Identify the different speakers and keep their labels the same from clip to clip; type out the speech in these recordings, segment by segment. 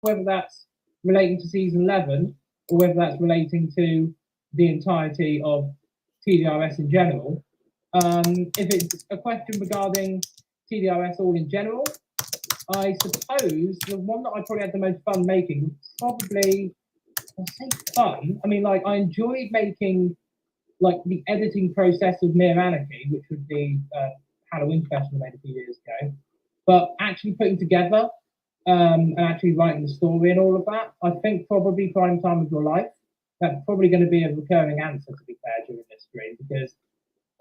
Speaker 1: whether that's relating to season 11 or whether that's relating to the entirety of TDRS in general. If it's a question regarding TDRS all in general, I suppose the one that I probably had the most fun making was probably, I'll say fun. I mean, like, I enjoyed making like the editing process of Mere Anarchy, which was the Halloween special I made a few years ago. But actually putting together and actually writing the story and all of that, I think probably Prime Time of Your Life. That's probably going to be a recurring answer, to be fair, during this stream, because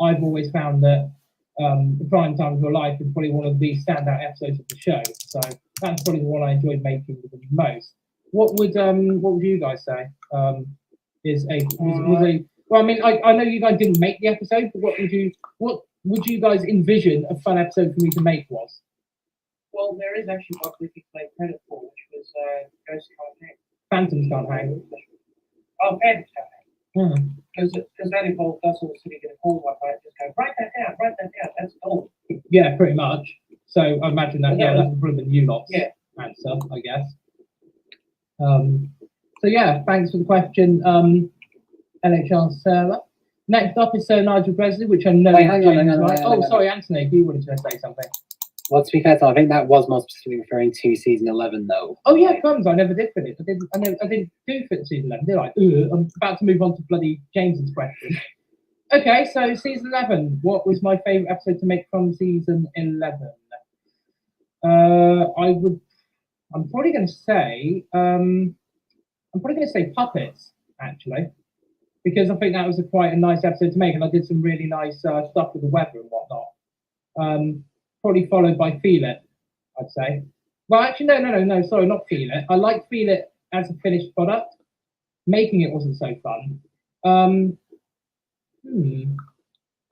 Speaker 1: I've always found that the Prime Time of Your Life is probably one of the standout episodes of the show. So that's probably the one I enjoyed making the most. What would you guys say? Well, I mean, I know you guys didn't make the episode, but what would you guys envision a fun episode for me to make was?
Speaker 2: Well, there is actually one we could play credit for, which was Ghosts Can't Hang.
Speaker 1: Phantoms Can't Hang.
Speaker 2: Oh, Phantoms Can't Hang. Because that involved us all sitting in a pool one night, just going, write that down, that's gold.
Speaker 1: Yeah, pretty much. So I imagine that, that would probably be you lot's answer, I guess. So yeah, thanks for the question, LHR Sarah. Next up is Sir Nigel Bresley, which I know.
Speaker 3: Wait, hang on.
Speaker 1: Oh, sorry, Anthony, you wanted to say something.
Speaker 3: Well, to be fair, I think that was more specifically referring to season 11, though.
Speaker 1: Oh yeah, crumbs! I never did finish. I didn't do fit season 11, did I? I'm about to move on to bloody James's question. Okay, so season 11. What was my favourite episode to make from season 11? I'm probably going to say Puppets, actually, because I think that was quite a nice episode to make, and I did some really nice stuff with the weather and whatnot. Probably followed by Feel It, I'd say. Well, actually, no, sorry, not Feel It. I like Feel It as a finished product. Making it wasn't so fun.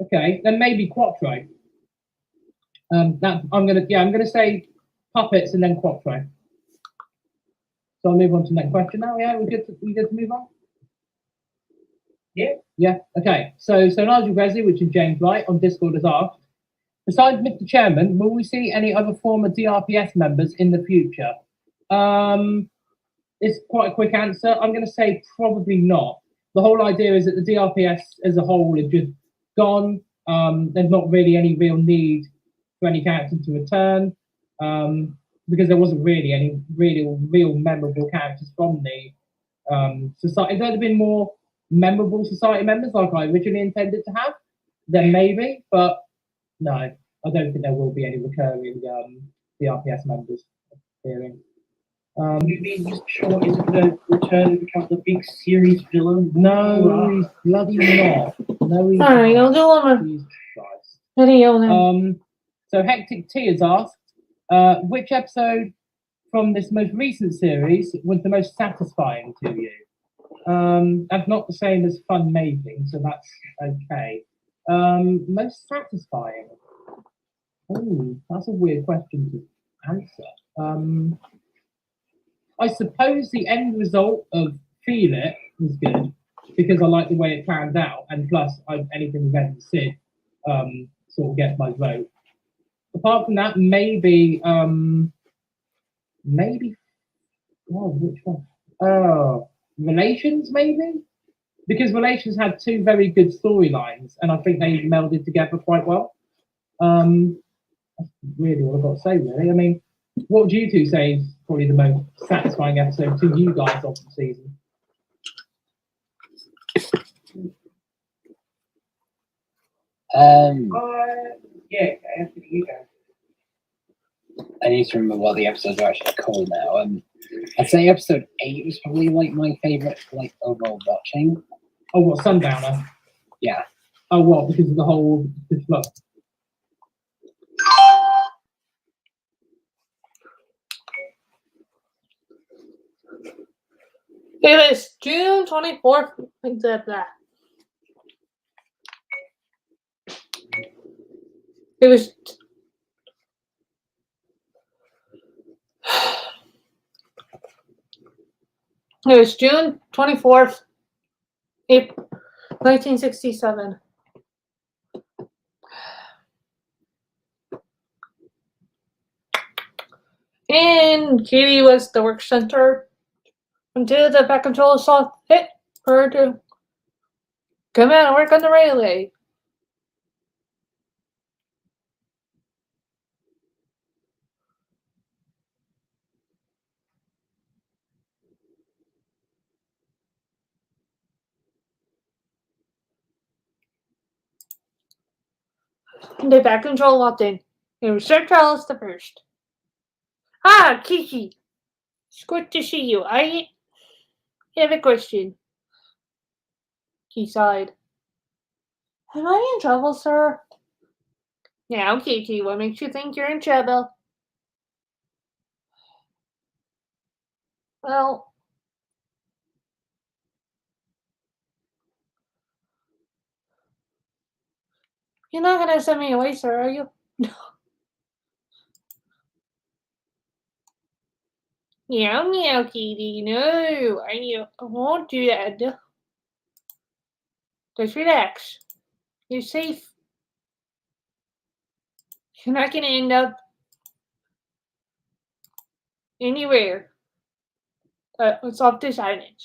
Speaker 1: Okay, then maybe Quattro. I'm gonna say Puppets and then Quattro. So I'll move on to the next question now. Yeah, we good to move on? Yeah. Okay. So Nigel Bresley, which is James Wright on Discord, has asked, besides Mr. Chairman, will we see any other former DRPS members in the future? It's quite a quick answer. I'm going to say probably not. The whole idea is that the DRPS as a whole is just gone. There's not really any real need for any character to return because there wasn't really any real memorable characters from the society. If there had been more memorable society members like I originally intended to have, then maybe, but no, I don't think there will be any recurring DRPS members appearing.
Speaker 2: You mean Mr. Shaw isn't going to return and become the big series villain?
Speaker 1: No, he's bloody not. No, he's
Speaker 4: Sorry,
Speaker 1: not.
Speaker 4: I'll do
Speaker 1: Jesus Christ.
Speaker 4: video now.
Speaker 1: So Hectic T has asked, which episode from this most recent series was the most satisfying to you? That's not the same as fun making, so that's okay. Most satisfying. Oh, that's a weird question to answer. I suppose the end result of Feel It was good because I like the way it planned out, and plus anything with Ed and Sid sort of gets my vote. Apart from that, maybe which one? Relations, maybe? Because Relations had two very good storylines, and I think they melded together quite well. That's really all I've got to say, really. I mean, what would you two say is probably the most satisfying episode to you guys of the season?
Speaker 2: Yeah, Anthony, you go.
Speaker 3: I need to remember what the episodes are actually called now. I'd say episode 8 was probably like my favorite, like overall watching.
Speaker 1: Oh, what, Sundowner?
Speaker 3: Yeah.
Speaker 1: Oh, what? Because of the whole flood.
Speaker 4: It was June 24th. I said that. It was. It was June 24th, 1967. And Katie was the work center until the back controller saw fit for her to come out and work on the railway. The back control walked in. It was Sir Charles the First. Ah, Kiki. It's good to see you. I have a question. He sighed. Am I in trouble, sir? Now, Kiki, what makes you think you're in trouble? Well, you're not gonna send me away, sir, are you? No, Katie, no. I won't do that. Just relax. You're safe. You're not gonna end up anywhere. It's off this island.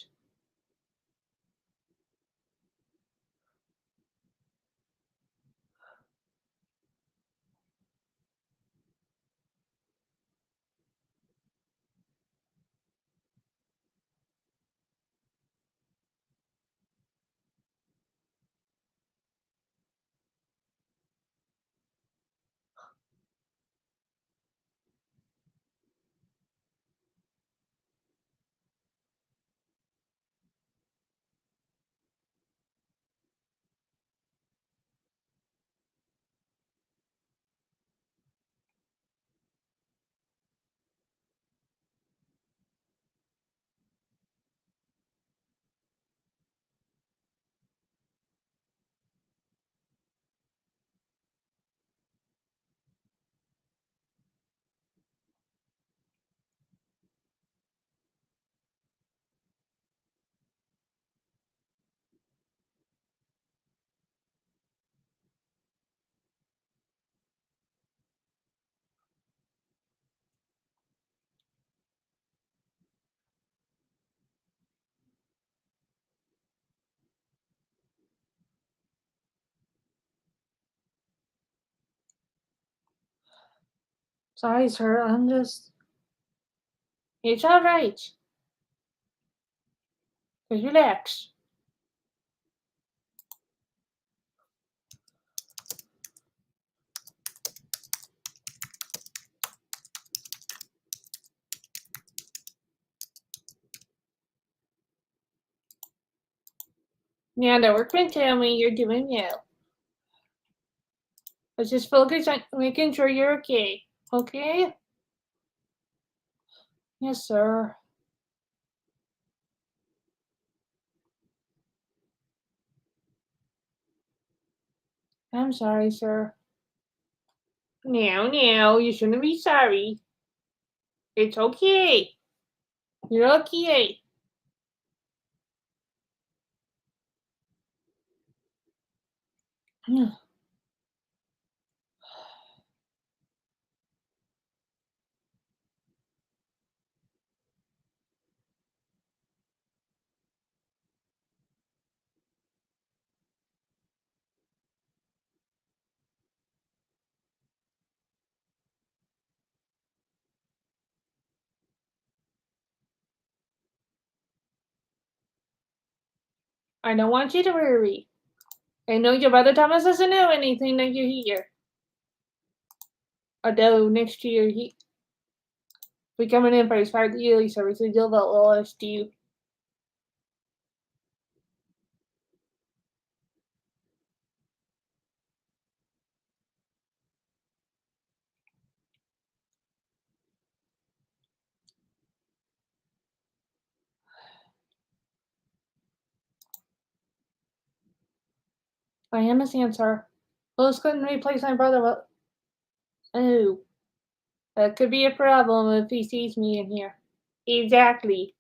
Speaker 4: Sorry, sir, I'm just... It's alright. Just relax. Now, the workmen tell me you're doing well. Let's just focus on making sure you're okay. Okay? Yes, sir. I'm sorry, sir. No, you shouldn't be sorry. It's okay. You're okay. I don't want you to worry. I know your brother Thomas doesn't know anything that you hear. Although next year he'll be coming in for his part of the yearly service, and he'll all us to you. I understand, sir. Louis couldn't replace my brother, but oh, that could be a problem if he sees me in here. Exactly.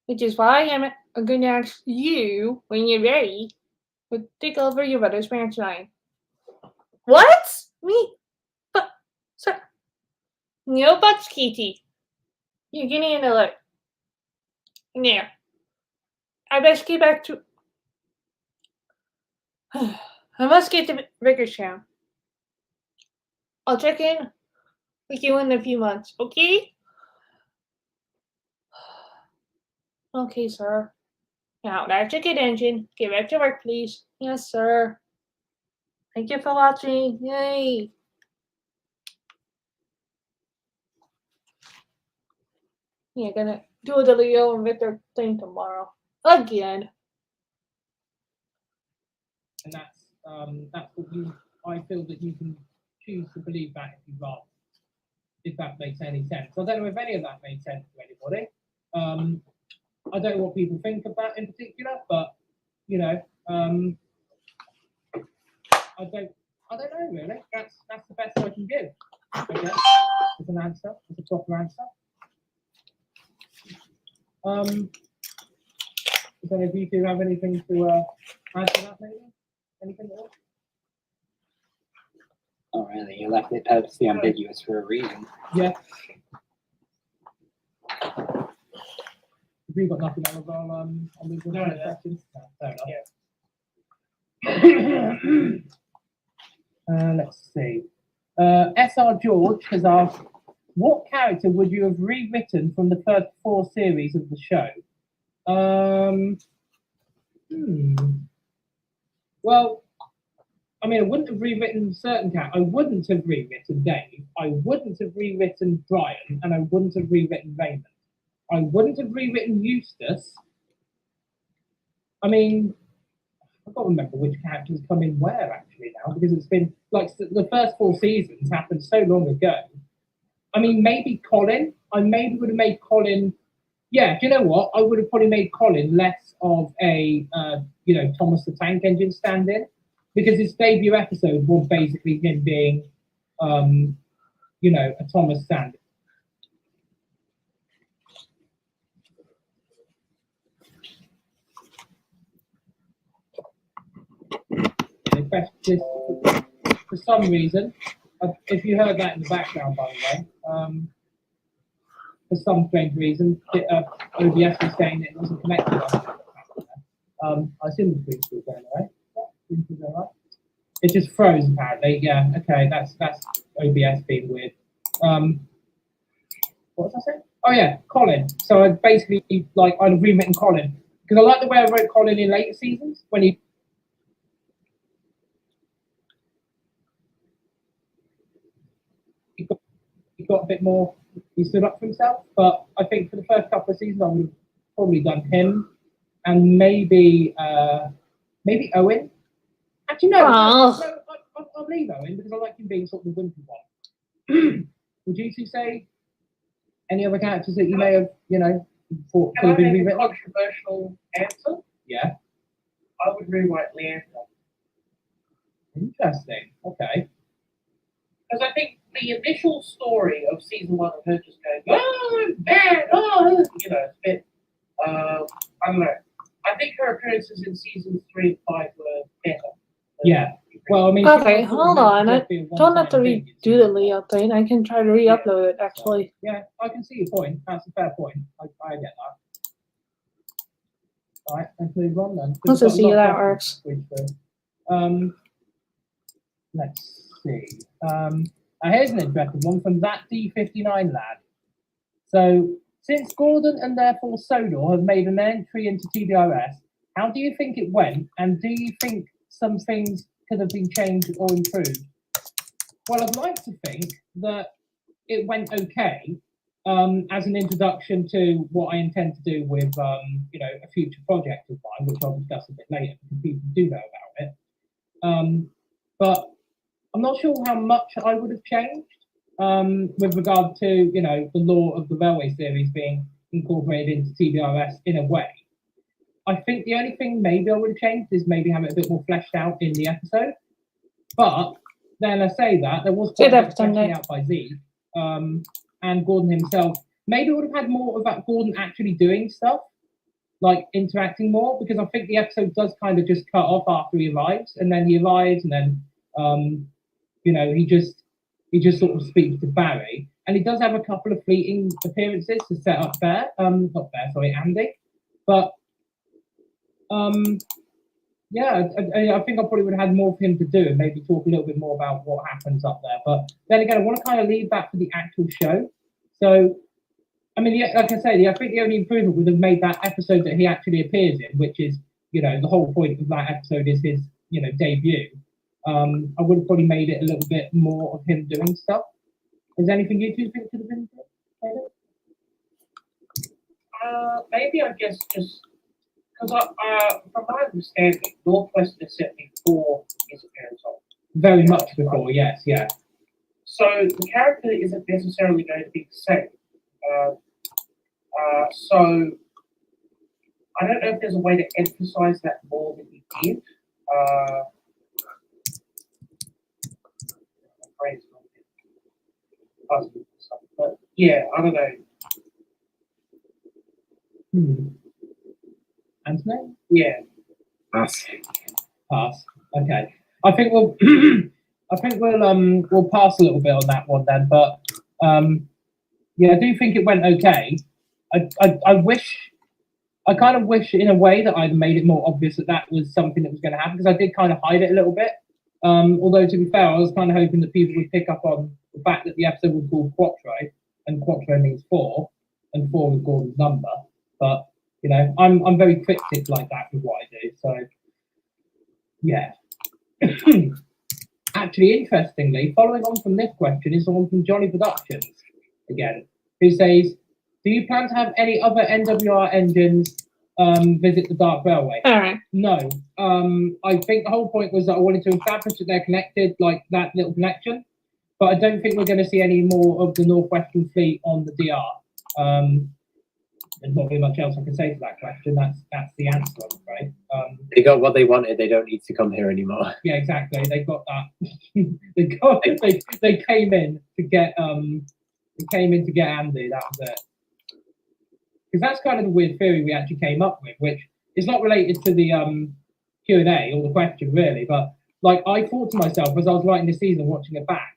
Speaker 4: Which is why I'm going to ask you, when you're ready, to take over your brother's branch line. What? Me? But, So, no buts, Kitty. You can handle it. Now, I best get back to. I must get to Rickerstown. I'll check in with you in a few months, okay? Okay, sir. Now, that's a good engine. Get back to work, please. Yes, sir. Thank you for watching. Yay! Yeah, gonna do the Leo and Victor thing tomorrow. Again.
Speaker 1: And that's what you. I feel that you can choose to believe that if you rather, if that makes any sense. I don't know if any of that made sense to anybody. I don't know what people think of that in particular, but you know, I don't know really. That's the best I can give. I guess as an answer, as a proper answer. Does any of you two have anything to add to that, maybe? Anything else?
Speaker 3: Oh, really? You left it purposely ambiguous for a reason.
Speaker 1: Yeah. Have you got nothing else on these
Speaker 2: No, no.
Speaker 1: questions? No, fair enough.
Speaker 2: Yeah.
Speaker 1: Let's see. SR George has asked, what character would you have rewritten from the first 4 series of the show? Well, I mean, I wouldn't have rewritten certain characters. I wouldn't have rewritten Dave. I wouldn't have rewritten Brian, and I wouldn't have rewritten Raymond. I wouldn't have rewritten Eustace. I mean, I can't remember which characters come in where actually now, because it's been like the first 4 seasons happened so long ago. I mean, maybe Colin. I maybe would have made Colin. Yeah, do you know what? I would have probably made Colin less of a, Thomas the Tank Engine stand-in, because his debut episode was basically him being, a Thomas stand-in. For some reason, if you heard that in the background, by the way, for some strange reason, OBS was saying it wasn't connected. I assume the screen was going away. Yeah, it just froze apparently. Yeah, okay, that's OBS being weird. What was I saying? Oh yeah, Colin. So I basically I'd have rewritten Colin because I like the way I wrote Colin in later seasons when he got a bit more. He stood up for himself. But I think for the first couple of seasons, I would have probably done him and maybe Owen. Actually, no, I'll leave Owen because I like him being sort of the wimpy one. Would you two say any other characters that you may have, thought could
Speaker 2: Can I
Speaker 1: have been
Speaker 2: make a
Speaker 1: rewritten?
Speaker 2: controversial answer?
Speaker 1: Yeah.
Speaker 2: I would rewrite Leander.
Speaker 1: Interesting. Okay.
Speaker 2: Because I think the initial story of season 1 of her just going, oh, I'm bad, oh, it's a bit, I don't know. I think her appearances in seasons 3 and 5 were better.
Speaker 1: Yeah. Well, I mean,
Speaker 4: Okay, hold on. I don't have to redo the Leo thing. I can try to re-upload it, actually.
Speaker 1: Yeah, I can see your point. That's a fair point. I get that. All right, let's move on then.
Speaker 4: Let's just see how that works.
Speaker 1: Let's see. Here's an interesting one from that D59 lad. So, since Gordon and therefore Sodor have made an entry into TDRS, how do you think it went? And do you think some things could have been changed or improved? Well, I'd like to think that it went okay as an introduction to what I intend to do with, a future project of mine, which I'll discuss a bit later because people do know about it. But I'm not sure how much I would have changed with regard to, the law of the railway series being incorporated into TDRS in a way. I think the only thing maybe I would have changed is maybe have it a bit more fleshed out in the episode. But then I say that there was quite a bit of fleshing out by Z and Gordon himself. Maybe I would have had more of that Gordon actually doing stuff, like interacting more, because I think the episode does kind of just cut off after he arrives, and then he arrives, and then he just he just sort of speaks to Barry, and he does have a couple of fleeting appearances to set up not Bear, sorry, Andy. But yeah, I think I probably would have had more for him to do and maybe talk a little bit more about what happens up there. But then again, I want to kind of leave that for the actual show. So, I mean, yeah, like I said, I think the only improvement would have made that episode that he actually appears in, which is, you know, the whole point of that episode is his, you know, debut. I would have probably made it a little bit more of him doing stuff. Is there anything you two think could have been better?
Speaker 2: Maybe I guess just because from my understanding, Northwest is set before his appearance on.
Speaker 1: Very much before, yes, yeah.
Speaker 2: So the character isn't necessarily going to be the same. So I don't know if there's a way to emphasize that more than you did. But yeah, I don't know.
Speaker 1: Anthony?
Speaker 2: Yeah.
Speaker 3: Pass.
Speaker 1: Pass. Okay. I think we'll we'll pass a little bit on that one then, but yeah, I do think it went okay. I kind of wish in a way that I'd made it more obvious that that was something that was going to happen, because I did kind of hide it a little bit. Although to be fair, I was kind of hoping that people would pick up on the fact that the episode was called Quattro, and Quattro means 4, and 4 was Gordon's number. But you know, I'm very cryptic like that with what I do. So yeah. Actually, interestingly, following on from this question is someone from Johnny Productions again, who says, "Do you plan to have any other NWR engines visit the Dark Railway?"
Speaker 4: All right.
Speaker 1: No. I think the whole point was that I wanted to establish that they're connected, like that little connection. But I don't think we're going to see any more of the Northwestern Fleet on the DR. There's not really much else I can say to that question. That's the answer, I'm afraid.
Speaker 3: They got what they wanted. They don't need to come here anymore.
Speaker 1: Yeah, exactly. They got that. They came in to get Andy. That was it. Because that's kind of the weird theory we actually came up with, which is not related to the Q&A or the question really, but like I thought to myself as I was writing this season, watching it back,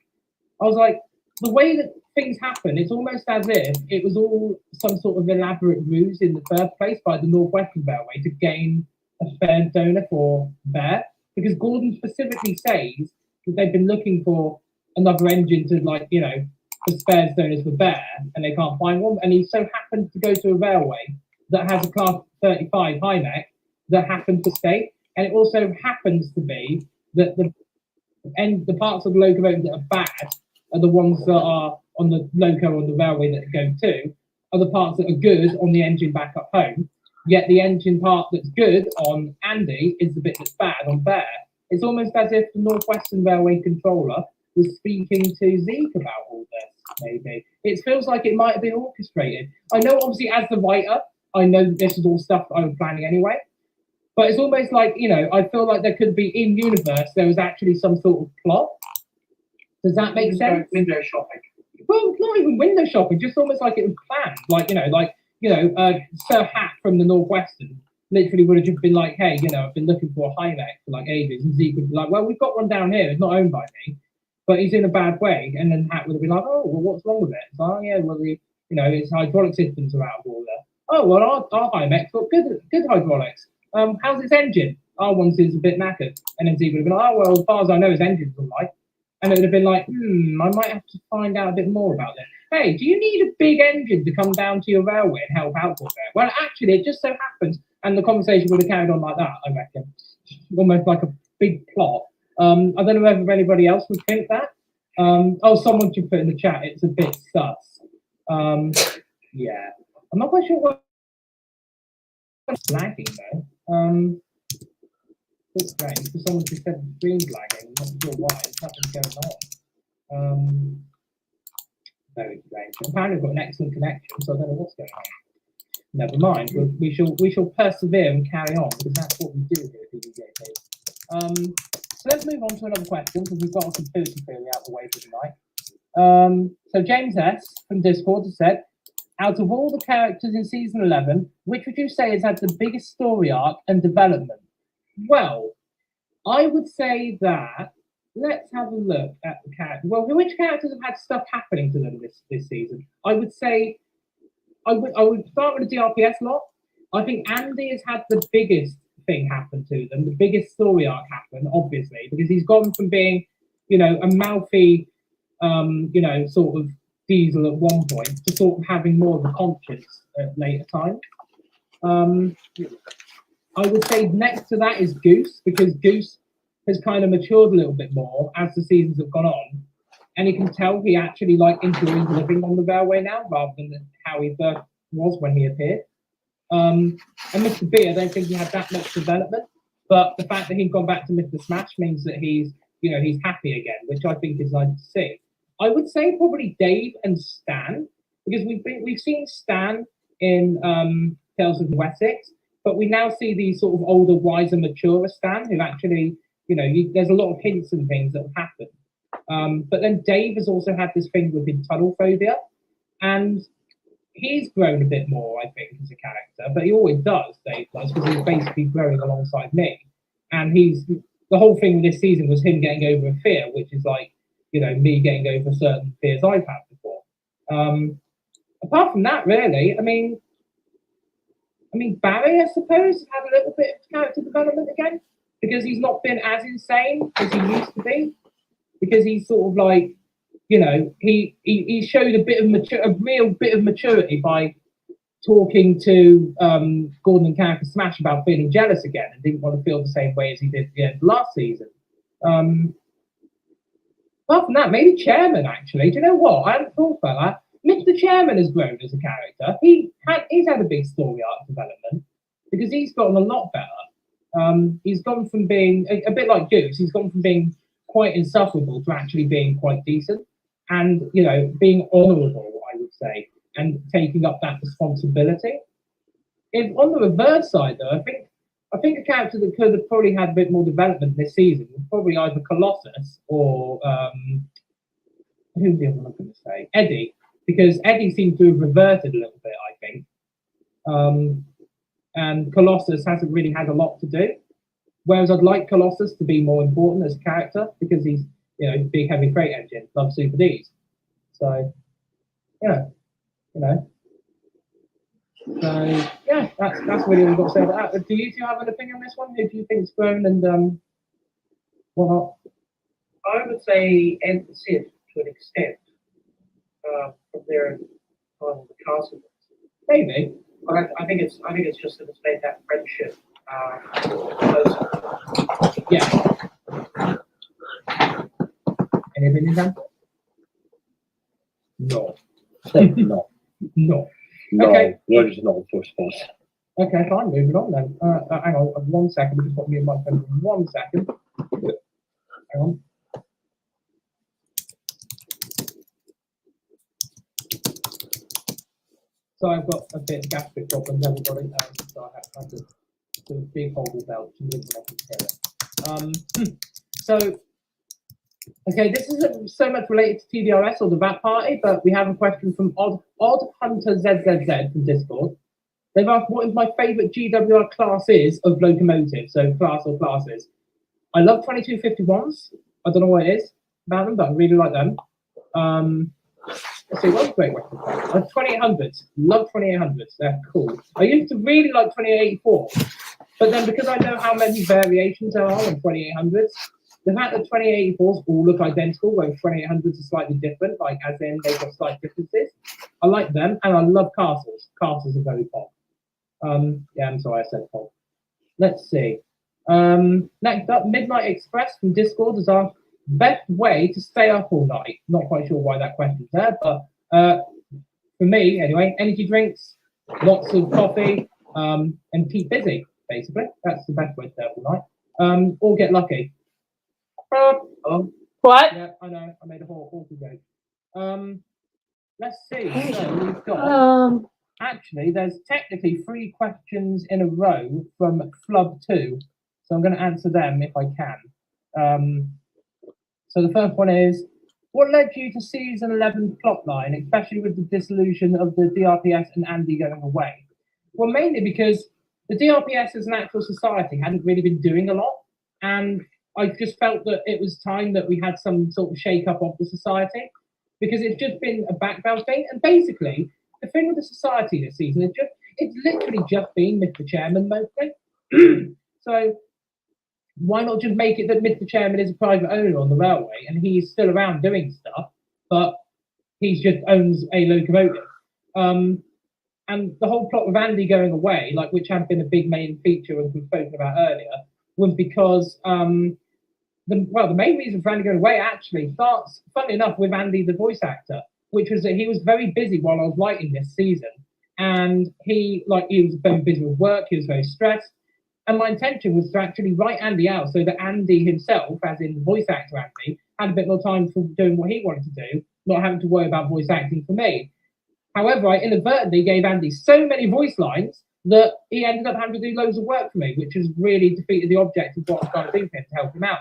Speaker 1: I was like, the way that things happen, it's almost as if it was all some sort of elaborate ruse in the first place by the Northwestern Railway to gain a fair donor for Bear, because Gordon specifically says that they've been looking for another engine to, like, you know, for spares donors for Bear, and they can't find one, and he so happens to go to a railway that has a Class 35 high mech that happened to stay, and it also happens to be that the parts of the locomotive that are bad are the ones that are on the loco on the railway that go to, are the parts that are good on the engine back up home, yet the engine part that's good on Andy is the bit that's bad on Bear. It's almost as if the Northwestern Railway controller was speaking to Zeke about all this, maybe. It feels like it might have been orchestrated. I know, obviously, as the writer, I know that this is all stuff that I was planning anyway, but it's almost like, you know, I feel like there could be, in universe, there was actually some sort of plot. Does that make sense?
Speaker 2: Window shopping.
Speaker 1: Well, not even window shopping, just almost like it was planned. Sir Hat from the Northwestern literally would have just been like, hey, you know, I've been looking for a high mech for like ages. And Zeke would be like, well, we've got one down here. It's not owned by me, but he's in a bad way. And then Hat would have been like, oh, well, what's wrong with it? It's like, oh, yeah, well, its hydraulic systems are out of order. Oh, well, our high mech's got good hydraulics. How's its engine? Our one's is a bit knackered. And then Zeke would have been like, oh, well, as far as I know, his engine's all right. And it would have been like, I might have to find out a bit more about this. Hey, do you need a big engine to come down to your railway and help out with it? Well, actually, it just so happens, and the conversation would have carried on like that, I reckon. Almost like a big plot. I don't know whether anybody else would think that. Someone should put in the chat, it's a bit sus. Yeah. I'm not quite sure what's lagging, though. It's strange, because someone just said the screen's lagging. I'm not sure why. Nothing's going on. Very strange. Apparently, we've got an excellent connection, so I don't know what's going on. Never mind. We shall persevere and carry on, because that's what we do here at BBJP. So let's move on to another question, because we've got a conspiracy theory out of the way for tonight. So James S. from Discord has said, out of all the characters in season 11, which would you say has had the biggest story arc and development? Well, I would say that let's have a look at the character. Well, which characters have had stuff happening to them this season? I would say I would start with the DRPS lot. I think Andy has had the biggest thing happen to them, the biggest story arc happen, obviously, because he's gone from being, a mouthy, sort of diesel at one point to sort of having more of a conscience at later times. I would say next to that is Goose, because Goose has kind of matured a little bit more as the seasons have gone on, and you can tell he actually enjoys living on the railway now rather than how he first was when he appeared. And Mr. B, I don't think he had that much development, but the fact that he's gone back to Mr. Smash means that he's happy again, which I think is nice to see. I would say probably Dave and Stan, because we've seen Stan in Tales of Wessex, but we now see these sort of older, wiser, maturer Stan who actually, there's a lot of hints and things that have happened. But then Dave has also had this thing with his tunnel phobia, and he's grown a bit more, I think, as a character, but he always does, Dave does, because he's basically growing alongside me. And the whole thing with this season was him getting over a fear, which is me getting over certain fears I've had before. Apart from that, really, I mean, Barry, I suppose, has had a little bit of character development again, because he's not been as insane as he used to be, because he's sort of he showed a real bit of maturity by talking to Gordon and Karen Smash about feeling jealous again and didn't want to feel the same way as he did at the end of last season. Apart from that, maybe Chairman, actually. Do you know what? I hadn't thought about that. Mr. Chairman has grown as a character. He's had a big story arc development because he's gotten a lot better. He's gone from being a bit like Goose. He's gone from being quite insufferable to actually being quite decent and, being honourable, I would say, and taking up that responsibility. If on the reverse side, though, I think a character that could have probably had a bit more development this season was probably either Colossus or who's the other one I'm going to say? Eddie, because Eddie seems to have reverted a little bit, I think. And Colossus hasn't really had a lot to do. Whereas I'd like Colossus to be more important as a character because he's, big heavy freight engine, loves Super Ds. So, So yeah, that's really all I've got to say about that. Do you two have an opinion on this one? Who do you think's grown and whatnot?
Speaker 2: I would say Ed and Sid to an extent from their on the castle.
Speaker 1: Maybe.
Speaker 2: But I think it's just that it's made that friendship closer.
Speaker 1: Yeah. Any opinion, Dan? No.
Speaker 3: No.
Speaker 1: No.
Speaker 3: No,
Speaker 1: Okay.
Speaker 3: we're just not for sports.
Speaker 1: Okay, fine. Moving on then. Hang on 1 second. Just put me in my phone for 1 second. Hang on. So I've got a bit of gastric problems, everybody. So I have to do a big hold belt to live with it. So, okay, this isn't so much related to TDRS or the VAT party, but we have a question from Odd Hunter ZZZ from Discord. They've asked what is my favourite GWR class is of locomotive, so class or classes. I love 2251s. I don't know what it is about them, but I really like them. Let's see, what's a great Western class? 2800s. Love 2800s. They're cool. I used to really like 2884, but then because I know how many variations there are in 2800s, the fact that 2884s all look identical, whereas 2800s are slightly different, like as in they've got slight differences. I like them, and I love castles. Castles are very pop. Yeah, I'm sorry I said pop. Let's see. Next up, Midnight Express from Discord has asked, best way to stay up all night. Not quite sure why that question's there, but for me, anyway, energy drinks, lots of coffee, and keep busy, basically. That's the best way to stay up all night. Or get lucky.
Speaker 4: What?
Speaker 1: Yeah, I know. I made a whole joke. Let's see. So we've got... Actually, there's technically 3 questions in a row from Flub2, so I'm going to answer them if I can. So the first one is, what led you to season 11 plotline, especially with the dissolution of the DRPS and Andy going away? Well, mainly because the DRPS as an actual society hadn't really been doing a lot, and I just felt that it was time that we had some sort of shake up of the society, because it's just been a background thing. And basically, the thing with the society this season is it's literally just been Mr. Chairman mostly. So why not just make it that Mr. Chairman is a private owner on the railway and he's still around doing stuff, but he just owns a locomotive. And the whole plot of Andy going away, like, which had been a big main feature as we've spoken about earlier, was because the main reason for Andy going away actually starts, funnily enough, with Andy the voice actor, which was that he was very busy while I was writing this season, and he was very busy with work, he was very stressed, and my intention was to actually write Andy out so that Andy himself, as in voice actor Andy, had a bit more time for doing what he wanted to do, not having to worry about voice acting for me. However, I inadvertently gave Andy so many voice lines that he ended up having to do loads of work for me, which has really defeated the object of what I was trying to do for him, to help him out.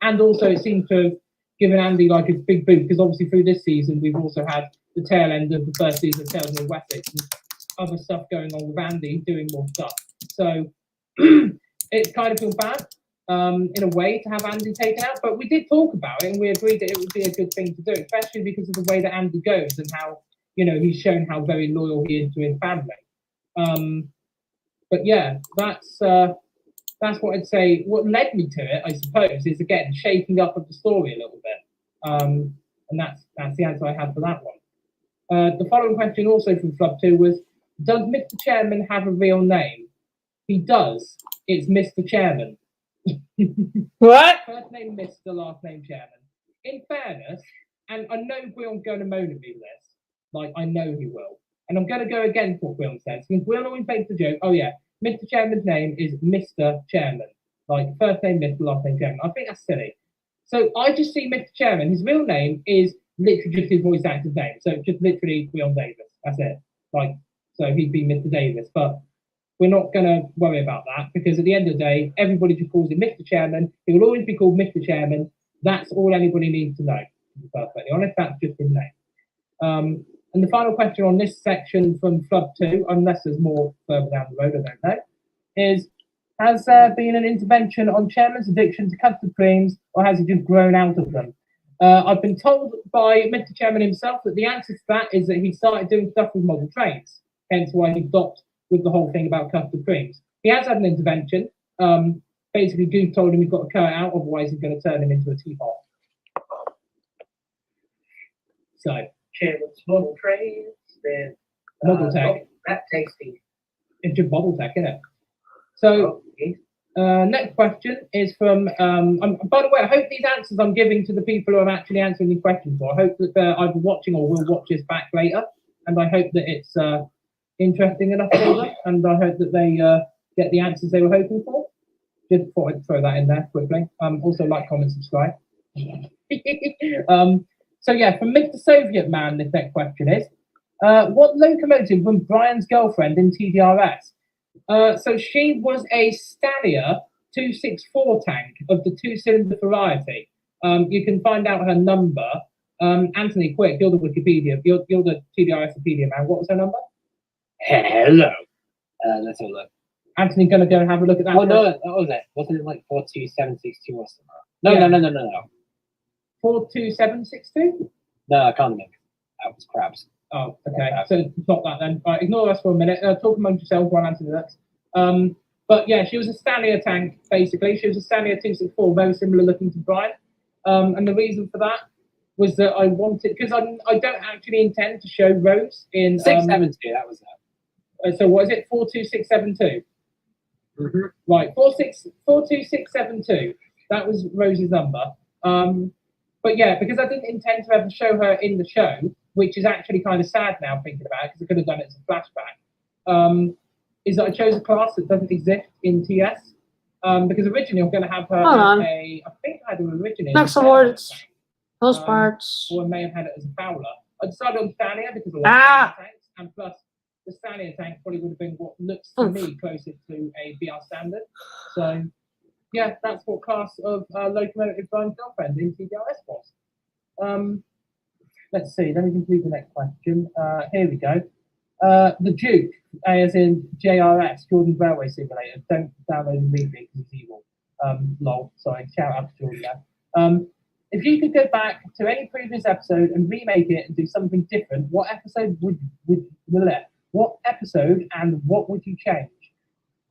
Speaker 1: And also, it seems to have given Andy like a big boost, because obviously through this season, we've also had the tail end of the first season of Tales of Wessex and other stuff going on with Andy doing more stuff. So it kind of feels bad in a way to have Andy taken out, but we did talk about it and we agreed that it would be a good thing to do, especially because of the way that Andy goes and how, he's shown how very loyal he is to his family. But yeah, that's what I'd say. What led me to it, I suppose, is again shaking up of the story a little bit, and that's the answer I had for that one. The following question, also from Flub 2, was: does Mr. Chairman have a real name? He does. It's Mr. Chairman.
Speaker 4: What?
Speaker 1: First name Mr., last name Chairman. In fairness, and I know Gwil's going to moan at me for this, like I know he will, and I'm going to go against what Gwil says, because Gwil always makes the joke, oh yeah, Mr. Chairman's name is Mr. Chairman, like first name Mr., last name Chairman. I think that's silly. So I just see Mr. Chairman, his real name is literally just his voice actor's name, so just literally Gwil Davis, that's it. So he'd be Mr. Davis, but we're not going to worry about that, because at the end of the day, everybody just calls him Mr. Chairman. He will always be called Mr. Chairman. That's all anybody needs to know, to be perfectly honest. That's just his name. And the final question on this section from Flub 2, unless there's more further down the road, I don't know, is: has there been an intervention on Chairman's addiction to custard creams, or has he just grown out of them? I've been told by Mr. Chairman himself that the answer to that is that he started doing stuff with model trains, hence why he stopped with the whole thing about custard creams. He has had an intervention. Basically, Goose told him he's got to cut it out, otherwise he's going to turn him into a teapot. So,
Speaker 2: Chairman's model trains, then
Speaker 1: model tech.
Speaker 2: That tasty.
Speaker 1: It's just model tech, isn't it? So, next question is from, by the way, I hope these answers I'm giving to the people who I'm actually answering these questions for. I hope that they're either watching or will watch this back later. And I hope that it's interesting enough for them. And I hope that they get the answers they were hoping for. Just thought I'd throw that in there quickly. Also, like, comment, subscribe. So yeah, from Mr. Soviet Man, this next question is: what locomotive was Brian's girlfriend in TDRS? So she was a Stania 264 tank of the two-cylinder variety. You can find out her number. Anthony, quick, you're the Wikipedia, you're the TDRS Wikipedia man. What was her number?
Speaker 3: Hello. Let's have a look.
Speaker 1: Anthony, gonna go and have a look at that.
Speaker 3: Oh no, that was it. Wasn't it like 42762 or something? No,
Speaker 1: Yeah.
Speaker 3: no.
Speaker 1: 42762?
Speaker 3: No, I can't remember. That was crabs.
Speaker 1: Oh, okay. So it's not that then. Right, ignore us for a minute. Talk amongst yourselves while I answer that. But yeah, she was a Stania tank, basically. She was a Stania 264, very similar looking to Brian. And the reason for that was that I wanted, because I don't actually intend to show Rose in
Speaker 3: 672, that was that.
Speaker 1: So what is it? 42672.
Speaker 3: Mm-hmm.
Speaker 1: Right, 42672. That was Rose's number. But yeah, because I didn't intend to ever show her in the show, which is actually kind of sad now thinking about it, because I could have done it as a flashback, is that I chose a class that doesn't exist in TS. Because originally I'm going to have her as I think I had her originally.
Speaker 4: Next awards. Those parts.
Speaker 1: Or I may have had it as a Fowler. I decided on Stania because I like tanks, and plus the Stania tank probably would have been what looks to me closer to a BR standard. So yeah, that's what class of locomotive Brian's girlfriend in TDRS was. Let's see, let me complete the next question. Here we go. The Duke, as in JRS, Jordan Railway Simulator. Don't download and read me because it's evil. Lol, sorry, shout out to Julia. If you could go back to any previous episode and remake it and do something different, what episode what episode and what would you change?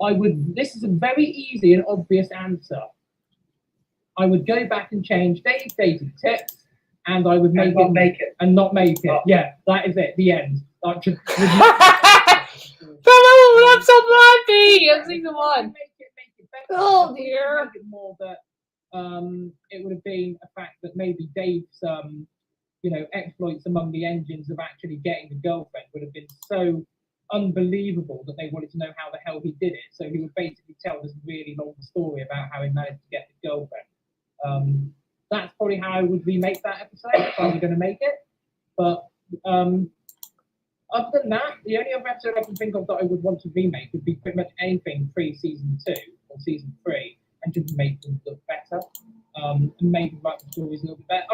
Speaker 1: I would. This is a very easy and obvious answer. I would go back and change Dave's dating tips, and I would make
Speaker 2: not
Speaker 1: it
Speaker 2: make it.
Speaker 1: and not make it.
Speaker 2: Oh.
Speaker 1: Yeah, that is it. The end. Like, just,
Speaker 4: Hello, I'm so happy. I'm season one.
Speaker 1: Make it better.
Speaker 4: Oh,
Speaker 1: I think
Speaker 4: dear.
Speaker 1: Make it more that it would have been a fact that maybe Dave's exploits among the engines of actually getting the girlfriend would have been so unbelievable that they wanted to know how the hell he did it. So he would basically tell this really long story about how he managed to get the girlfriend. That's probably how I would remake that episode if I were going to make it. But other than that, the only other episode I can think of that I would want to remake would be pretty much anything pre-season 2 or season 3, and just make them look better, and maybe write the stories a little bit better.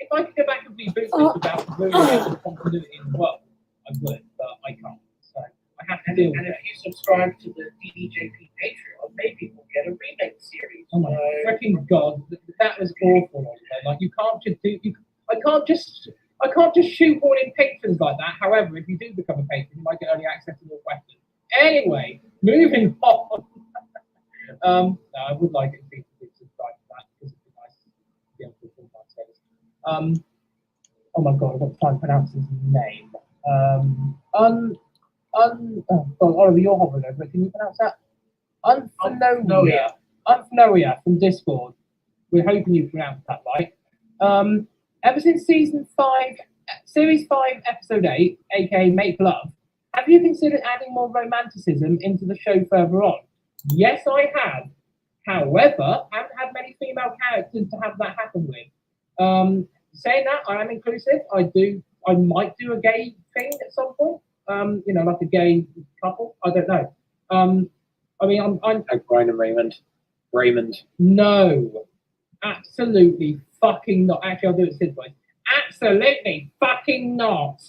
Speaker 1: If I could go back and reboot this without ruining the continuity in the world, I would, but I can't. So I have to deal with
Speaker 2: And
Speaker 1: it.
Speaker 2: if you subscribe to the DDJP Patreon, maybe we'll get a remake series.
Speaker 1: Oh my freaking god, that was awful. Like you can't just do. I can't just shoehorn in patrons like that. However, if you do become a patron, you might get early access to your questions. Anyway, moving on. No, I would like it if people subscribe to that because it'd be nice to be able to talk about things. Oh my god, I've got to try and pronounce his name. Oliver, you're hovering over it. Can you pronounce that? Unfloria. Unfloria from Discord. We're hoping you pronounced that right. Ever since season 5, series 5, episode 8, aka Make Love, have you considered adding more romanticism into the show further on? Yes, I have. However, I haven't had many female characters to have that happen with. Saying that, I am inclusive. I might do a gay thing at some point. Like a gay couple. I don't know. I'm
Speaker 3: Like Brian and Raymond.
Speaker 1: no, absolutely fucking not. Actually, I'll do it Sid's voice. Absolutely fucking not.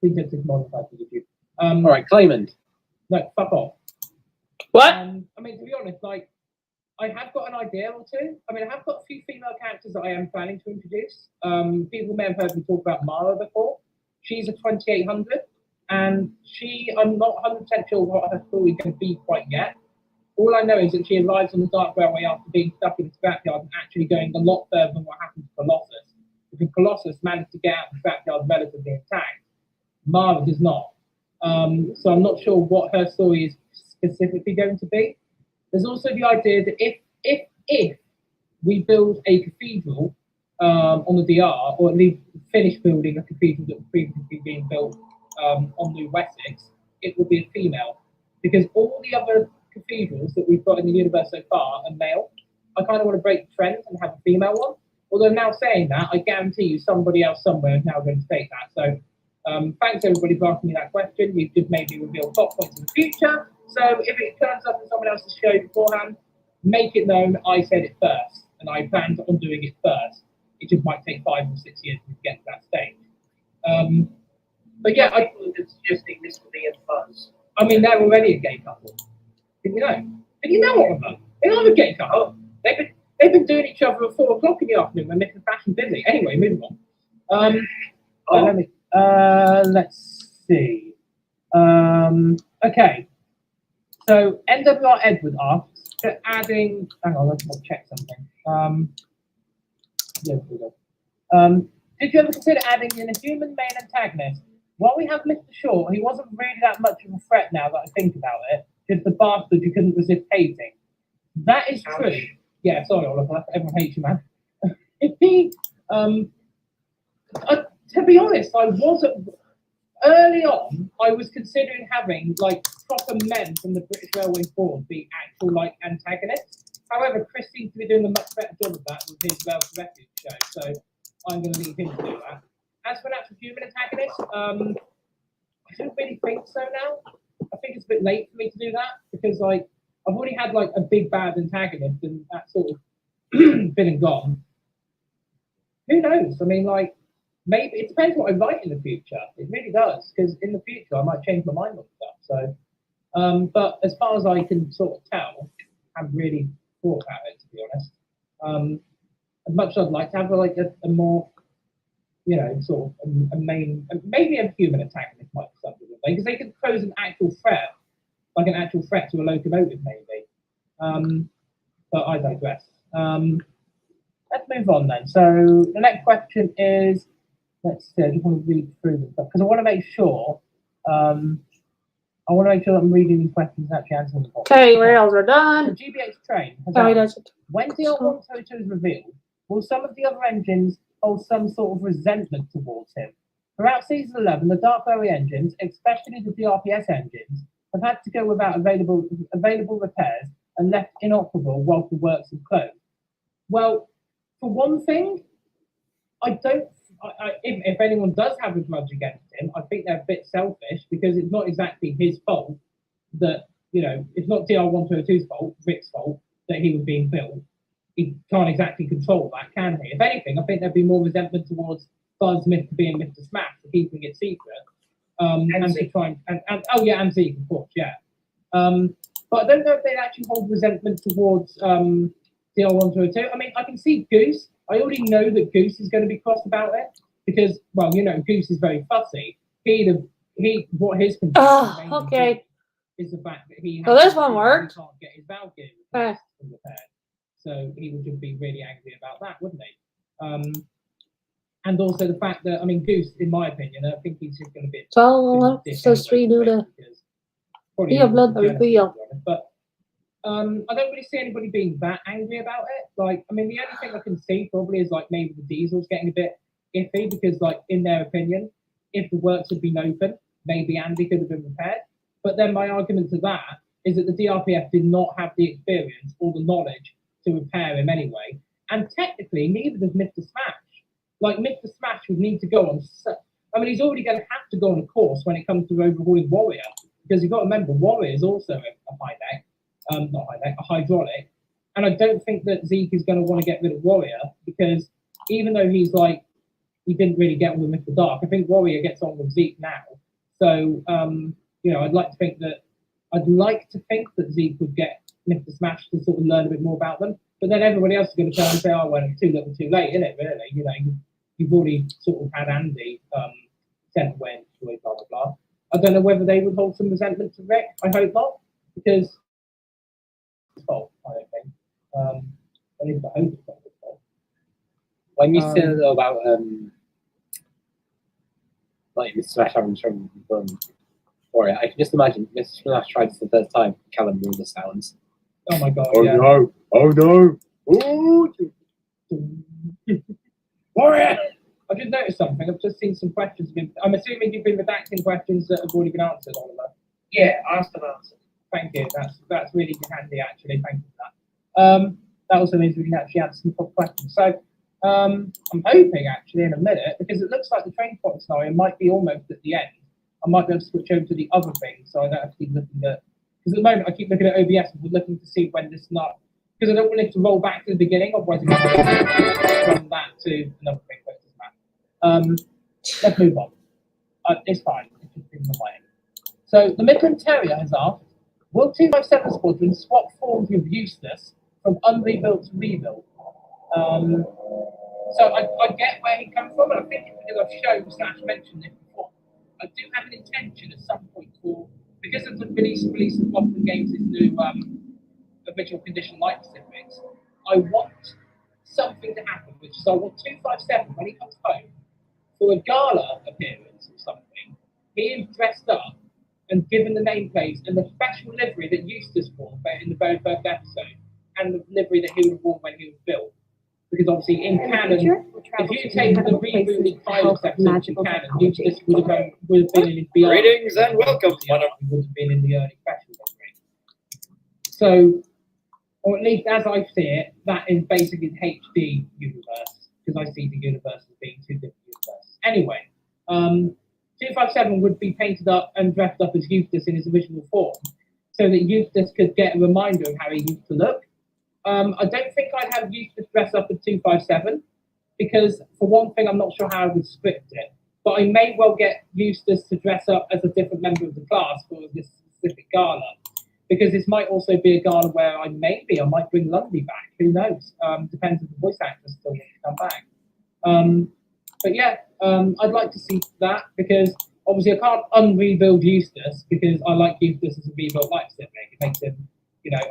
Speaker 1: Please just modify for YouTube.
Speaker 3: All right, Clayman.
Speaker 1: No, fuck off.
Speaker 4: What?
Speaker 1: To be honest, like, I have got an idea or two. I have got a few female characters that I am planning to introduce. People may have heard me talk about Mara before. She's a 2800, and I'm not 100% sure what her story is going to be quite yet. All I know is that she arrives on the Dark Railway after being stuck in the scrapyard and actually going a lot further than what happened to Colossus. Because Colossus managed to get out of the scrapyard relatively intact. Mara does not. So I'm not sure what her story is specifically going to be. There's also the idea that if we build a cathedral on the DR, or at least finish building a cathedral that was previously being built on New Wessex, it will be a female. Because all the other cathedrals that we've got in the universe so far are male. I kind of want to break the trend and have a female one. Although now saying that, I guarantee you somebody else somewhere is now going to take that. So thanks everybody for asking me that question. You've just made me reveal top points in the future. So if it turns up in someone else's show beforehand, make it known I said it first, and I planned on doing it first. It just might take 5 or 6 years to get to that stage. But yeah,
Speaker 2: people are suggesting this will be a buzz.
Speaker 1: they're already a gay couple. Did you know? Did you know all of them? They are a gay couple. They've been doing each other at 4 o'clock in the afternoon when Mr. Fashion busy. Anyway, moving on. Let's see. Okay. So NWR Edward asks, adding. Hang on, let's check something. Yeah, we go. Did you ever consider adding in a human main antagonist? While we have Mr. Short, he wasn't really that much of a threat now that I think about it. Just the bastard you couldn't resist hating. That is true.
Speaker 2: Ouch.
Speaker 1: Yeah, sorry, Oliver. Everyone hates you, man. If he, to be honest, early on, I was considering having like proper men from the British Railway Board be actual like antagonists. However, Chris seems to be doing a much better job of that with his Rail to Refuge show, so I'm going to leave him to do that. As for an actual human antagonist, I don't really think so now. I think it's a bit late for me to do that because like I've already had like a big bad antagonist and that's sort of been and gone. Who knows? Maybe it depends what I write in the future. It really does, because in the future I might change my mind on stuff. So, but as far as I can sort of tell, I haven't really thought about it, to be honest. As much as I'd like to have a more, sort of a main, maybe a human antagonist might be something, because they could pose an actual threat, like an actual threat to a locomotive, maybe. But I digress. Let's move on then. So the next question is, let's see, I just want to read through them because I want to make sure. I want to make sure that I'm reading these questions and actually answering them.
Speaker 4: Okay, rails are
Speaker 1: So
Speaker 4: done.
Speaker 1: GBH Train has
Speaker 4: Oh, he
Speaker 1: asked,
Speaker 4: does it.
Speaker 1: when DR122 is revealed, will some of the other engines hold some sort of resentment towards him? Throughout Season 11, the Dark Area engines, especially the DRPS engines, have had to go without available repairs and left inoperable whilst the works have closed. Well, for one thing, if anyone does have a grudge against him, I think they're a bit selfish because it's not exactly his fault that, it's not DR122's fault, Rick's fault, that he was being built. He can't exactly control that, can he? If anything, I think there'd be more resentment towards Buzz Mr. being Mr. Smash for keeping it secret. And to try and Zeke, of course, yeah. But I don't know if they'd actually hold resentment towards DR122. I mean, I can see Goose. I already know that Goose is going to be cross about it because, well, Goose is very fussy. What his concern
Speaker 4: Okay.
Speaker 1: is the fact that he
Speaker 4: So this one worked.
Speaker 1: Can't get his valve gear
Speaker 4: Okay.
Speaker 1: repaired. So he would just be really angry about that, wouldn't he? And also the fact that, I mean, Goose, in my opinion, I think he's just going to be.
Speaker 4: So let's just redo the blood reveal.
Speaker 1: But I don't really see anybody being that angry about it. Like, I mean, the only thing I can see probably is like maybe the diesel's getting a bit iffy because, like, in their opinion, if the works had been open, maybe Andy could have been repaired. But then my argument to that is that the DRPF did not have the experience or the knowledge to repair him anyway. And technically, neither does Mr. Smash. Like, Mr. Smash would need to go on. I mean, he's already going to have to go on a course when it comes to overhauling Warrior, because you've got to remember, Warrior is also a a hydraulic. And I don't think that Zeke is going to want to get rid of Warrior because even though he didn't really get on with Mr. Dark, I think Warrior gets on with Zeke now. So, I'd like to think that Zeke would get Mr. Smash to sort of learn a bit more about them. But then everybody else is going to turn and say, oh, well, it's too little too late, isn't it, really? You've already sort of had Andy sent away and destroyed, blah, blah, blah. I don't know whether they would hold some resentment to Rick. I hope not, because it's his fault, I don't think. At least I hope it's not his fault.
Speaker 3: When you say though about like Mr. Smash having from Warrior, I can just imagine Mr. Smash tried this the first time. Callum Ruler sounds.
Speaker 1: Oh my god!
Speaker 3: Oh
Speaker 1: yeah.
Speaker 3: no! Oh no! Oh! Warrior!
Speaker 1: I just noticed something. I've just seen some questions. I'm assuming you've been redacting questions that have already been answered, Oliver.
Speaker 2: Yeah, asked and answered.
Speaker 1: Thank you. That's really handy, actually. Thank you for that. That also means we can actually answer some top questions. So I'm hoping, actually, in a minute, because it looks like the train spotting scenario might be almost at the end. I might be able to switch over to the other thing, so I don't have to keep looking at. Because at the moment, I keep looking at OBS and we're looking to see when this not. Because I don't want it to roll back to the beginning, otherwise it's going to from that to another thing. But it doesn't matter. Let's move on. It's fine. It's just in the way. So the Midland Terrier has asked, will 257 Squadron swap forms with Eustace from unrebuilt to rebuilt? So I get where he comes from, and I think it's because I've shown / mentioned this before. I do have an intention at some point because of the release of Boston Games' new original condition light Pacifics, I want something to happen, which is I want 257 when he comes home for a gala appearance or something. He is dressed up and given the nameplates and the special livery that Eustace wore in the very first episode, and the livery that he would have worn when he was built. Because obviously in canon, if you take the rebooted pilot episode in canon, Eustace would have been in his beyond.
Speaker 3: Greetings and welcome, madam.
Speaker 1: He would have been in the early special livery. So, or at least as I see it, that is basically the HD universe, because I see the universe as being two different universes. Anyway, 257 would be painted up and dressed up as Eustace in his original form, so that Eustace could get a reminder of how he used to look. I don't think I'd have Eustace dress up as 257, because for one thing, I'm not sure how I would script it, but I may well get Eustace to dress up as a different member of the class for this specific gala. because this might also be a gala where I might bring Lundy back. Who knows? Depends if the voice actors still want to come back. But yeah, I'd like to see that because obviously I can't unrebuild Eustace because I like Eustace as a rebuilt life sibling. It makes him,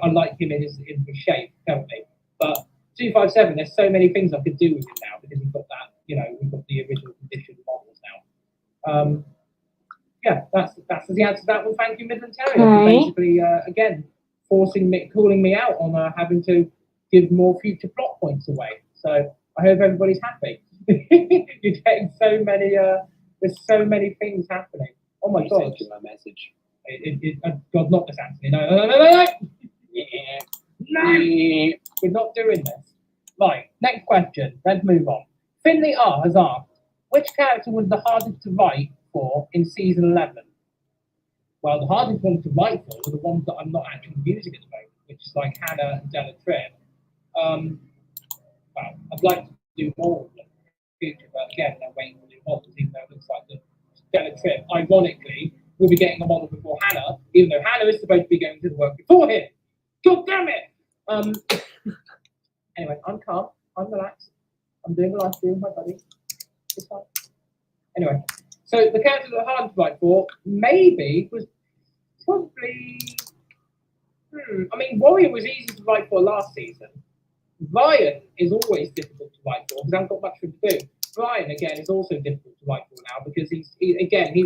Speaker 1: I like him in his shape currently. But 257, there's so many things I could do with him now because we've got that, we've got the original condition models now. Yeah, that's the answer to that one. Thank you, Midland Terrier.
Speaker 4: Right.
Speaker 1: Basically, again, calling me out on having to give more future plot points away. So I hope everybody's happy. You're getting so many. There's so many things happening. Oh my god!
Speaker 3: My message.
Speaker 1: God, not this, Anthony. No.
Speaker 3: Yeah.
Speaker 1: No, we're not doing this. Right, next question. Let's move on. Finley R has asked, which character was the hardest to write for in season 11? Well, the hardest ones to write for are the ones that I'm not actually using at the moment, which is like Hannah and Della Tripp. Well, I'd like to do more of them in the future, but again, they're waiting for new models, even though it looks like the Della Tripp, ironically, will be getting a model before Hannah, even though Hannah is supposed to be going to the work before him. God damn it! Anyway, I'm calm. I'm relaxed. I'm doing a live stream, my buddy. It's fine. Anyway, so the character that hard to write for maybe was probably. I mean, Warrior was easy to write for last season. Ryan is always difficult to write for because I haven't got much for him to do. Brian again is also difficult to write for now because he's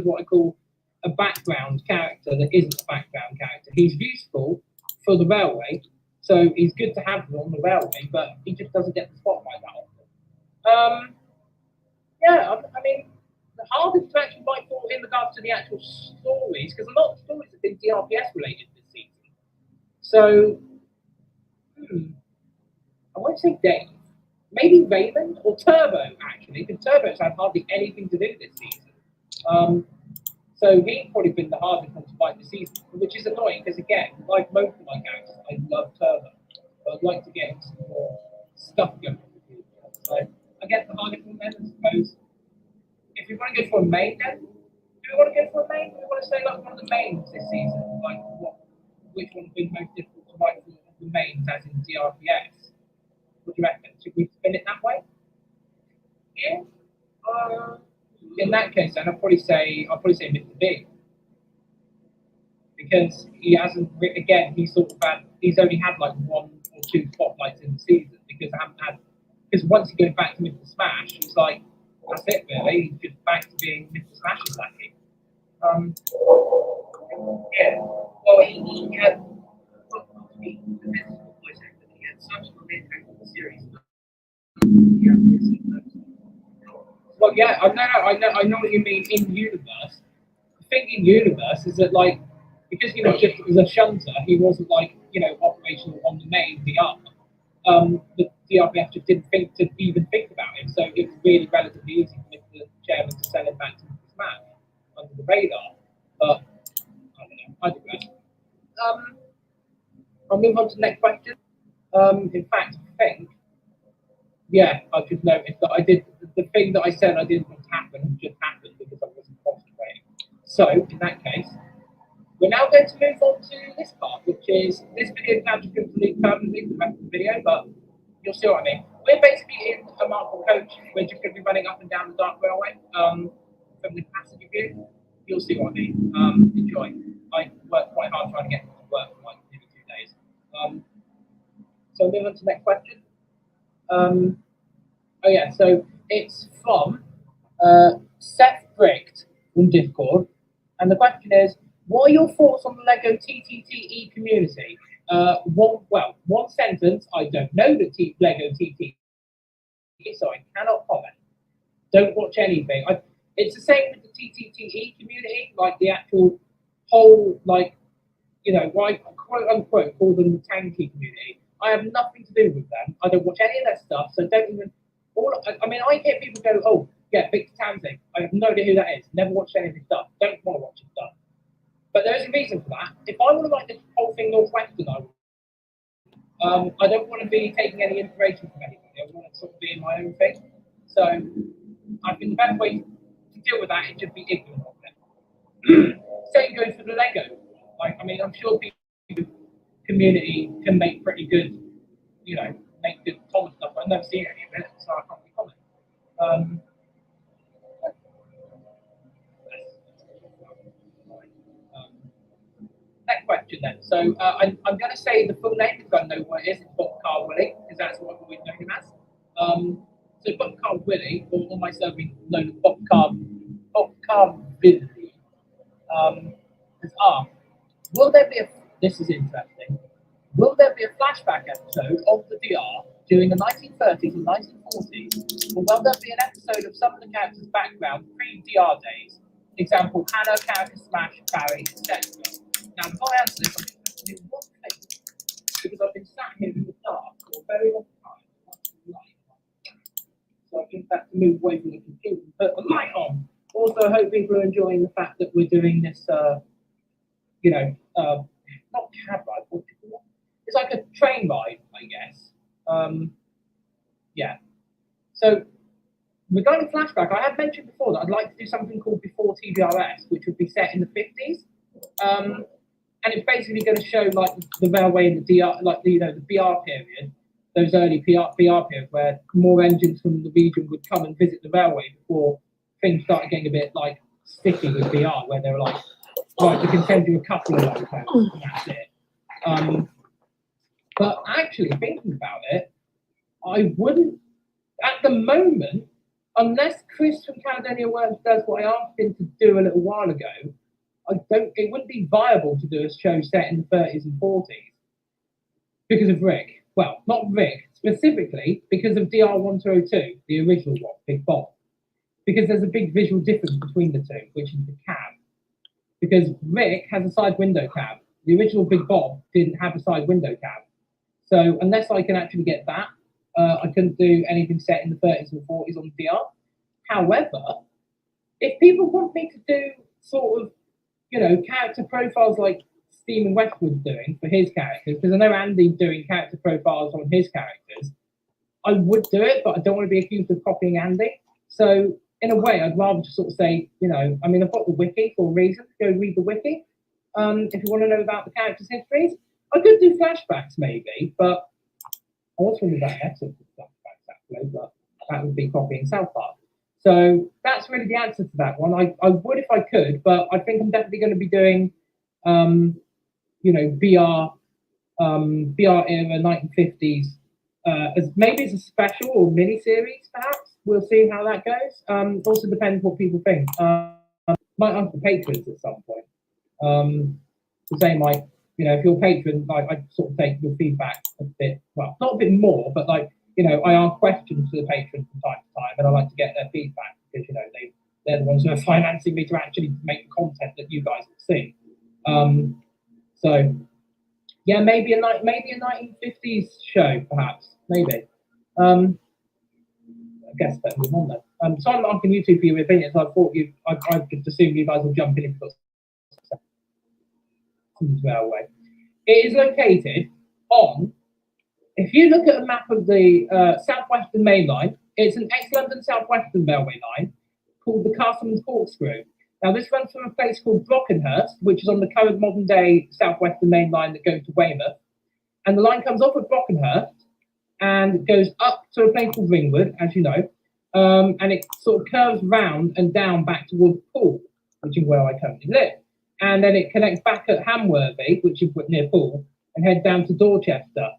Speaker 1: what I call a background character that isn't a background character. He's useful for the railway, so he's good to have him on the railway, but he just doesn't get the spotlight that often. Yeah, I mean, the hardest to actually write for in regards to the actual stories, because a lot of the stories have been DRPS related this season. So, I won't say Dave, maybe Raymond or Turbo actually, because Turbo's had hardly anything to do this season. So he's probably been the hardest one to fight this season, which is annoying because again, like most of my characters, I love Turbo, but I'd like to get some more stuff going. So I guess the hardest one then, I suppose. If you want to go for a main, then do we want to go for a main? Do we want to say like one of the mains this season, like which one has been most difficult to write for the mains, as in DRPS? What do you reckon? Should we spin it that way? Yeah. In that case, then I'll probably say Mr. Big, because he hasn't. Again, he's only had like 1 or 2 spotlights in the season because I haven't had. Because once he goes back to Mr. Smash, it's like that's it really. He's just back to being Mr. Smash's lackey. Yeah. Well, he had. He had such a big impact on the series. Well, yeah, I know what you mean in universe. The thing in universe is that like because he was just as a shunter, he wasn't like operational on the main VR. The DRPF just didn't even think about him, so it was really relatively easy for the chairman to send him back to the Smash under the radar. But I don't know. I digress. I'll move on to the next question. In fact, I think. Yeah, I just noticed that I did the thing that I said I didn't want to happen just happened because I wasn't concentrating. So in that case, we're now going to move on to this part, which is this video is now just going to leave permanently for the rest of the video, but you'll see what I mean. We're basically in a Marvel coach. We're just going to be running up and down the Dark Railway from the passenger view. You'll see what I mean. Enjoy. I worked quite hard trying to get to work for like maybe 2 days. So move on to the next question. Oh yeah, so it's from Seth Bricht from Discord, and the question is, what are your thoughts on the Lego TTTE community? One sentence, I don't know the Lego TTTE, so I cannot comment. Don't watch anything. It's the same with the TTTE community, like the actual whole, like, I quote unquote call them the tanky community. I have nothing to do with them. I don't watch any of their stuff, so don't even. I hear people go, "Oh, yeah, Victor Tanzing." I have no idea who that is. Never watched any of his stuff. Don't want to watch his stuff. But there is a reason for that. If I want to write this whole thing Northwestern, I don't want to be taking any inspiration from anybody. I want to sort of be in my own thing. So I think the best way to deal with that is just be ignorant of it. Same goes for the Lego. I'm sure people community can make pretty good, make good comment stuff. I've never seen any of it, so I can't really comment. Next question then. So I'm going to say the full name because I know what it is. It's Boxcar Willie, because that's what we know him as. So Boxcar Willie, or my serving known as Boxcar Willie, has asked, will there be this is interesting, will there be a flashback episode of the DR during the 1930s and 1940s, or will there be an episode of some of the characters' background pre-DR days? Example, Hannah, Character Smash, Barry, etc. Now, before I answer this, I'm interested in one thing, because I've been sat here in the dark for a very long time. So I think that to move away from the computer and put the light on. Also, I hope people are enjoying the fact that we're doing this, not cab ride, what do you call it? It's like a train ride, I guess. Yeah. So, regarding flashback, I have mentioned before that I'd like to do something called Before TDRS, which would be set in the 50s. And it's basically going to show like the railway in the DR, like the BR period, those early BR periods where more engines from the region would come and visit the railway before things started getting a bit like sticky with BR, where they were like, right, we can send you a couple of locos and that's it. But actually thinking about it, I wouldn't, at the moment, unless Chris from Caledonia Worms does what I asked him to do a little while ago, it wouldn't be viable to do a show set in the 30s and 40s because of Rick. Well, not Rick, specifically because of DR-1202, the original one, Big Bob. Because there's a big visual difference between the two, which is the cab. Because Rick has a side window cab. The original Big Bob didn't have a side window cab. So unless I can actually get that, I couldn't do anything set in the 30s and 40s on DR. However, if people want me to do sort of, character profiles like Stephen Westwood's doing for his characters, because I know Andy's doing character profiles on his characters, I would do it, but I don't want to be accused of copying Andy. So in a way, I'd rather just sort of say, I've got the wiki for a reason. Go read the wiki. If you want to know about the characters' histories, I could do flashbacks maybe, but I was thinking about an episode of flashbacks actually, but that would be copying South Park. So that's really the answer to that one. I would if I could, but I think I'm definitely going to be doing, BR era 1950s as maybe as a special or mini series, perhaps. We'll see how that goes. Also depends what people think. Might ask the patrons at some point. The same like, if you're a patron, I sort of take your feedback a bit, well, not a bit more, but like, I ask questions to the patrons from time to time, and I like to get their feedback because, they're the ones who are financing me to actually make the content that you guys will see. So, yeah, maybe a 1950s show, perhaps, maybe. I guess better move on then. So I'm asking you two for your opinions. I just assumed you guys will jump in because railway. It is located on. If you look at a map of the Southwestern Main Line, it's an ex-London Southwestern Railway line called the Castleman's Corkscrew. Now, this runs from a place called Brockenhurst, which is on the current modern-day Southwestern Main Line that goes to Weymouth. And the line comes off of Brockenhurst and goes up to a place called Ringwood, as you know, and it sort of curves round and down back towards Poole, which is where I currently live. And then it connects back at Hamworthy, which is near Poole, and heads down to Dorchester.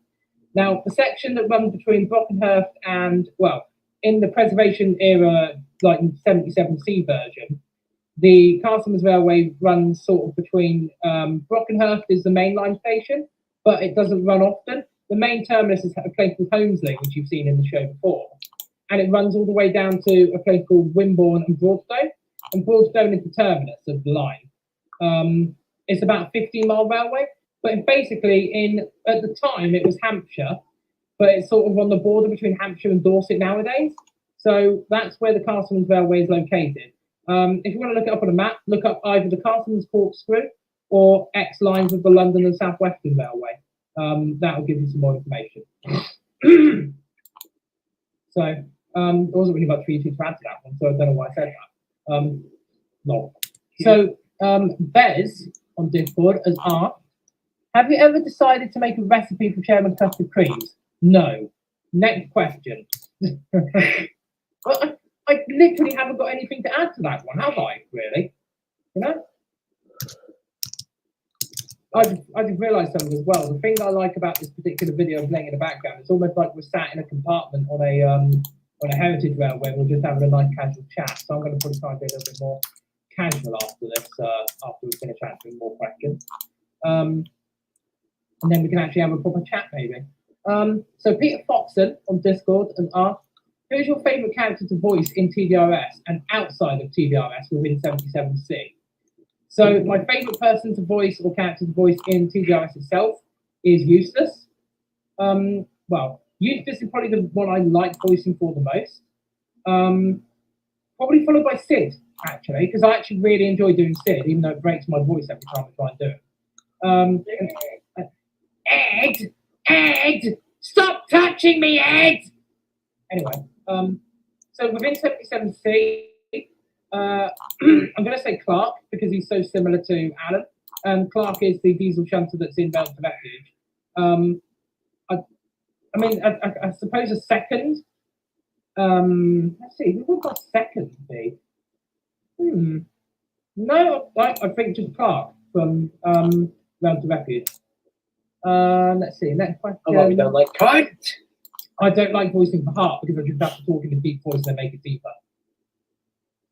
Speaker 1: Now, the section that runs between Brockenhurst and, well, in the preservation era, like in 77C version, the Castleman's Railway runs sort of between Brockenhurst is the mainline station, but it doesn't run often. The main terminus is a place called Holmesley, which you've seen in the show before. And it runs all the way down to a place called Wimborne and Broadstone. And Broadstone is the terminus of the line. It's about a 15-mile railway. But basically, at the time, it was Hampshire, but it's sort of on the border between Hampshire and Dorset nowadays. So that's where the Castleman's Railway is located. If you want to look it up on a map, look up either the Castleman's Corkscrew or X lines of the London and South Western Railway. That will give you some more information. So there wasn't really much for you to add to that one, so I don't know why I said that. No. So Bez on Discord has asked, Have you ever decided to make a recipe for Chairman Custard Creams? No. Next question. Well, I literally haven't got anything to add to that one, have I? Really? You know? I just realised something as well. The thing I like about this particular video playing in the background, it's almost like we're sat in a compartment on a heritage railway. We're just having a nice casual chat. So I'm going to probably try and be a little bit more casual after this, after we finish answering more questions. And then we can actually have a proper chat, maybe. So Peter Foxon on Discord and asked, who's your favourite character to voice in TDRS and outside of TDRS within 77C? So my favourite person to voice or character to voice in TDRS itself is Eustace. Well, Eustace is probably the one I like voicing for the most. Probably followed by Sid, actually, because I actually really enjoy doing Sid, even though it breaks my voice every time I try and do it. Ed! Stop touching me, Ed! Anyway, so within 77C, I'm going to say Clark because he's so similar to Alan. Clark is the diesel shunter that's in Bells of Refuge. I suppose a second. Let's see, who would my second be? No, I think just Clark from Bells of Refuge. Let's see, next question.
Speaker 3: Oh, we don't like cunt.
Speaker 1: I don't like voicing for Hart because I just have to talk in a deep voice and then make it deeper.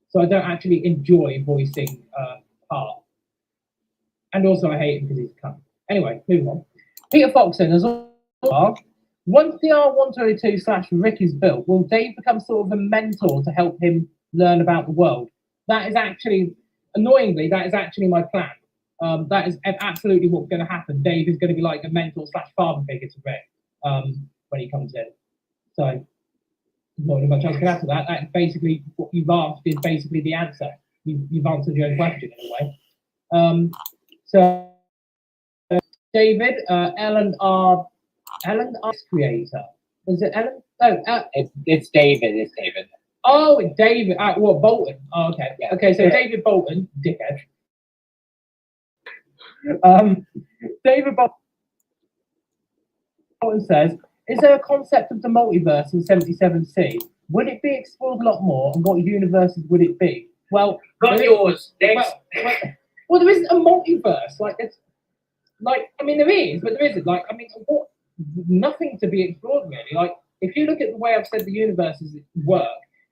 Speaker 1: So I don't actually enjoy voicing Hart. And also I hate him because he's a cunt. Anyway, moving on. Peter Foxon has also asked, once the R122/Rick is built, will Dave become sort of a mentor to help him learn about the world? That is actually, annoyingly, that is actually my plan. That is absolutely what's going to happen. Dave is going to be like a mentor/father figure to Rick when he comes in. So, not really much else to add to that. That's basically what you've asked is basically the answer. You've answered your own question in a way. So, David, Ellen R. Creator. Is it Ellen? Oh,
Speaker 3: It's David. It's David.
Speaker 1: oh, it's David. What, Bolton? Oh, okay.
Speaker 3: Yeah.
Speaker 1: Okay, so
Speaker 3: Yeah.
Speaker 1: David Bolton, dickhead. David Bolton says, is there a concept of the multiverse in 77C? Would it be explored a lot more, and what universes would it be? Well,
Speaker 2: Not
Speaker 1: there is-
Speaker 2: yours. Next.
Speaker 1: well, there isn't a multiverse. Like, it's like, I mean, there is, but there isn't. Like, I mean, what? Nothing to be explored really. Like, if you look at the way I've said the universes work,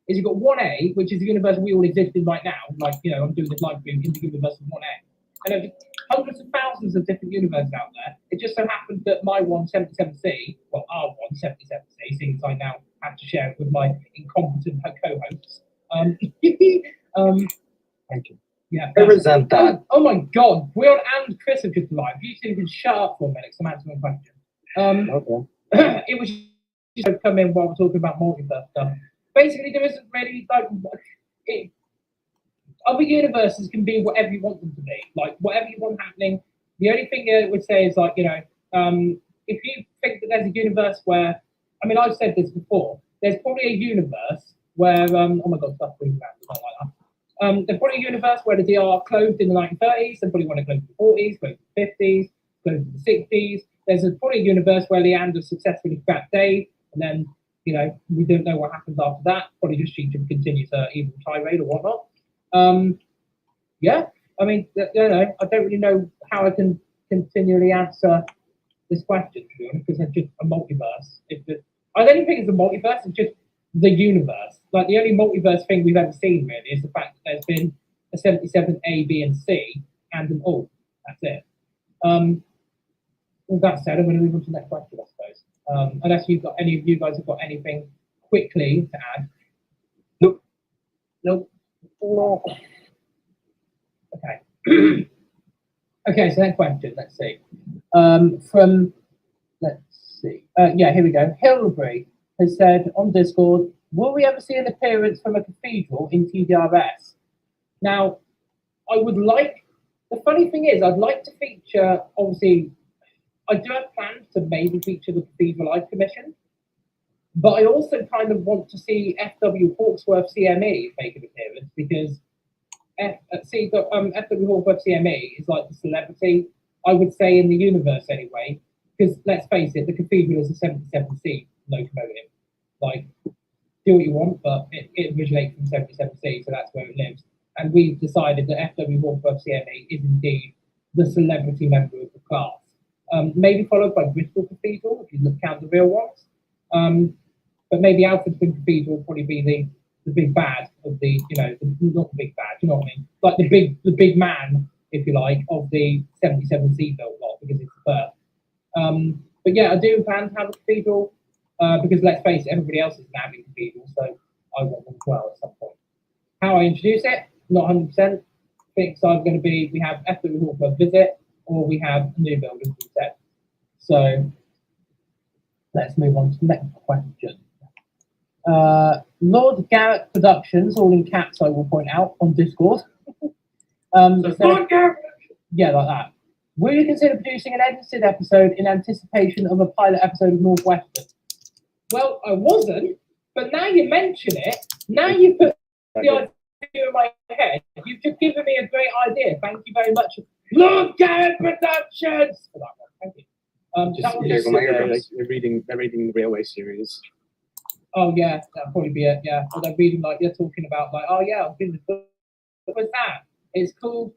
Speaker 1: is you've got 1A, which is the universe we all exist in right now. Like, you know, I'm doing this live stream in the universe of 1A. And there's hundreds of thousands of different universes out there. It just so happens that my one, 77C, well, our one, 77C, since I now have to share it with my incompetent co-hosts.
Speaker 3: Thank you.
Speaker 1: Yeah.
Speaker 3: I resent that.
Speaker 1: Oh my God, Will and Chris have just arrived. You two can shut up for a minute, because I'm answering a question.
Speaker 3: Okay.
Speaker 1: It was just to come in while we're talking about multiverse stuff. Basically, there isn't really other universes can be whatever you want them to be, like whatever you want happening. The only thing I would say is like, you know, if you think that there's a universe where, I mean, I've said this before, there's probably a universe where, oh my God, stuff brings back, not like that. There's probably a universe where the DR closed in the 1930s, they probably want to close in the 40s, close in the 50s, close in the 60s. There's probably a universe where Leander successfully scrapped Dave, and then, you know, we don't know what happens after that. Probably just she can continue to evil tirade or whatnot. Yeah, I mean, you know, I don't really know how I can continually answer this question, to be honest, because it's just a multiverse. I don't think it's a multiverse, it's just the universe. Like, the only multiverse thing we've ever seen, really, is the fact that there's been a 77A, B, and C, and an all. That's it. With that said, I'm going to move on to the next question, I suppose. Unless you've got any of you guys have got anything quickly to add.
Speaker 3: Nope.
Speaker 1: Nope. No. Okay. Okay, so next question, let's see. Yeah, here we go. Hilbury has said on Discord, will we ever see an appearance from a cathedral in TDRS? Now, I would like, the funny thing is, I'd like to feature, obviously, I do have plans to maybe feature the Cathedral Life Commission, but I also kind of want to see FW Hawksworth CME make an appearance, because FW Hawksworth CME is like the celebrity. I would say in the universe anyway, because let's face it, the Cathedral is a 77C locomotive. Like, do what you want, but it originates from 77C, so that's where it lives. And we've decided that FW Warcraft CMA is indeed the celebrity member of the class. Maybe followed by Bristol Cathedral, if you look count the real ones. But maybe Alfred Cathedral will probably be the big bad of the, not the big bad, you know what I mean? Like the big man, if you like, of the 77C built lot, because it's the first. But yeah, I do plan to have a cathedral, because let's face it, everybody else is having a cathedral, so I want one as well at some point. How I introduce it, not 100%. I think it's either going to be, we have FW Warcraft Visit, or we have a new build, as we said. So let's move on to the next question. Lord Garrett Productions, all in caps, I will point out, on Discord.
Speaker 2: Lord Garrett.
Speaker 1: Yeah, like that. Will you consider producing an Ed and Sid episode in anticipation of a pilot episode of Northwestern? Well, I wasn't, but now you mention it, now you put the idea in my head, you've just given me a great idea. Thank you very much, Lord Garrett Productions, for that one. Thank you.
Speaker 5: They're reading the Railway series.
Speaker 1: Oh yeah, that'll probably be it. Yeah, or they're reading like you're talking about, like, oh yeah, I'm reading the book. What was that? It's called.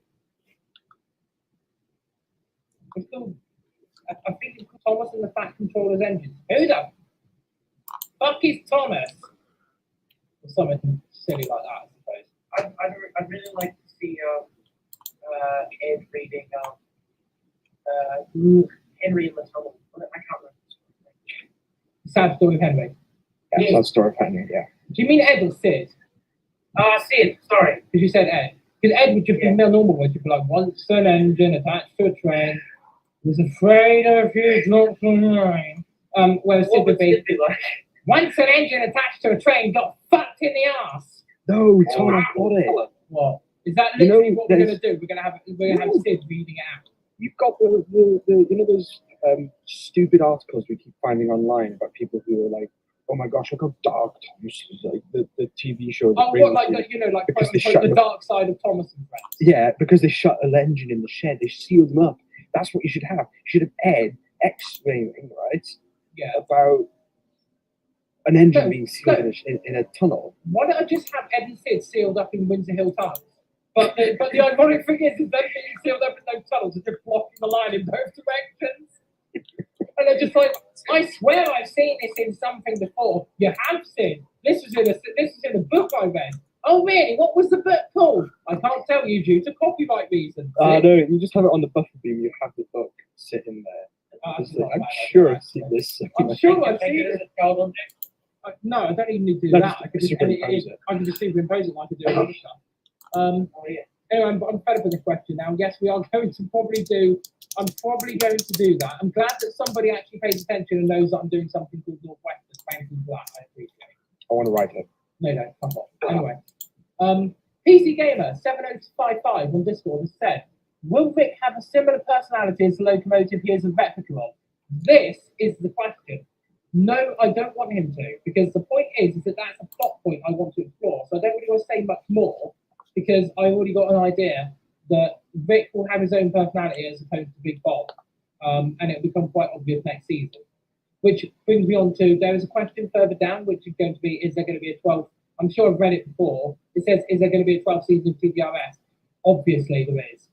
Speaker 1: I think it's called Thomas and the Fat Controller's Engines. Who the fuck is Thomas? Or something silly like that, I suppose.
Speaker 2: I'd really like to see Ed reading Henry in the Tunnel. I can't remember.
Speaker 1: Sad Story of Henry.
Speaker 5: Yeah, that's story of Henry, yeah.
Speaker 1: Do you mean Ed or Sid?
Speaker 2: Sid, sorry.
Speaker 1: Because you said Ed. Because Ed would just be normal words. You'd be like, once an engine attached to a train was afraid of huge knocks on the line. Whereas Sid would be
Speaker 2: like?
Speaker 1: once an engine attached to a train got fucked in the ass.
Speaker 5: No, Tom, I've got it.
Speaker 1: What? Is that literally what we're
Speaker 5: there's-
Speaker 1: gonna do? We're gonna have Sid reading it out.
Speaker 5: You've got the those stupid articles we keep finding online about people who are like, oh my gosh, look how dark Thomas is, like the TV show.
Speaker 1: Oh, what, like, like
Speaker 5: because they
Speaker 1: quote,
Speaker 5: shut
Speaker 1: the
Speaker 5: the-
Speaker 1: dark side of Thomas and Friends.
Speaker 5: Yeah, because they shut an engine in the shed, they sealed them up. That's what you should have. You should have Ed explaining, right,
Speaker 1: Yeah.
Speaker 5: about an engine
Speaker 1: No,
Speaker 5: being sealed
Speaker 1: no.
Speaker 5: in a tunnel.
Speaker 1: Why don't I just have Ed and Sid sealed up in Windsor Hill tunnels? But the ironic thing is them being sealed up in those tunnels is just blocking the line in both directions. And they're just like, I swear I've seen this in something before. You have seen. This was in a book I read. Oh really? What was the book called? I can't tell you due to copyright reasons.
Speaker 5: No, you just have it on the buffer beam. You have the book sitting there. It's like, I'm sure I've seen this.
Speaker 1: I'm sure I've
Speaker 2: Take
Speaker 1: seen
Speaker 2: it
Speaker 1: it.
Speaker 2: as a child object.
Speaker 1: No, I don't even need to do
Speaker 5: No,
Speaker 1: that.
Speaker 5: just
Speaker 1: I can just
Speaker 5: superimpose it.
Speaker 1: I can just superimpose it like I do other stuff.
Speaker 2: Oh yeah.
Speaker 1: Anyway, I'm fed up with this question now. Yes, we are going to probably do. I'm probably going to do that. I'm glad that somebody actually pays attention and knows that I'm doing something called Northwestern. Thank you for that. I appreciate it.
Speaker 5: I want to write it.
Speaker 1: No, come on. Anyway, PC Gamer 7055 on Discord has said, "Will Vic have a similar personality as the locomotive he is a replica of?" This is the question. No, I don't want him to, because the point is that that's a plot point I want to explore. So I don't really want to say much more, because I've already got an idea that Vic will have his own personality as opposed to Big Bob, and it'll become quite obvious next season. Which brings me on to, there is a question further down, which is going to be, is there going to be a 12? I'm sure I've read it before. It says, is there going to be a 12 season of TDRS? Obviously there is,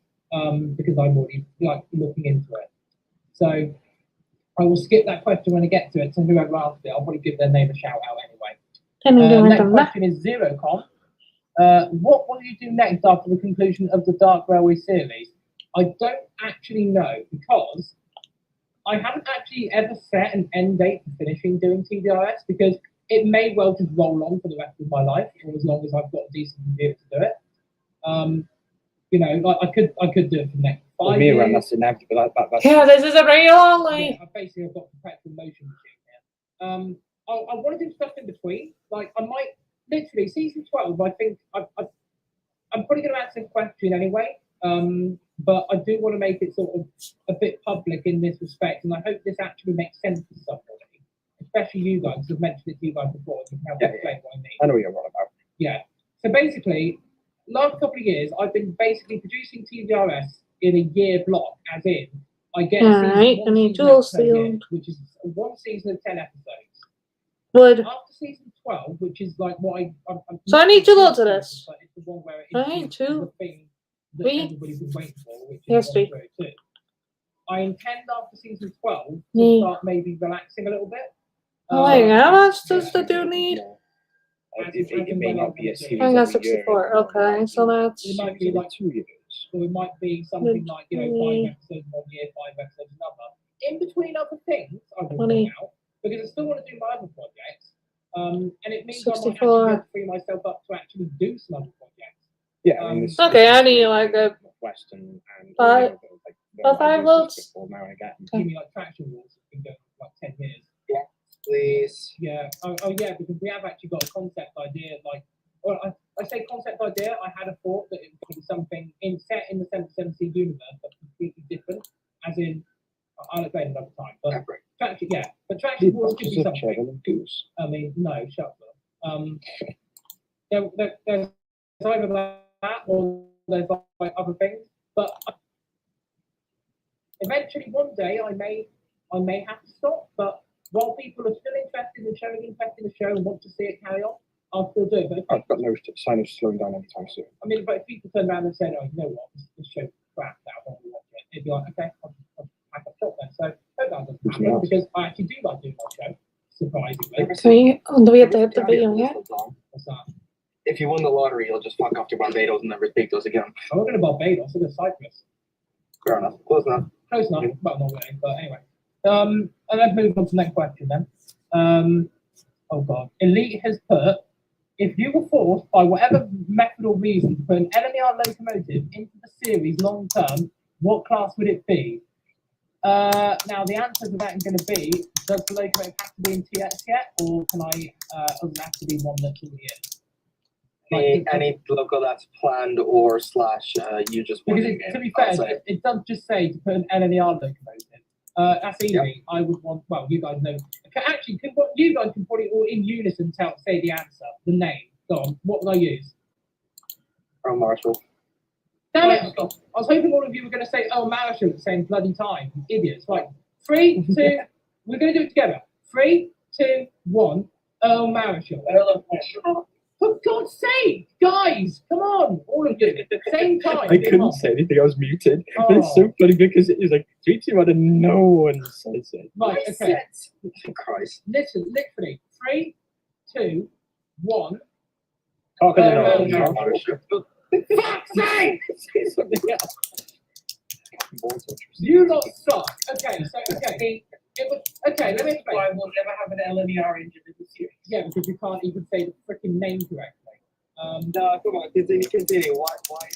Speaker 1: because I'm already looking into it. So I will skip that question when I get to it. So whoever asked it, I'll probably give their name a shout out anyway. Next question is ZeroCon. What will you do next after the conclusion of the Dark Railway series? I don't actually know, because I haven't actually ever set an end date for finishing doing TDRS, because it may well just roll on for the rest of my life, or as long as I've got a decent computer to do it. I could do it for the next 5
Speaker 5: Me
Speaker 1: years.
Speaker 5: around, that's inevitable. That's
Speaker 4: Yeah, this is a real only.
Speaker 1: Yeah, basically I've got perpetual motion machine here. I want to do stuff in between. Like I might literally season 12. I think I'm probably going to answer the question anyway. But I do want to make it sort of a bit public in this respect, and I hope this actually makes sense to somebody, especially you guys. I've mentioned it to you guys before. So you can help explain what I mean.
Speaker 5: I know what you're on about.
Speaker 1: Yeah. So basically, last couple of years, I've been basically producing TDRS in a year block, as in I get
Speaker 4: Alright, I need dual
Speaker 1: season,
Speaker 4: sealed.
Speaker 1: which is one season of 10 episodes.
Speaker 4: Wood.
Speaker 1: After season 12, which is like what I'm
Speaker 4: So I need two lots of this.
Speaker 1: But it's the one where it
Speaker 4: I need
Speaker 1: introduces
Speaker 4: two.
Speaker 1: the thing that
Speaker 4: Three.
Speaker 1: everybody's been waiting for, which is
Speaker 4: Yes, three.
Speaker 1: 102. I intend after season 12 to
Speaker 4: Yeah.
Speaker 1: start maybe relaxing a little bit.
Speaker 4: Oh, wait, how much
Speaker 1: yeah.
Speaker 4: does the do need?
Speaker 5: It may not be a series.
Speaker 4: I got
Speaker 5: every year.
Speaker 4: 64. Okay, so that's.
Speaker 1: It might be like
Speaker 5: 2 years.
Speaker 1: or it might be something like, you know, 5 episodes one year, 5 episodes another. In between other things, I will
Speaker 4: Funny.
Speaker 1: bring out, because I still want to do my other projects. And it means I might
Speaker 4: 64.
Speaker 1: actually be able to free myself up to actually do some other projects.
Speaker 5: Yeah, I mean, it's-
Speaker 4: Okay,
Speaker 5: it's
Speaker 4: I need like a
Speaker 5: Western and
Speaker 4: five-
Speaker 5: all the other, like,
Speaker 4: about
Speaker 5: what I
Speaker 4: 5
Speaker 5: do is
Speaker 4: loads.
Speaker 5: just football now and again.
Speaker 1: You mean like Traction Wars have been going for like 10 years?
Speaker 5: Please.
Speaker 1: Yeah. Oh, yeah, because we have actually got a concept idea. Like, well, I say concept idea. I had a thought that it would be something set in the 770 universe, but completely different. As in, I'll explain another time. But Traction, yeah. But Traction Wars could be something.
Speaker 5: And Goose.
Speaker 1: I mean, no, shut up. There's either that or there's like other things. But eventually, one day, I may have to stop. But while people are still interested in showing interest in the show and want to see it carry on, I'll still do it. But if,
Speaker 5: I've got no sign of slowing down anytime soon.
Speaker 1: I mean, but if people turn around and say, "Oh, you know what, this show's crap now, I don't want to watch it," it'd be like, "Okay, I'll pack up shop then." So hope that doesn't happen because I actually do like doing my show. Surprisingly,
Speaker 4: Do we have to hit the video yet?
Speaker 1: what's that?
Speaker 6: If you won the lottery, you'll just fuck off to Barbados and never speak to us again.
Speaker 1: I'm not going to Barbados. I'm going to Cyprus.
Speaker 6: Fair enough. Close enough.
Speaker 1: Close enough, but not really. But anyway, and let's move on to the next question then. Oh God, Elite has put: if you were forced by whatever method or reason to put an LNER locomotive into the series long term, what class would it be? Now the answer to that is going to be: does the locomotive have to be in TX yet, or can I? Does it have to be one that's already in?
Speaker 6: Any local that's planned or slash you just want
Speaker 1: Because to be fair, it does just say to put an LNER locomotive. That's easy.
Speaker 6: Yep.
Speaker 1: I would want. Well, you guys know. Actually, you guys can probably all in unison say the answer, the name. Go on. What would I use?
Speaker 6: Earl Marshall.
Speaker 1: Damn it! I was hoping all of you were going to say Earl Marshall at the same bloody time. You idiots! Right. 3, 2. We're going to do it together. 3, 2, 1. Earl Marshall. For God's sake, guys, come on, all of you, same time.
Speaker 5: I
Speaker 1: come on.
Speaker 5: couldn't say anything. I was muted. But it's
Speaker 1: Oh.
Speaker 5: so funny because it was like 3, 2, 1, and no one says it.
Speaker 1: Right, okay.
Speaker 6: Christ.
Speaker 1: Listen, literally. 3, 2, 1.
Speaker 5: Oh,
Speaker 1: Earl
Speaker 5: no.
Speaker 1: Marshall. Fuck's sake!
Speaker 5: Say something else.
Speaker 1: You lot suck. Okay, so it was okay. Let me explain.
Speaker 2: Why we'll never have an LNER engine in the series.
Speaker 1: Yeah, because you can't even say the freaking name correctly.
Speaker 6: No, come on, continue. Why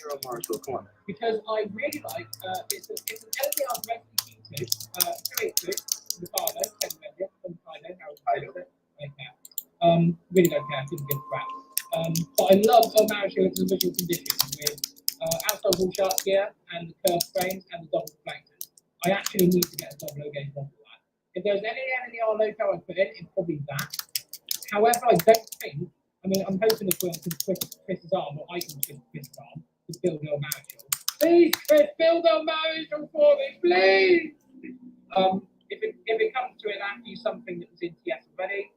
Speaker 6: Earl Marshall? Come on.
Speaker 1: Because I really like it's an LDR Rescue T2, 282, Ricardo, 10 million, from Ricardo, Harold Fraser, like that. Really don't care, didn't give a crap. But I love Earl Marshall in the visual conditions with outside wall shark gear and the curved frames and the double reflectors. I actually need to get a double O gauge model of that. If there's any LNER loco I'd put in, it's probably that. However, I don't think, I mean, I'm hoping to put Chris's arm, or I can twist Chris's arm, to build Earl Marshall. Please, Chris, build Earl Marshall for me, please! If it comes to it, I have to use something that was in TS already.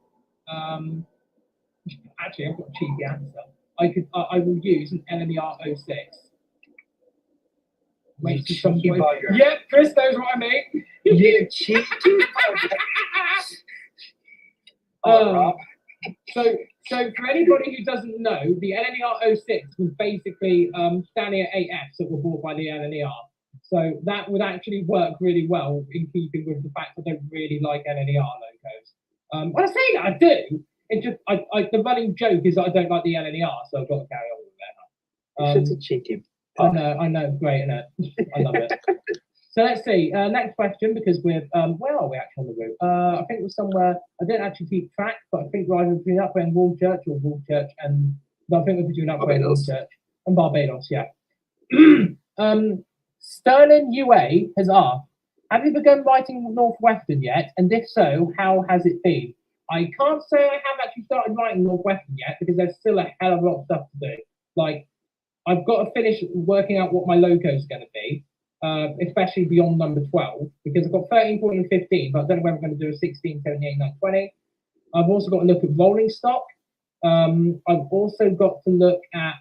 Speaker 1: Actually, I've got a cheeky answer. I will use an LNER 06. Wait,
Speaker 6: You
Speaker 1: some
Speaker 6: cheeky
Speaker 1: way.
Speaker 6: bugger.
Speaker 1: Yeah, Chris knows what I mean.
Speaker 6: You cheeky bugger.
Speaker 1: Um, so for anybody who doesn't know, the LNER 06 was basically Stanley 8Fs that were bought by the LNER. So that would actually work really well in keeping with the fact that I don't really like LNER logos. When I say that, I do. It just the running joke is that I don't like the LNER, so I've got to carry on with that.
Speaker 6: Such a cheeky.
Speaker 1: I know, it's great, isn't it? I love it. So let's see. Next question, because we're where are we actually on the route? I think we're somewhere. I didn't actually keep track, but I think we're either between Upway and Woolchurch or Woolchurch and no, I think we're between Upway and
Speaker 6: Barbados.
Speaker 1: Woolchurch and Barbados. Yeah. Sterling UA has asked, "Have you begun writing Northwestern yet? And if so, how has it been?" I can't say I have actually started writing Northwestern yet because there's still a hell of a lot of stuff to do. Like, I've got to finish working out what my logo is going to be. especially beyond number 12, because I've got 13, 14, and 15, but I don't know whether I'm going to do a 16, 17, 18, 19, 20. I've also got to look at rolling stock. I've also got to look at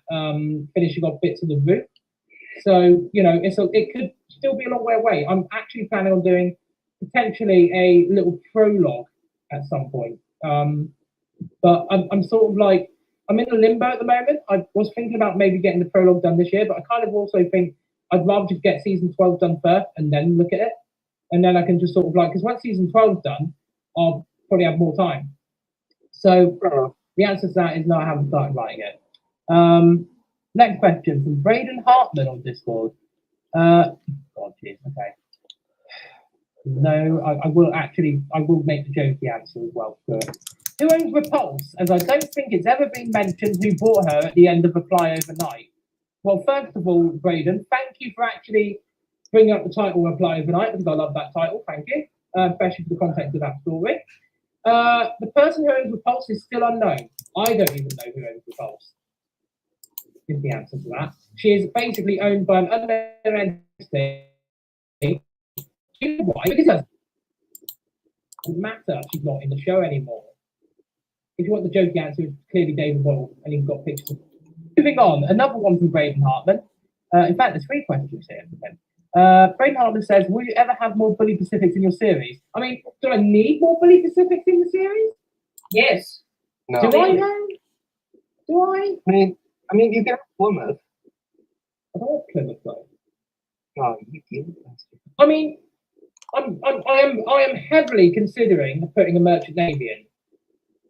Speaker 1: finishing off bits of the route. So, you know, it could still be a long way away. I'm actually planning on doing potentially a little prologue at some point. But I'm sort of like, I'm in a limbo at the moment. I was thinking about maybe getting the prologue done this year, but I kind of also think I'd rather just get season 12 done first and then look at it. And then I can just sort of like, because once season 12's done, I'll probably have more time. So the answer to that is no, I haven't started writing it. Next question from Braden Hartman on Discord. God, jeez, okay. No, I will make the jokey answer as well. Who owns Repulse? As I don't think it's ever been mentioned who bought her at the end of Apply Overnight. Well, first of all, Braden, thank you for actually bringing up the title Apply Overnight, because I love that title, thank you, especially for the context of that story. The person who owns Repulse is still unknown. I don't even know who owns Repulse. Is the answer to that. She is basically owned by an unknown entity. You know why? Because it doesn't matter. She's not in the show anymore. If you want the jokey answer, it's clearly David Boyle, and he's got pictures. Moving on, another one from Braden Hartman. In fact, there's 3 questions here. Braden Hartman says, will you ever have more Bully Pacifics in your series? I mean, do I need more Bully Pacifics in the series?
Speaker 2: Yes.
Speaker 6: No.
Speaker 1: Do I know? Do I?
Speaker 6: I mean, you can have Plymouth.
Speaker 1: I don't want Plymouth though.
Speaker 6: Oh, you
Speaker 1: I mean, I am heavily considering putting a merchant navy in,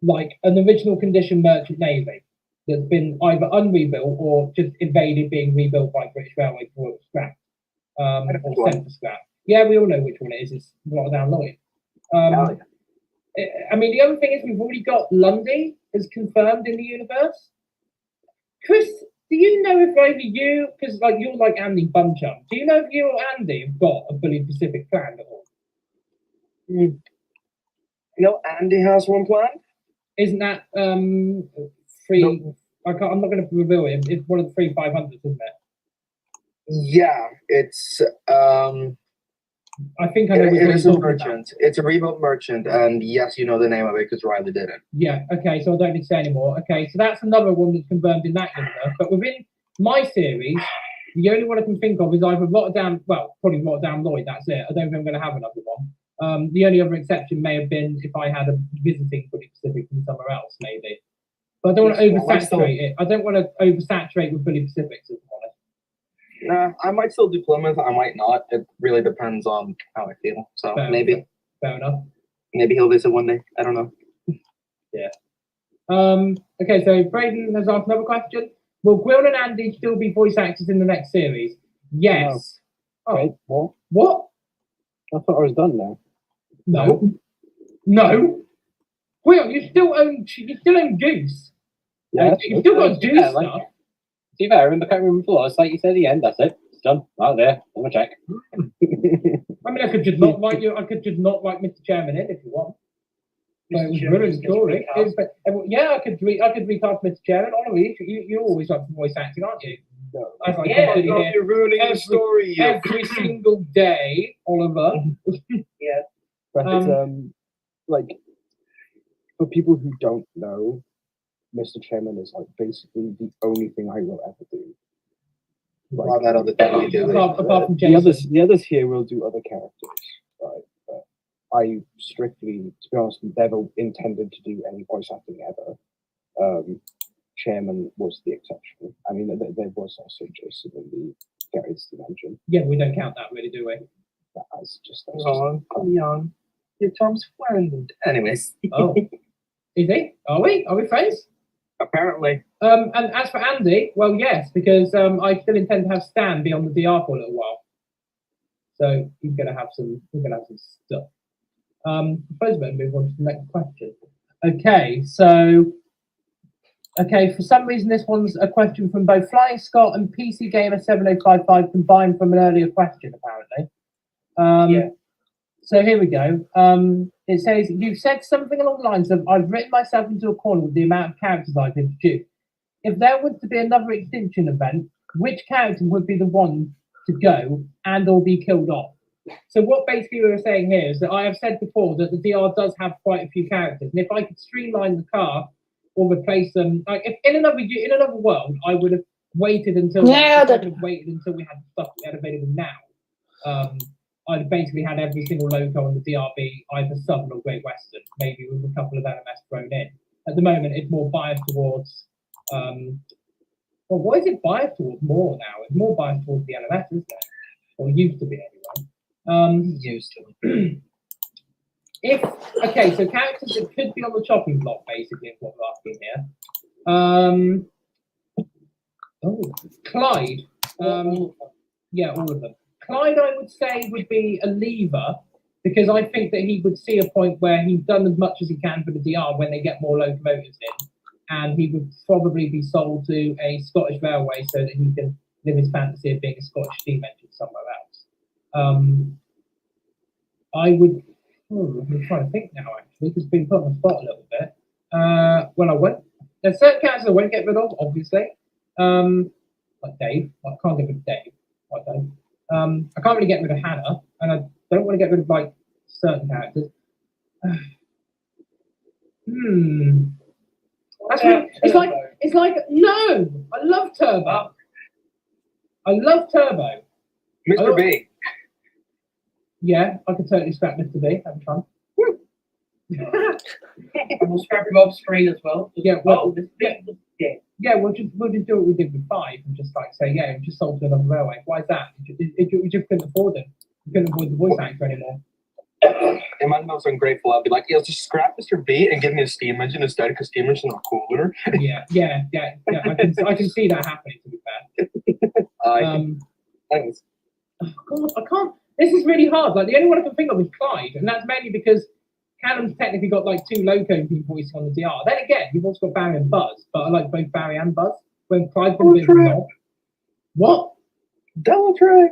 Speaker 1: like an original condition merchant navy that's been either unrebuilt or just invaded, being rebuilt by British Railway for scrap, or sent for scrap. Yeah, we all know which one it is. It's Rotterdam Lloyd. I mean, the other thing is we've already got Lundy as confirmed in the universe. Chris, do you know if either you, because like you're like Andy Bunchum, do you know if you or Andy have got a Bully Pacific plan at all?
Speaker 6: You know, Andy has one plan.
Speaker 1: Isn't that free?
Speaker 6: No.
Speaker 1: I'm not going to reveal it. It's one of the 3 500s, isn't it?
Speaker 6: Yeah, it's
Speaker 1: I think I know.
Speaker 6: it
Speaker 1: which one
Speaker 6: is
Speaker 1: you're
Speaker 6: a
Speaker 1: talking about.
Speaker 6: merchant. It's a rebuilt merchant, and yes, you know the name of it because Riley did it.
Speaker 1: Yeah. Okay. So I don't need to say anymore. Okay. So that's another one that's confirmed in that universe. But within my series, the only one I can think of is either Rotterdam. Well, probably Rotterdam Lloyd. That's it. I don't think I'm going to have another one. The only other exception may have been if I had a visiting Bully Pacific from somewhere else, maybe. But I don't want to oversaturate it. I don't want to oversaturate with Bully Pacifics, if I'm honest.
Speaker 6: Nah, I might still do Plymouth. I might not. It really depends on how I feel. So
Speaker 1: Fair
Speaker 6: maybe
Speaker 1: enough.
Speaker 6: he'll visit one day. I don't know.
Speaker 1: Okay, so Braden has asked another question. Will Gwill and Andy still be voice actors in the next series? Yes.
Speaker 5: No. Wait, what?
Speaker 1: What?
Speaker 5: I thought I was done now.
Speaker 1: No. No. Gwill, you still own Goose.
Speaker 5: Yeah,
Speaker 1: You've still got Goose
Speaker 3: Yeah,
Speaker 1: stuff.
Speaker 3: To be fair, in the room before, it's like you said at the end, that's it. It's done. Right there. I'm gonna check.
Speaker 1: I mean, I could just not write you. I could just not write Mr. Chairman in if you want. But it was a brilliant story. Yeah, I could recast Mr. Chairman. Honestly, you always like voice acting, aren't you?
Speaker 5: No.
Speaker 1: I was like,
Speaker 2: Yeah,
Speaker 1: constantly here
Speaker 6: You're ruining the story.
Speaker 1: every single day, Oliver.
Speaker 5: But like for people who don't know, Mr. Chairman is like basically the only thing I will ever do.
Speaker 6: All that other thing you do.
Speaker 1: Apart from
Speaker 5: The
Speaker 1: Jason.
Speaker 5: the others here will do other characters, right? But I strictly, to be honest, never intended to do any voice acting ever. Chairman was the exception. I mean, there was also Jason in the Gary's Dimension.
Speaker 1: Yeah, we don't count that, really, do we?
Speaker 5: That's just
Speaker 6: Come on. You're Tom's friend. Anyways.
Speaker 1: Oh, is he? Are we? Are we friends?
Speaker 6: Apparently.
Speaker 1: And as for Andy, well, yes, because I still intend to have Stan be on the DR for a little while. So he's gonna have some stuff. I suppose we're gonna move on to the next question. Okay, for some reason this one's a question from both Flying Scott and PC Gamer 7055 combined from an earlier question, apparently. So here we go. It says, you said something along the lines of, I've written myself into a corner with the amount of characters I've introduced. If there was to be another Extinction event, which character would be the one to go and or be killed off. So what basically we were saying here is that I have said before that the DR does have quite a few characters, and if I could streamline the cast or replace them, like if in another world, I would have waited until
Speaker 4: Yeah,
Speaker 1: I would have waited until we had the stuff we had available now. I'd basically had every single logo on the DRB, either Southern or Great Western, maybe with a couple of LMS thrown in. At the moment, it's more biased towards. Well, what is it biased towards more now? It's more biased towards the LMS, isn't it? Or used to be anyway.
Speaker 6: Used to.
Speaker 1: Okay, so characters that could be on the chopping block, basically, is what we're asking here. Clyde. Yeah, all of them. Clyde, I would say, would be a lever because I think that he would see a point where he's done as much as he can for the DR when they get more locomotives in, and he would probably be sold to a Scottish railway so that he can live his fantasy of being a Scottish steam engine somewhere else. I would. I'm trying to think now, actually, because it's been put on the spot a little bit. Well, I won't. There's certain characters I won't get rid of, obviously. Like Dave. I can't get rid of Dave. Like Dave. I can't really get rid of Hannah, and I don't want to get rid of like certain characters. That's really, it's like no. I love Turbo. I love Turbo.
Speaker 6: Mr. B.
Speaker 1: Yeah, I could totally scrap Mr. B. That'd be fun.
Speaker 2: And we'll scrap him off screen as well.
Speaker 1: Yeah, well,
Speaker 2: Oh, this thing was dead.
Speaker 1: yeah, we'll just do what we did with 5 and just like say, yeah, we just sold to another railway. Why is that? We just couldn't afford it. We couldn't afford the voice actor anymore.
Speaker 6: Imagine I was ungrateful. I'd be like, yeah, just scrap Mr. B and give me a steam engine instead because steam engines are cooler.
Speaker 1: Yeah. I can see that happening, to be fair.
Speaker 6: Thanks.
Speaker 1: Oh God, I can't. This is really hard. Like the only one I can think of is Clyde, and that's mainly because Callum's technically got like 2 loco people voicing on the DR. Then again, you've also got Barry and Buzz, but I like both Barry and Buzz. When Clyde's been a bit of a knob. What?
Speaker 6: Double trick.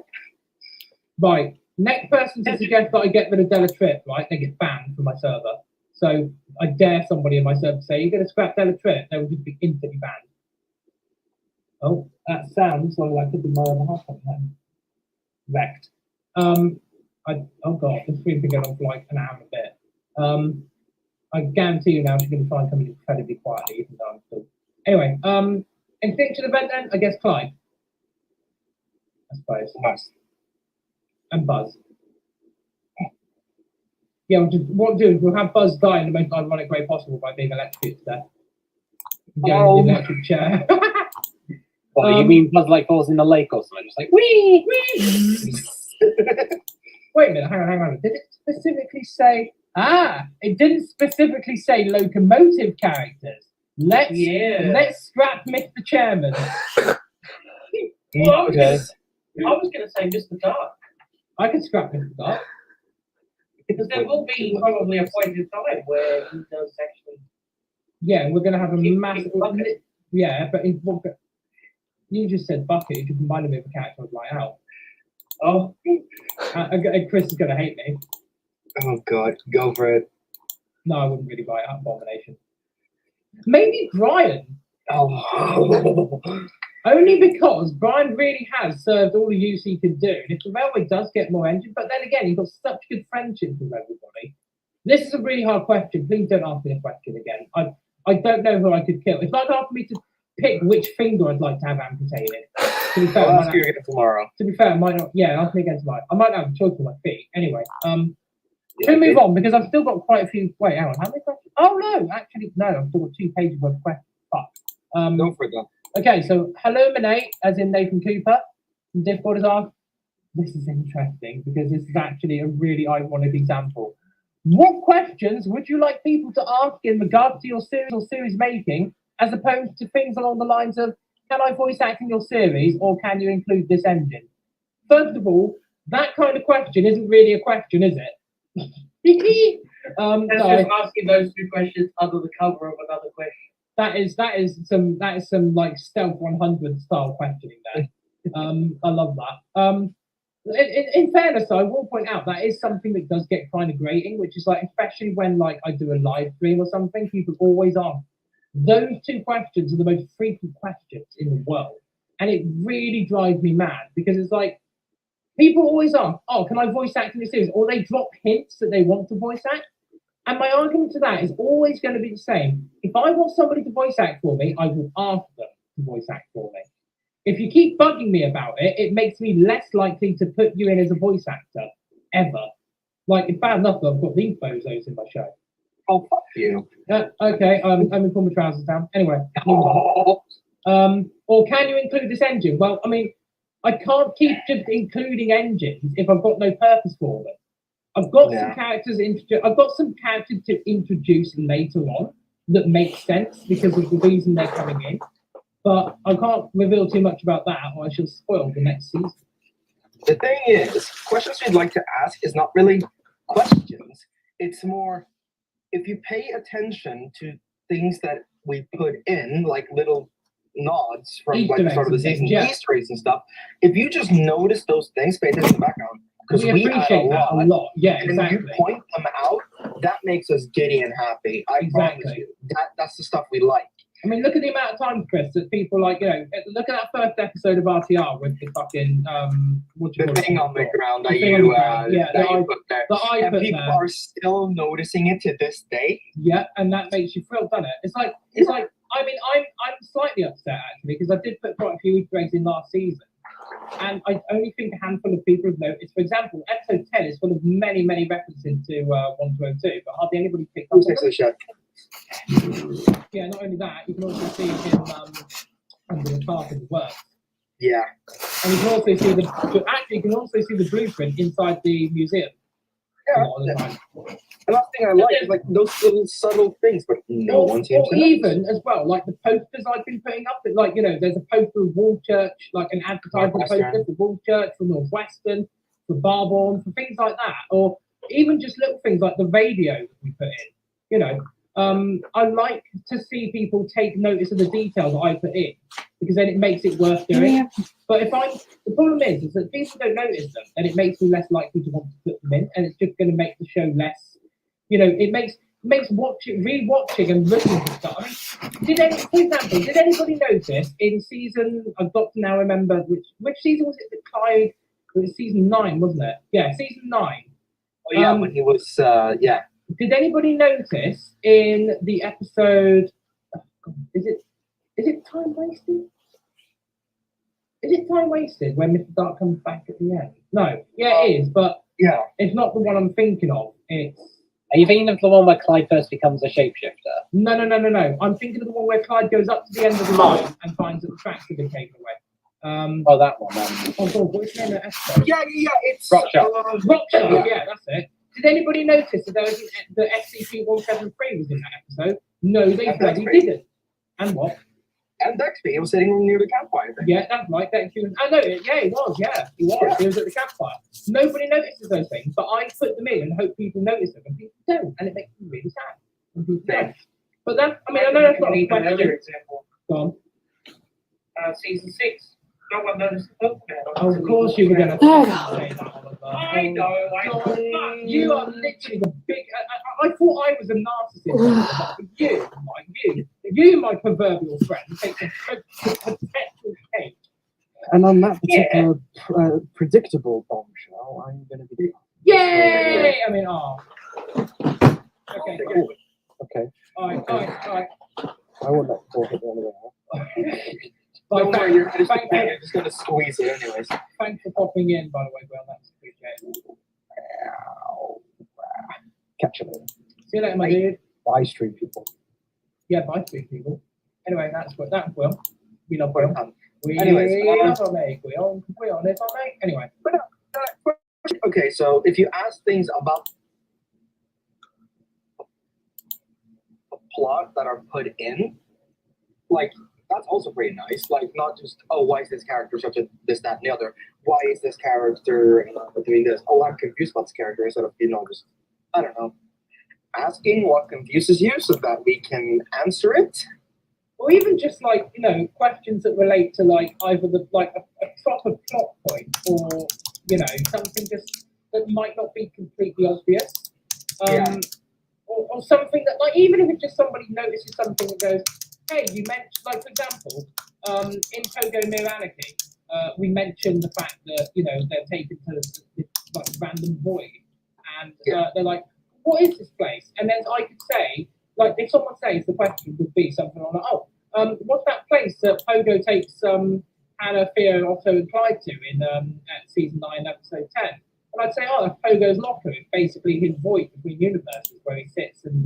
Speaker 1: Right. Next person to suggest that I get rid of Della Trip, right? They get banned from my server. So I dare somebody in my server to say, you're going to scrap Della Trip, they will just be instantly banned. Oh, that sounds like that could be my other half of them. Wrecked. Oh God, this screen's been going on for like an hour and a bit. I guarantee you now she's going to try and come in incredibly quietly, even though I'm still. Anyway, extinction event then, I guess Clyde. I suppose.
Speaker 6: Nice.
Speaker 1: And Buzz. Yeah, what we'll do is we'll have Buzz die in the most ironic way possible by being electrocuted to death. Go in the electric chair.
Speaker 3: Well, you mean Buzz like falls in the lake or something? Just like, wee!
Speaker 1: Wait a minute, hang on. Did it specifically say? It didn't specifically say locomotive characters. Let's scrap Mr. Chairman.
Speaker 2: Well,
Speaker 3: Okay.
Speaker 2: I was going to say Mr. Dark,
Speaker 1: I can scrap Mr. Dark.
Speaker 2: because there will be probably a point in time where he does actually.
Speaker 1: Yeah, we're gonna have a
Speaker 2: Kick
Speaker 1: massive.
Speaker 2: Bucket.
Speaker 1: Yeah, but you just said bucket. You can combine him with a character with Light Out.
Speaker 2: Oh,
Speaker 1: Chris is gonna hate me.
Speaker 6: Oh God, go for it.
Speaker 1: No, I wouldn't really buy it. Abomination. Maybe Brian.
Speaker 6: Oh.
Speaker 1: Only because Brian really has served all the use he can do. And if the railway does get more engine, but then again, you've got such good friendships with everybody. This is a really hard question. Please don't ask me a question again. I don't know who I could kill. It's like asking me to pick which finger I'd like to have amputated. To be fair,
Speaker 6: I'll ask you again tomorrow.
Speaker 1: I might not. Yeah, ask me again tomorrow. I might not have a choice with my feet. Anyway, to move on because I've still got quite a few. Wait, hang on. How many questions? Oh no, actually no. I've still got 2 pages worth of questions. Fuck.
Speaker 6: Go for it, though.
Speaker 1: Okay, so hello, Manate, as in Nathan Cooper from Discord is asked. This is interesting because this is actually a really ironic example. What questions would you like people to ask in regards to your series or series making, as opposed to things along the lines of, can I voice act in your series or can you include this engine? First of all, that kind of question isn't really a question, is it?
Speaker 2: that's
Speaker 1: so
Speaker 2: just asking those 2 questions under the cover of another question.
Speaker 1: that is some like stealth 100 style questioning there. I love that. In fairness, though, I will point out that is something that does get kind of grating, which is like, especially when like I do a live stream or something, people always ask. Those 2 questions are the most frequent questions in the world, and it really drives me mad because it's like people always ask, "Oh, can I voice act in this series?" Or they drop hints that they want to voice act. And my argument to that is always going to be the same. If I want somebody to voice act for me, I will ask them to voice act for me. If you keep bugging me about it, it makes me less likely to put you in as a voice actor ever. Like, it's bad enough that I've got these bozos in my show.
Speaker 6: Oh, fuck you.
Speaker 1: Okay, I'm going to pull my trousers down. Anyway, move on. Or can you include this engine? Well, I mean, I can't keep just including engines if I've got no purpose for them. I've got some characters I've got some characters to introduce later on that make sense because of the reason they're coming in. But I can't reveal too much about that, or I shall spoil the next season.
Speaker 6: The thing is, questions we'd like to ask is not really questions. It's more, if you pay attention to things that we put in, like little nods from
Speaker 1: Easter
Speaker 6: like the start of the
Speaker 1: eggs and
Speaker 6: season,
Speaker 1: things, yeah.
Speaker 6: Easter eggs and stuff. If you just notice those things, pay attention to the background. Because
Speaker 1: We
Speaker 6: we add
Speaker 1: appreciate that a lot. Yeah,
Speaker 6: and
Speaker 1: exactly.
Speaker 6: you point them out, that makes us giddy and happy. I promise
Speaker 1: Exactly.
Speaker 6: you. That's the stuff we like.
Speaker 1: I mean, look at the amount of time, Chris, that people like, you know, look at that first episode of RTR with the fucking, what do you
Speaker 6: The
Speaker 1: call
Speaker 6: thing
Speaker 1: it?
Speaker 6: on the ground
Speaker 1: The
Speaker 6: that
Speaker 1: thing on
Speaker 6: you,
Speaker 1: the ground, yeah,
Speaker 6: that
Speaker 1: that
Speaker 6: you
Speaker 1: I-
Speaker 6: put there.
Speaker 1: That I
Speaker 6: And
Speaker 1: put
Speaker 6: people
Speaker 1: there.
Speaker 6: are still noticing it to this day.
Speaker 1: Yeah, and that makes you thrilled, doesn't it? It's like, I mean, I'm slightly upset actually because I did put quite a few Easter eggs in last season, and I only think a handful of people have noticed. For example, episode 10 is full of many references to 1202, but hardly anybody picked up
Speaker 6: Who's
Speaker 1: on
Speaker 6: next to
Speaker 1: them.
Speaker 6: the shed?
Speaker 1: Yeah, not only that, you can also see it in Under the Carpet as well.
Speaker 6: Yeah.
Speaker 1: And you can also see you can also see the blueprint inside the museum. A lot of the time.
Speaker 6: Another thing I like is like those little subtle things, but no one seems
Speaker 1: Or
Speaker 6: to notice.
Speaker 1: even as well, like the posters I've been putting up. Like, you know, there's a poster of Wall Church, like an advertising
Speaker 6: Northwestern.
Speaker 1: poster for Wall Church, for Northwestern, for Barbourne, for things like that. Or even just little things like the radio that we put in. You know, I like to see people take notice of the details that I put in because then it makes it worth doing.
Speaker 4: Yeah.
Speaker 1: But the problem is that people don't notice them, and it makes me less likely to want to put them in, and it's just going to make the show less. You know, it makes rewatching and looking for stuff. I mean, for example, did anybody notice in season? I've got to now remember which season was it that Clyde? It was season 9, wasn't it? Yeah, season 9.
Speaker 6: Oh yeah, when he was yeah.
Speaker 1: Did anybody notice in the episode? Oh God, is it Time Wasted? Is it Time Wasted when Mr. Dark comes back at the end? No. Yeah, it is, but
Speaker 6: Yeah.
Speaker 1: it's not the one I'm thinking of. It's
Speaker 3: Are you thinking of the one where Clyde first becomes a shapeshifter?
Speaker 1: no. I'm thinking of the one where Clyde goes up to the end of the line and finds that the tracks have been taken away.
Speaker 3: Oh, that one.
Speaker 1: Oh God, what's the name of that episode?
Speaker 6: Yeah, it's
Speaker 3: Rock Shop.
Speaker 1: Rock Shop, yeah, that's it. Did anybody notice that there was the SCP-173 was in that episode? No, they
Speaker 6: And
Speaker 1: bloody
Speaker 6: Dexby.
Speaker 1: didn't. And what?
Speaker 6: And Dexby, he was sitting near the campfire.
Speaker 1: Yeah, that's right. I know. Yeah, he was. Yeah, he was.
Speaker 6: Yeah.
Speaker 1: He was at the campfire. Nobody notices those things, but I put them in and hope people notice them, and people don't, and it makes me really sad. When people don't. But that, I mean, I know that's not a
Speaker 2: Another
Speaker 1: question.
Speaker 2: example.
Speaker 1: Go on.
Speaker 2: Season 6. No one noticed the Pokemon.
Speaker 1: Oh, of course you were going to
Speaker 4: Oh.
Speaker 1: say that, Oliver.
Speaker 2: I know. I know.
Speaker 1: You are literally the big. I thought I was a narcissist, but you, my proverbial friend, takes a perpetual cake.
Speaker 5: And on that particular predictable bombshell, I'm going to be.
Speaker 1: Yay! I mean, Okay.
Speaker 5: Cool. Okay.
Speaker 1: All right.
Speaker 5: I won't let talk at the end of it.
Speaker 6: Don't worry, you're just
Speaker 1: Thank you.
Speaker 6: just gonna squeeze it anyways.
Speaker 1: Thanks for popping in, by the way, Will. That's appreciated.
Speaker 5: Catch you later.
Speaker 1: See you later, my dude.
Speaker 5: Bye, street people.
Speaker 1: Yeah, bye, sweet people. Anyway, that's Will. We love Will.
Speaker 6: Anyways,
Speaker 1: love our mate. We on this, our mate. Anyway.
Speaker 6: Okay, so if you ask things about the plot that are put in, like that's also pretty nice. Like not just why is this character such a this, that, and the other? Why is this character doing this? Oh, I'm confused about this character instead of just I don't know, asking what confuses you so that we can answer it.
Speaker 1: Or even just like, questions that relate to like either a proper plot point or, something just that might not be completely obvious.
Speaker 6: Yeah.
Speaker 1: Or something that, like, even if it's just somebody notices something that goes, hey, you mentioned, like, for example, in Togo Mirror Anarchy, we mentioned the fact that they're taken to this like random void, and they're like, "What is this place?" And then I could say, like, if someone says the question would be something like, "Oh, what's that place that Pogo takes Hannah, Theo, Otto, and Clyde to in at season 9, episode 10?" And I'd say, "Oh, that's Pogo's locker. It's basically his void between universes where he sits and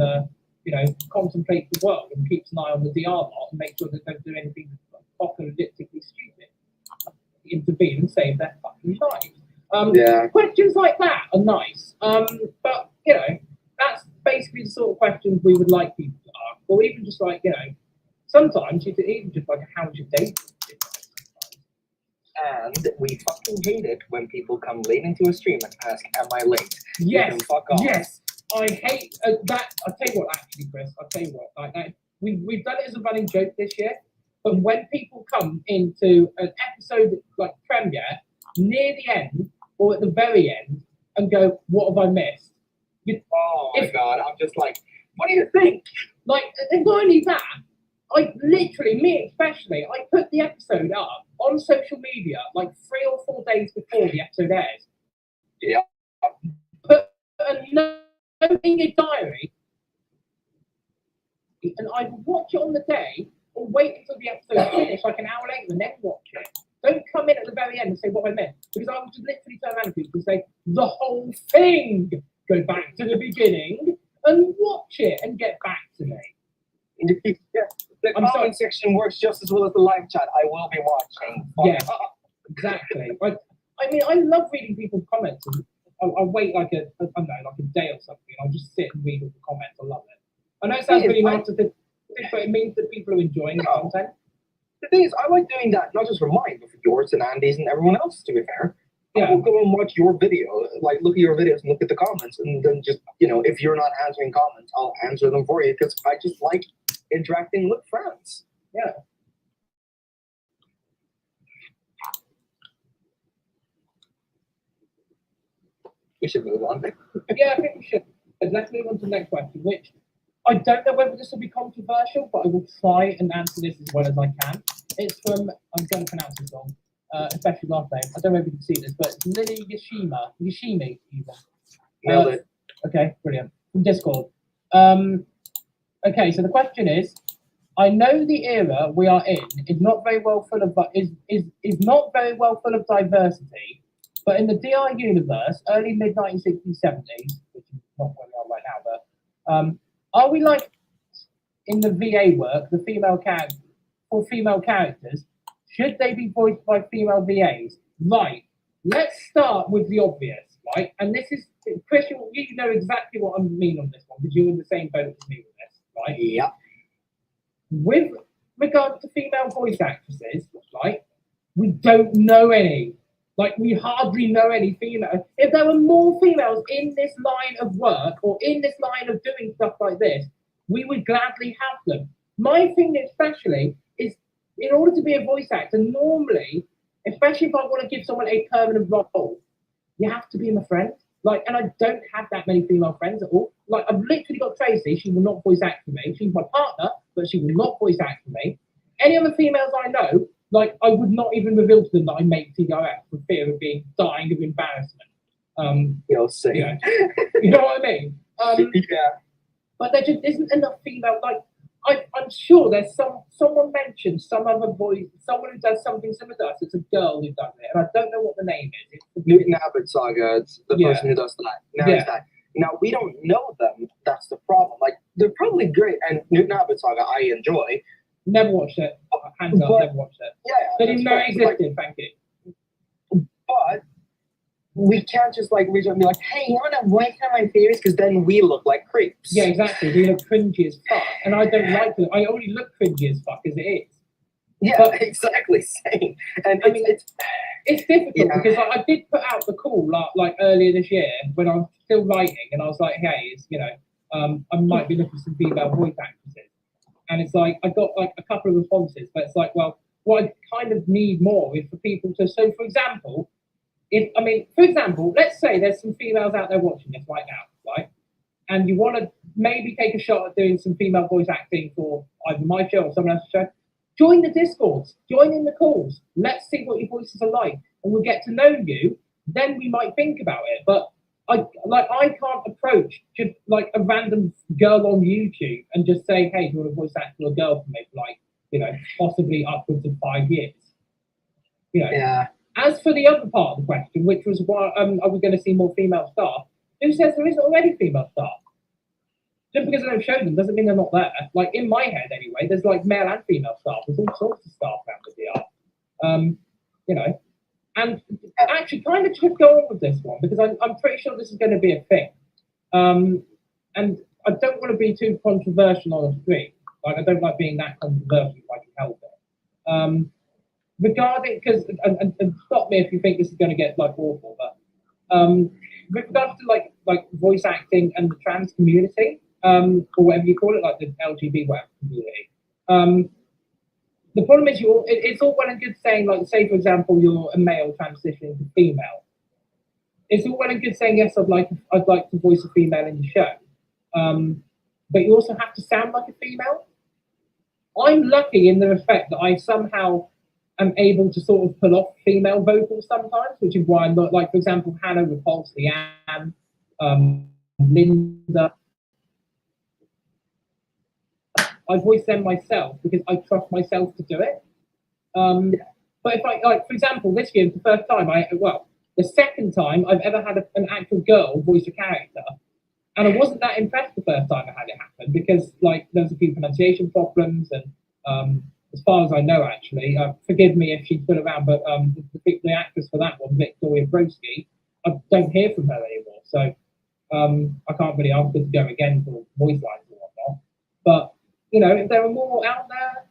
Speaker 1: contemplates the world and keeps an eye on the DR lot and makes sure they don't do anything apocalyptically stupid. Intervene and save their fucking lives." Questions like that are nice, but that's basically the sort of questions we would like people to ask, or even just like sometimes you could even just like, "How's your day?"
Speaker 6: And we fucking hate it when people come late into a stream and ask, "Am I late?" You
Speaker 1: Yes,
Speaker 6: can fuck off.
Speaker 1: yes, I hate that. I'll tell you what, actually, Chris. I'll tell you what. Like that, we've done it as a running joke this year. But when people come into an episode like premiere near the end or at the very end and go, "What have I missed?"
Speaker 6: Oh my god, I'm just like, what do you think?
Speaker 1: Like, and not only that, I literally, me especially, I put the episode up on social media like 3 or 4 days before the episode airs.
Speaker 6: Yeah.
Speaker 1: Put a note in your diary, and I would watch it on the day or wait until the episode finished like an hour later and then watch it. Don't come in at the very end and say, "What have I missed?" Because I would just literally turn around to people and say, "The whole thing! Go back to the beginning and watch it and get back to me."
Speaker 6: Yeah. The
Speaker 1: I'm
Speaker 6: comment
Speaker 1: sorry.
Speaker 6: section works just as well as the live chat. I will be watching. Fuck
Speaker 1: Yeah.
Speaker 6: off.
Speaker 1: Exactly. I mean, I love reading people's comments. And I wait like a day or something, and I'll just sit and read all the comments. I love it. I know it sounds really narcissistic, but it means that people are enjoying the content.
Speaker 6: The thing is, I like doing that not just for mine, but for yours and Andy's and everyone else, to be fair.
Speaker 1: Yeah.
Speaker 6: I will go and watch your video, like look at your videos and look at the comments, and then just, if you're not answering comments, I'll answer them for you, because I just like interacting with friends.
Speaker 1: Yeah.
Speaker 6: We should move on.
Speaker 1: Yeah, I think we should. But let's move on to the next question, which I don't know whether this will be controversial, but I will try and answer this as well as I can. It's from, I'm going to pronounce this wrong, especially last name. I don't know if you can see this, but it's Lily Yashimi, even.
Speaker 6: Nailed it.
Speaker 1: Okay, brilliant. From Discord. Okay, so the question is, I know the era we are in is not very well full of is not very well full of diversity, but in the DI universe, early mid 1960s, 70s, which is not where we are right now, but are we like in the VA work, the female characters, should they be voiced by female VAs? Right. Let's start with the obvious, right? And this is, Chris, you know exactly what I mean on this one because you're in the same boat as me with this, right?
Speaker 6: Yeah.
Speaker 1: With regard to female voice actresses, right, we don't know any. Like, we hardly know any female. If there were more females in this line of work or in this line of doing stuff like this, we would gladly have them. My thing especially is, in order to be a voice actor, normally, especially if I want to give someone a permanent role, you have to be my friend. Like, and I don't have that many female friends at all. Like, I've literally got Tracy. She will not voice act for me. She's my partner, but she will not voice act for me. Any other females I know, like, I would not even reveal to them that I make TDRF for fear of dying of embarrassment.
Speaker 6: Same.
Speaker 1: You know what I mean?
Speaker 6: Yeah.
Speaker 1: But there just isn't enough female. Like, I'm sure there's someone mentioned some other voice, someone who does something similar to us. It's a girl who does it, and I don't know what the name is. It's
Speaker 6: Newton Abbott Saga, it's the
Speaker 1: Yeah.
Speaker 6: person who does that. Now, we don't know them. That's the problem. Like, they're probably great, and Newton Abbott Saga I enjoy.
Speaker 1: Never watched it. Hands up,
Speaker 6: But-
Speaker 1: never watched it.
Speaker 6: Yeah.
Speaker 1: Didn't even know it
Speaker 6: that's fine.
Speaker 1: existed. Thank you.
Speaker 6: But we can't just like reach out and be like, "Hey, you want to voice one of my favorites?" Because then we look like creeps.
Speaker 1: Yeah, exactly. We look cringy as fuck, and I don't like it. I already look cringy as fuck as it is.
Speaker 6: Yeah,
Speaker 1: But-
Speaker 6: exactly. Same. And
Speaker 1: I mean, it's difficult
Speaker 6: Yeah.
Speaker 1: because I did put out the call like earlier this year when I was still writing, and I was like, hey, it's, I might be looking for some female voice actresses, and it's like I got like a couple of responses, but it's like, well, what I kind of need more is for people to. So, for example, let's say there's some females out there watching this right now, right? And you want to maybe take a shot at doing some female voice acting for either my show or someone else's show. join the Discords, join in the calls. Let's see what your voices are like, and we'll get to know you. Then we might think about it. But I can't approach just like a random girl on YouTube and just say, hey, do you want to voice act for a girl for me for like, you know, possibly upwards of 5 years. You know.
Speaker 6: Yeah.
Speaker 1: As for the other part of the question, which was why are we going to see more female staff? Who says there isn't already female staff? Just because I don't show them doesn't mean they're not there. Like in my head, anyway, there's like male and female staff. There's all sorts of staff around the VR. You know, and actually, kind of just go on with this one because I'm pretty sure this is going to be a thing. And I don't want to be too controversial on the stream. Like I don't like being that controversial if I can help it. Regarding, because and stop me if you think this is going to get like awful, but with regards to like voice acting and the trans community, or whatever you call it, like the LGBT whatever community, the problem is it's all well and good saying, like, say for example you're a male transitioning to female. It's all well and good saying yes, I'd like to voice a female in the show, but you also have to sound like a female. I'm lucky in the respect that I somehow am able to sort of pull off female vocals sometimes, which is why I look like, for example, Hannah Repulse, Leanne, Linda. I voice them myself because I trust myself to do it. But if I, like, for example, this year, the first time the second time I've ever had an actual girl voice a character. And I wasn't that impressed the first time I had it happen because, like, there was a few pronunciation problems and, as far as I know, actually, forgive me if she's still around, but the actress for that one, Victoria Broski, I don't hear from her anymore. So I can't really ask her to go again for voice lines or whatnot. But, you know, if there are more out there,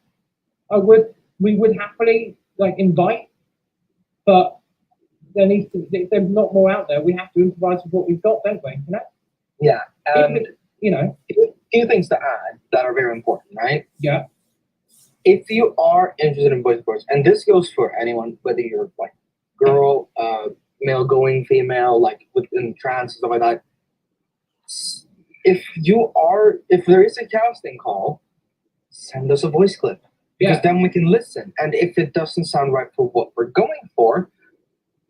Speaker 1: we would happily, like, invite. But if there's not more out there, we have to improvise with what we've got, don't we? You know?
Speaker 6: Yeah. And,
Speaker 1: you know,
Speaker 6: a few things to add that are very important, right?
Speaker 1: Yeah.
Speaker 6: If you are interested in voice actors, and this goes for anyone, whether you're like girl, male going female, like within trans and stuff like that. If there is a casting call, send us a voice clip because then we can listen. And if it doesn't sound right for what we're going for,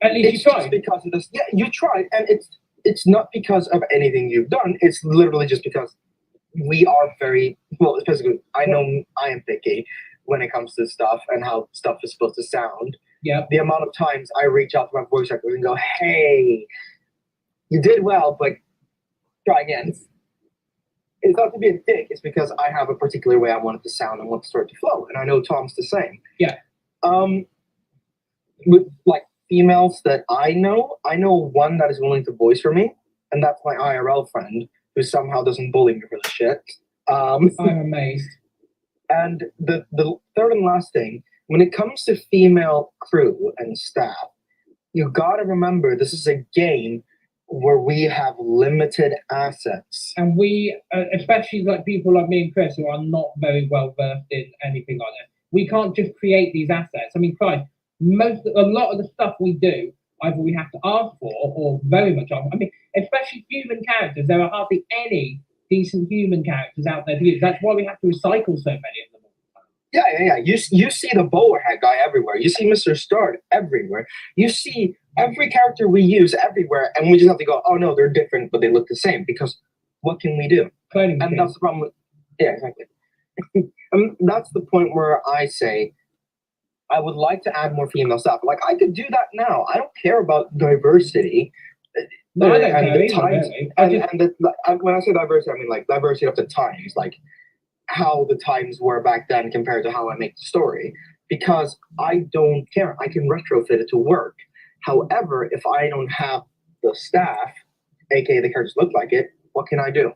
Speaker 1: at least
Speaker 6: it's
Speaker 1: you tried.
Speaker 6: just because of this. Yeah, you tried, and it's not because of anything you've done. It's literally just because we are very well. Especially, I know I am picky when it comes to stuff and how stuff is supposed to sound.
Speaker 1: Yeah.
Speaker 6: The amount of times I reach out to my voice actor and go, "Hey, you did well, but try again." It's not to be a dick. It's because I have a particular way I want it to sound and want the story to flow, and I know Tom's the same.
Speaker 1: Yeah.
Speaker 6: With like females that I know one that is willing to voice for me, and that's my IRL friend who somehow doesn't bully me for the shit.
Speaker 1: I'm amazed.
Speaker 6: And the third and last thing, when it comes to female crew and staff, you gotta remember this is a game where we have limited assets.
Speaker 1: And we, especially like people like me and Chris, who are not very well versed in anything like that, we can't just create these assets. I mean, Christ, a lot of the stuff we do, either we have to ask for or very much ask. I mean, especially human characters, there are hardly any decent human characters out there to use. That's why we have to recycle so many of them.
Speaker 6: Yeah. You see the bowler hat guy everywhere. You see Mr. Start everywhere. You see every character we use everywhere, and we just have to go, oh no, they're different, but they look the same. Because what can we do?
Speaker 1: And
Speaker 6: that's the problem. Yeah, exactly. That's the point where I say I would like to add more female staff. Like I could do that now. I don't care about diversity.
Speaker 1: No, I don't
Speaker 6: and
Speaker 1: care
Speaker 6: the
Speaker 1: either,
Speaker 6: times,
Speaker 1: really.
Speaker 6: when I say diversity, I mean like diversity of the times, like how the times were back then compared to how I make the story. Because I don't care. I can retrofit it to work. However, if I don't have the staff, aka the characters look like it, what can I do?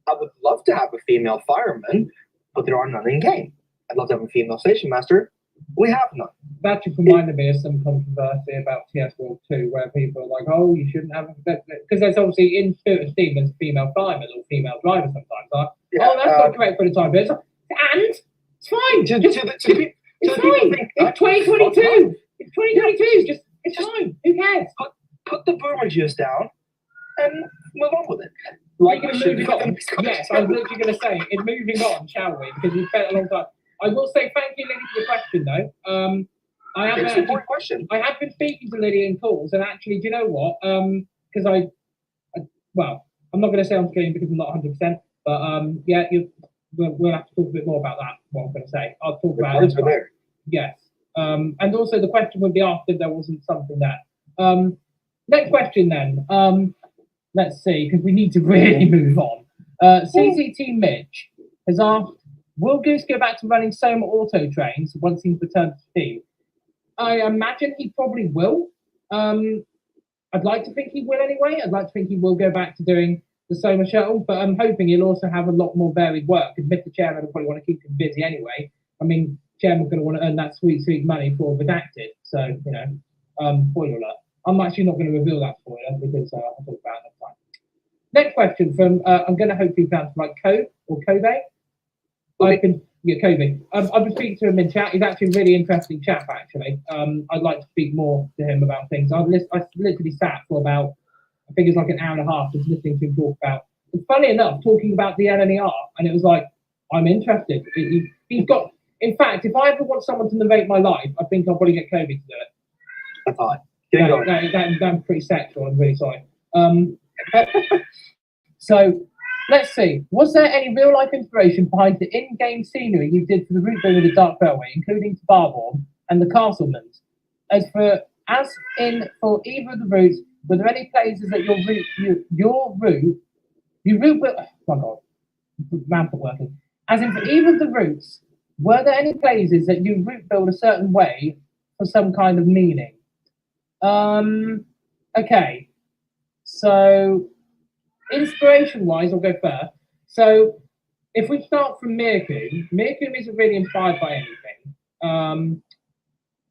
Speaker 6: I would love to have a female fireman, but there are none in game. I'd love to have a female station master. We have none.
Speaker 1: That just reminded me of some controversy about TS World 2, where people are like, oh, you shouldn't have, because there's obviously in Spirit of Steam, there's female firemen or female drivers sometimes. Like, oh, that's not correct for the time, but it's fine. It's fine. It's 2022. It's 2022. It's fine. Who cares?
Speaker 6: Put the boomer juice down and move on with it. Like we should
Speaker 1: on. Yes, I was literally going to say, in moving on, shall we? Because we spent a long time. I will say thank you, Lily, for the question, though. I have
Speaker 6: It's an
Speaker 1: actually,
Speaker 6: important question.
Speaker 1: I have been speaking to Lily in calls, and actually, do you know what? Because well, I'm not going to say I'm kidding because I'm not 100%, but yeah, we'll have to talk a bit more about that. What I'm going to say, I'll talk
Speaker 6: The
Speaker 1: about
Speaker 6: cards
Speaker 1: it.
Speaker 6: are there.
Speaker 1: Yes. And also the question would be asked if there wasn't something there. Next question then. Let's see, because we need to really move on. CCT Mitch has asked, will Goose go back to running Soma Auto trains once he's returned to Steam? I imagine he probably will. I'd like to think he will anyway. I'd like to think he will go back to doing the Soma shuttle, but I'm hoping he'll also have a lot more varied work. Because Mr. Chairman will probably want to keep him busy anyway. I mean, Chairman's going to want to earn that sweet, sweet money for Redacted. So, you know, spoiler alert. I'm actually not going to reveal that spoiler because I'll talk about it next time. Next question from, I'm going to hopefully pronounce it like Kobe or Kobe. Kobe. I've been speaking to him in chat. He's actually a really interesting chap, actually. I'd like to speak more to him about things. I literally sat for about, I think it's like an hour and a half just listening to him talk about, and funny enough, talking about the LNER, and it was like, I'm interested. He's got, in fact, if I ever want someone to narrate my life, I think I'll probably get Kobe to do it.
Speaker 6: That's fine. Keep going.
Speaker 1: That's pretty sexual. I'm really sorry. So let's see. Was there any real life inspiration behind the in-game scenery you did for the route building of the Dark Railway, including to Barborn and the Castlemans? As for either of the routes, were there any places that you route built? Oh my God, ramp working. As in for either of the routes, were there any places that you route build a certain way for some kind of meaning? Okay, so inspiration-wise, I'll go first. So if we start from Mirkun isn't really inspired by anything.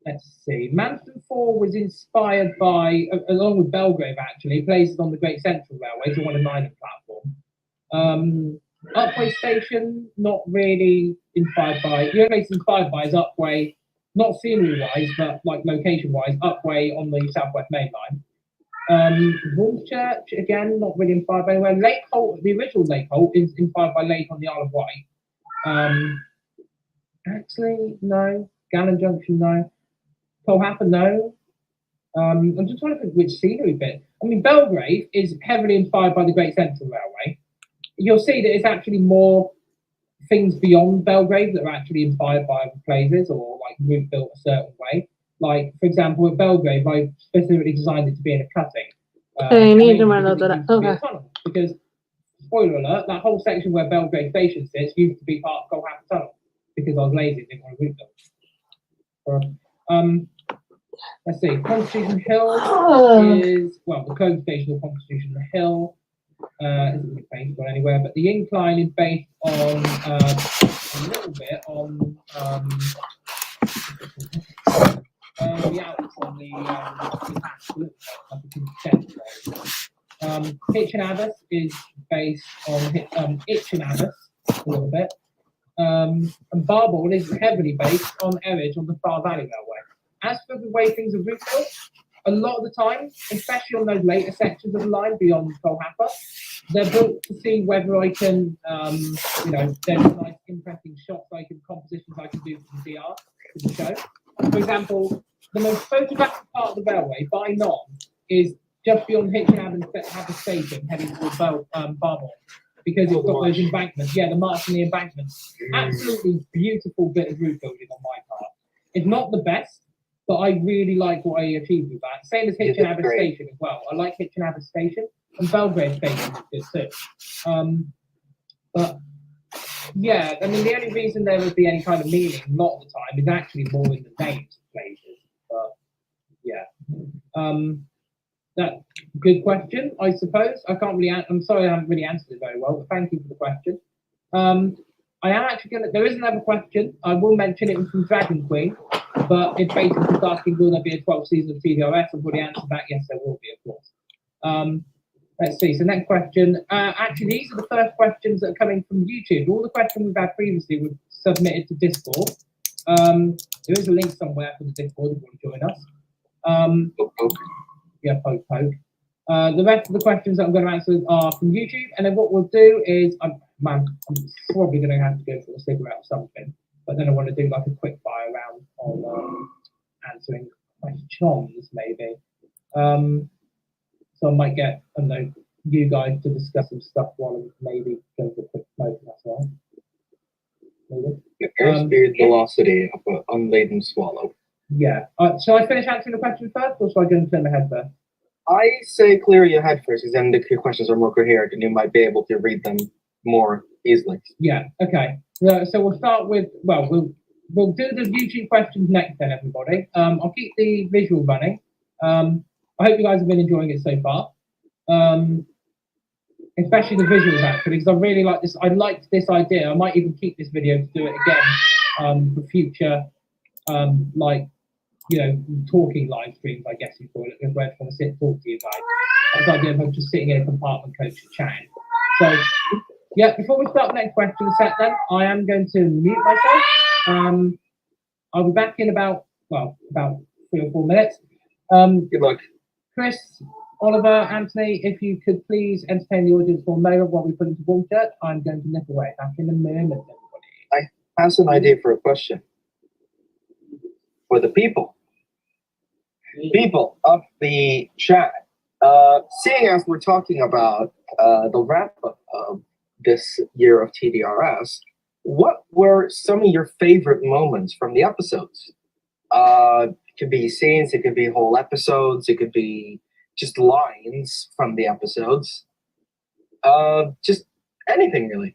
Speaker 1: Let's see. Manston 4 was inspired by, along with Belgrave actually, places on the Great Central Railway, so on an island platform. Upway Station, not really inspired by. The only place inspired by is Upway, not scenery-wise, but like location-wise, Upway on the Southwest Main Line. Woolchurch, again, not really inspired by anywhere. Lake Holt, the original Lake Holt, is inspired by Lake on the Isle of Wight. Actually, no. Gallen Junction, no. Colhapper, no. I'm just trying to think which scenery bit. I mean, Belgrave is heavily inspired by the Great Central Railway. You'll see that it's actually more things beyond Belgrave that are actually inspired by other places or like route built a certain way. Like, for example, at Belgrave, I specifically designed it to be in a cutting.
Speaker 4: You need to run out of that. Okay.
Speaker 1: Because, spoiler alert, that whole section where Belgrave Station sits used to be part of Colhapper Tunnel because I was lazy and didn't want to route build. Let's see, Constitution Hill is, well, the code station of Constitution Hill isn't based on anywhere, but the incline is based on a little bit on the outlets on the Hitchin Abbas is based on Itchin Abbas a little bit. And Barborn is heavily based on Erridge on the Far Valley Railway. As for the way things are route built, a lot of the time, especially on those later sections of the line beyond Colhapper, they're built to see whether I can, there's nice, interesting shots compositions I can do for the DR, for the show. For example, the most photographic part of the railway, by none, is just beyond Hitchin Abbas Station, heading towards Barborn, because it's got those embankments. Yeah, the march and the embankments. Absolutely beautiful bit of route building on my part. It's not the best, but I really like what I achieved with that. Same as Hitchin Abbas Station as well. I like Hitchin Abbas Station, and Belgrave Station is good too. But yeah, I mean, the only reason there would be any kind of meaning a lot of the time is actually more in the names of places. But yeah, that good question, I suppose. I can't really. I'm sorry, I haven't really answered it very well, but thank you for the question. I am actually gonna. There is another question. I will mention it was from Dragon Queen, but it's basically just asking, will there be a 12th season of TDRS? I've already answered that. Yes, there will be, of course. Let's see. So next question. Actually, these are the first questions that are coming from YouTube. All the questions we've had previously were submitted to Discord. There is a link somewhere for the Discord if you want to join us. Yeah, poke. The rest of the questions that I'm going to answer are from YouTube, and then what we'll do is, I'm probably going to have to go for a cigarette or something. but then I want to do like a quick fire round on answering questions, maybe. So I might get, I don't know, you guys to discuss some stuff while I'm maybe going for a quick smoke, that's all. Maybe.
Speaker 6: Airspeed velocity of an unladen swallow.
Speaker 1: Yeah. Shall I finish answering the question first, or shall I go and turn my head first?
Speaker 6: I say clear your head first, because then the questions are more coherent and you might be able to read them more easily.
Speaker 1: Yeah. Okay. So we'll start with, well, we'll do the YouTube questions next then, everybody. I'll keep the visual running. I hope you guys have been enjoying it so far. Especially the visuals actually, because I really like this. I liked this idea. I might even keep this video to do it again for future, like, you know, talking live streams, I guess you call it, where I just want to sit and talk to you guys. This idea of just sitting in a compartment coach chatting. So, yeah, before we start the next question set then, I am going to mute myself. I'll be back in about 3 or 4 minutes.
Speaker 6: Good luck.
Speaker 1: Chris, Oliver, Anthony, if you could please entertain the audience for a moment while we put into Bullshit, I'm going to nip away. Back in a moment, everybody.
Speaker 6: I have an idea for a question. For the people. People of the chat. Seeing as we're talking about the wrap-up of this year of TDRS, what were some of your favorite moments from the episodes? It could be scenes, it could be whole episodes, it could be just lines from the episodes. Just anything really.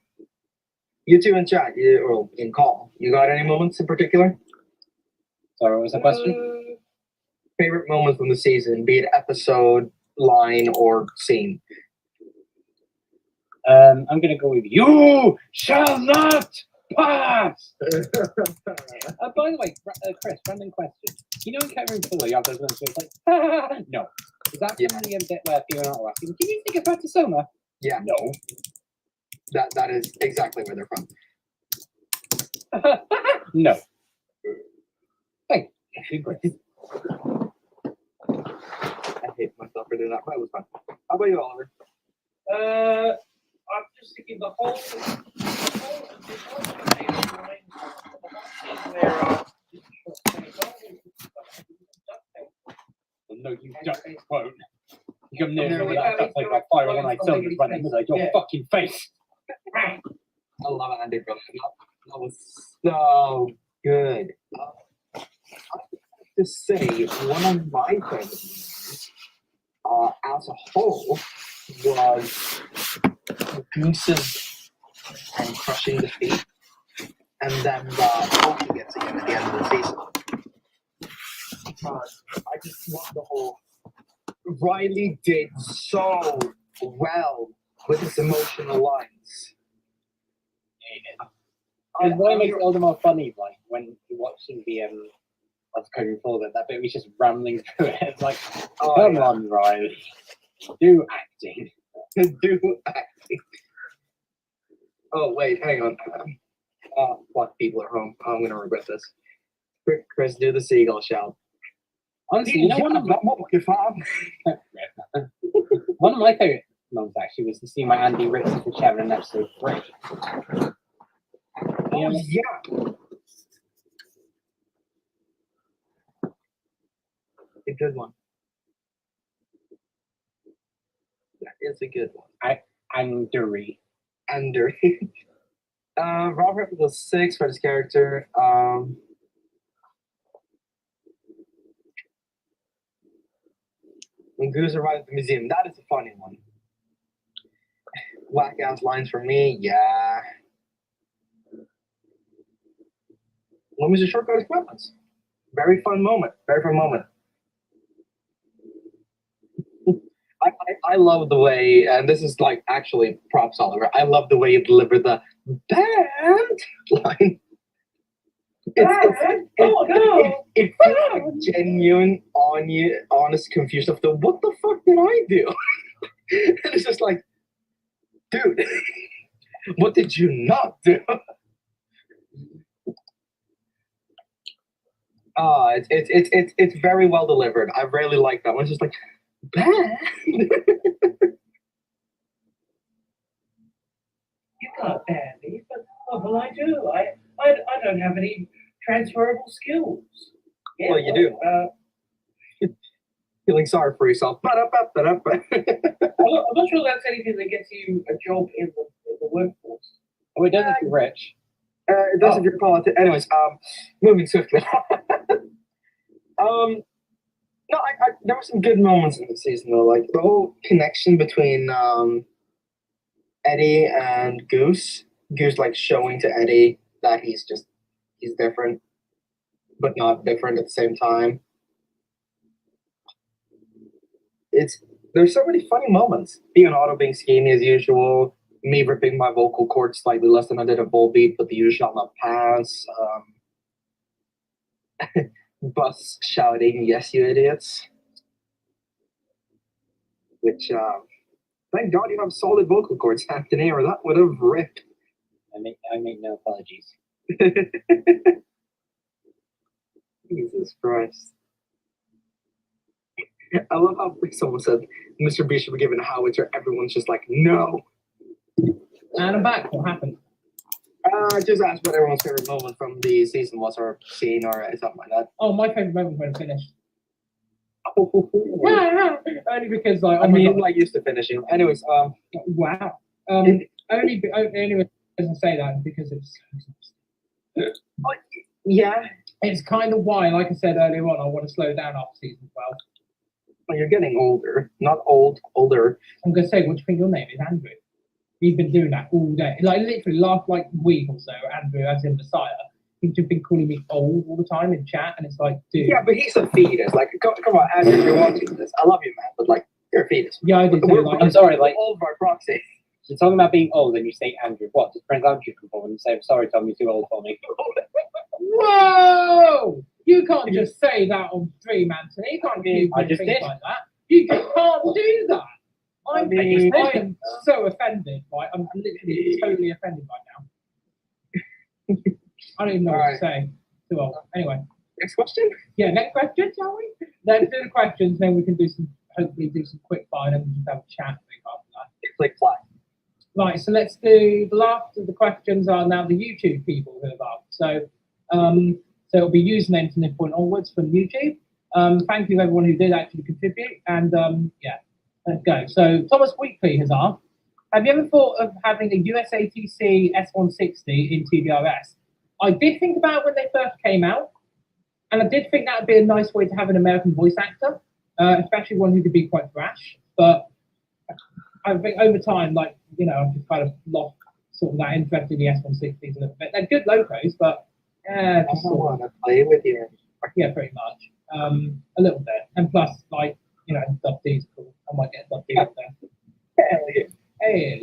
Speaker 6: You two in chat, or in call, you got any moments in particular?
Speaker 3: Sorry, what was the question?
Speaker 6: Favorite moments from the season, be it episode, line, or scene.
Speaker 3: I'm gonna go with you shall not pass. By the way, Chris, random question. You know in Cameron Fuller, you have those moments where it's like, no. Is that
Speaker 6: Yeah.
Speaker 3: from the bit where people are asking, can you think about the summer?
Speaker 6: Yeah,
Speaker 3: No.
Speaker 6: that is exactly where they're from.
Speaker 3: No. Thank you, Chris.
Speaker 6: I hate myself for doing that, but it was fun. How about you, Oliver?
Speaker 2: I'm just thinking the whole
Speaker 3: No, you don't quote. You come near
Speaker 2: No,
Speaker 3: me
Speaker 2: no,
Speaker 3: like that's like a fire on my son is running inside your
Speaker 2: Yeah.
Speaker 3: fucking face.
Speaker 6: I love it, Andy, brother. That was so good. I have to say, one of my favorite moments, as a whole, was Goose's and crushing the feet, and then poking it again at the end of the season. I just love the whole. Riley did so well with his emotional lines.
Speaker 3: And what makes it all the more funny, like when you're watching the what's going forward, that bit was just rambling through it. It's like, come on, Riley, do acting.
Speaker 6: Do acting. Oh wait, hang on. Fuck, people at home. I'm gonna regret this. Quick, Chris, do the seagull shout.
Speaker 3: Honestly, you know, one of my favorite moments actually was to see my Andy Richards with Kevin in episode 3.
Speaker 6: Oh yeah. A good one. That is a good one.
Speaker 3: Andery.
Speaker 6: Under. Robert was 6 for his character. When Goose arrived at the museum, that is a funny one. Whack ass lines from me, yeah. When was the short guy's weapons? Very fun moment. Very fun moment. I love the way, and this is like actually props, Oliver. I love the way you deliver the band line. It feels like genuine, honest confusion of the what the fuck did I do? And it's just like, dude, what did you not do? It's very well delivered. I really like that one. It's just like, bad.
Speaker 2: You can't ban me, but what will I do? I don't have any transferable skills. Yeah,
Speaker 6: Well, you do. Feeling sorry for yourself. Ba-da-ba-ba-da-ba.
Speaker 2: I'm not sure that's anything that gets you a job in the workforce.
Speaker 3: Oh, it does if you're rich.
Speaker 6: It does if you're politics. Anyways, moving swiftly. No, there were some good moments in the season though, like the whole connection between Eddie and Goose. Goose like showing to Eddie that he's different, but not different at the same time. There's so many funny moments. Being Otto being skinny as usual, me ripping my vocal cords slightly less than I did a Volbeat, but the you shall not pass. Bus shouting, "Yes, you idiots!" Which, thank God you have solid vocal cords, Anthony, or that would have ripped.
Speaker 3: I make no apologies.
Speaker 6: Jesus Christ. I love how someone said Mr. B should be given a howitzer. Everyone's just like, no.
Speaker 1: And I'm back. What happened?
Speaker 6: Just ask what everyone's favorite moment from the season was, or scene, or something like that.
Speaker 1: Oh, my favorite moment when it finished.
Speaker 6: I
Speaker 1: Only because, like, oh my
Speaker 6: mean,
Speaker 1: God.
Speaker 6: like used to finishing. Anyways,
Speaker 1: Wow. Only as I say that because it's
Speaker 6: yeah,
Speaker 1: it's kind of why, like I said earlier on, I want to slow down after season 12.
Speaker 6: well, you're getting older, not old, older.
Speaker 1: I'm gonna say, what do you think your name is, Andrew? He's been doing that all day, like literally last like week or so. Andrew, as in Messiah, he's just been calling me old all the time in chat, and it's like, dude.
Speaker 6: Yeah, but he's a fetus. Like, come on, Andrew, if you're watching this, I love you, man, but like, you're a fetus.
Speaker 1: Yeah, I did too. Like,
Speaker 3: I'm sorry, like,
Speaker 6: old by proxy.
Speaker 3: you're talking about being old and you say Andrew. What? Does Prince Andrew come forward and say, "I'm sorry, Tom, you're too old for me"?
Speaker 1: whoa! You can't just say that on stream, Anthony. You can't do
Speaker 3: I just
Speaker 1: things
Speaker 3: did.
Speaker 1: like that. You just can't do that. I
Speaker 6: mean-
Speaker 1: am so offended. Right? I'm literally totally offended right now. I don't even know what to say. Too old. Anyway,
Speaker 6: Next question?
Speaker 1: yeah. Next question, shall we? Let's do the questions, then we can hopefully do some quick fire, and we can just have a chat I think, after that.
Speaker 6: Click fly.
Speaker 1: Right, so let's do the last of the questions are now the YouTube people who have asked. So, so it'll be usernames from this point onwards from YouTube. Thank you everyone who did actually contribute, and yeah, let's go. So Thomas Weekly has asked, have you ever thought of having a USATC S160 in TDRS? I did think about it when they first came out, and I did think that would be a nice way to have an American voice actor, especially one who could be quite brash, but I think over time, like, you know, I've just kind of lost sort of that interest in the S160s a little bit. They're good locos, but
Speaker 6: I
Speaker 1: just
Speaker 6: don't
Speaker 1: sort of,
Speaker 6: want to play with you.
Speaker 1: yeah, pretty much. A little bit. And plus, like, you know, Dub D's cool. I might get a Dub D up there.
Speaker 6: Hell yeah.
Speaker 1: Hell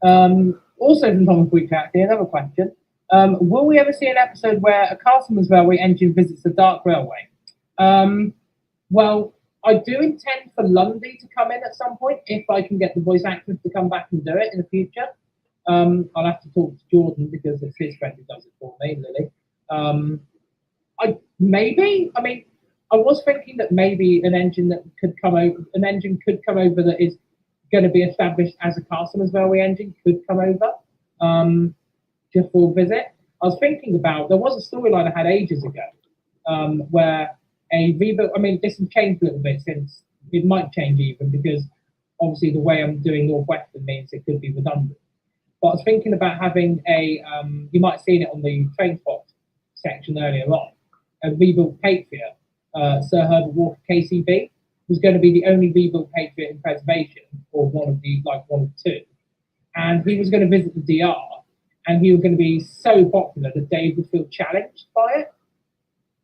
Speaker 1: yeah. Also from Thomas Weekly, another question. Will we ever see an episode where a Castleman's Railway engine visits the Dark Railway? Well, I do intend for Lundy to come in at some point if I can get the voice actors to come back and do it in the future. I'll have to talk to Jordan because it's his friend who does it for me, Lily. I was thinking that maybe an engine could come over that is going to be established as a Castleman's Railway engine could come over just for a visit. I was thinking about, there was a storyline I had ages ago where a rebuild, I mean, this has changed a little bit since, it might change even because obviously the way I'm doing Northwestern means it could be redundant. But I was thinking about having a, you might have seen it on the train spot section earlier on, a rebuilt Patriot, Sir Herbert Walker KCB, was going to be the only rebuilt Patriot in preservation, or one of two. And he was going to visit the DR, and he was going to be so popular that Dave would feel challenged by it.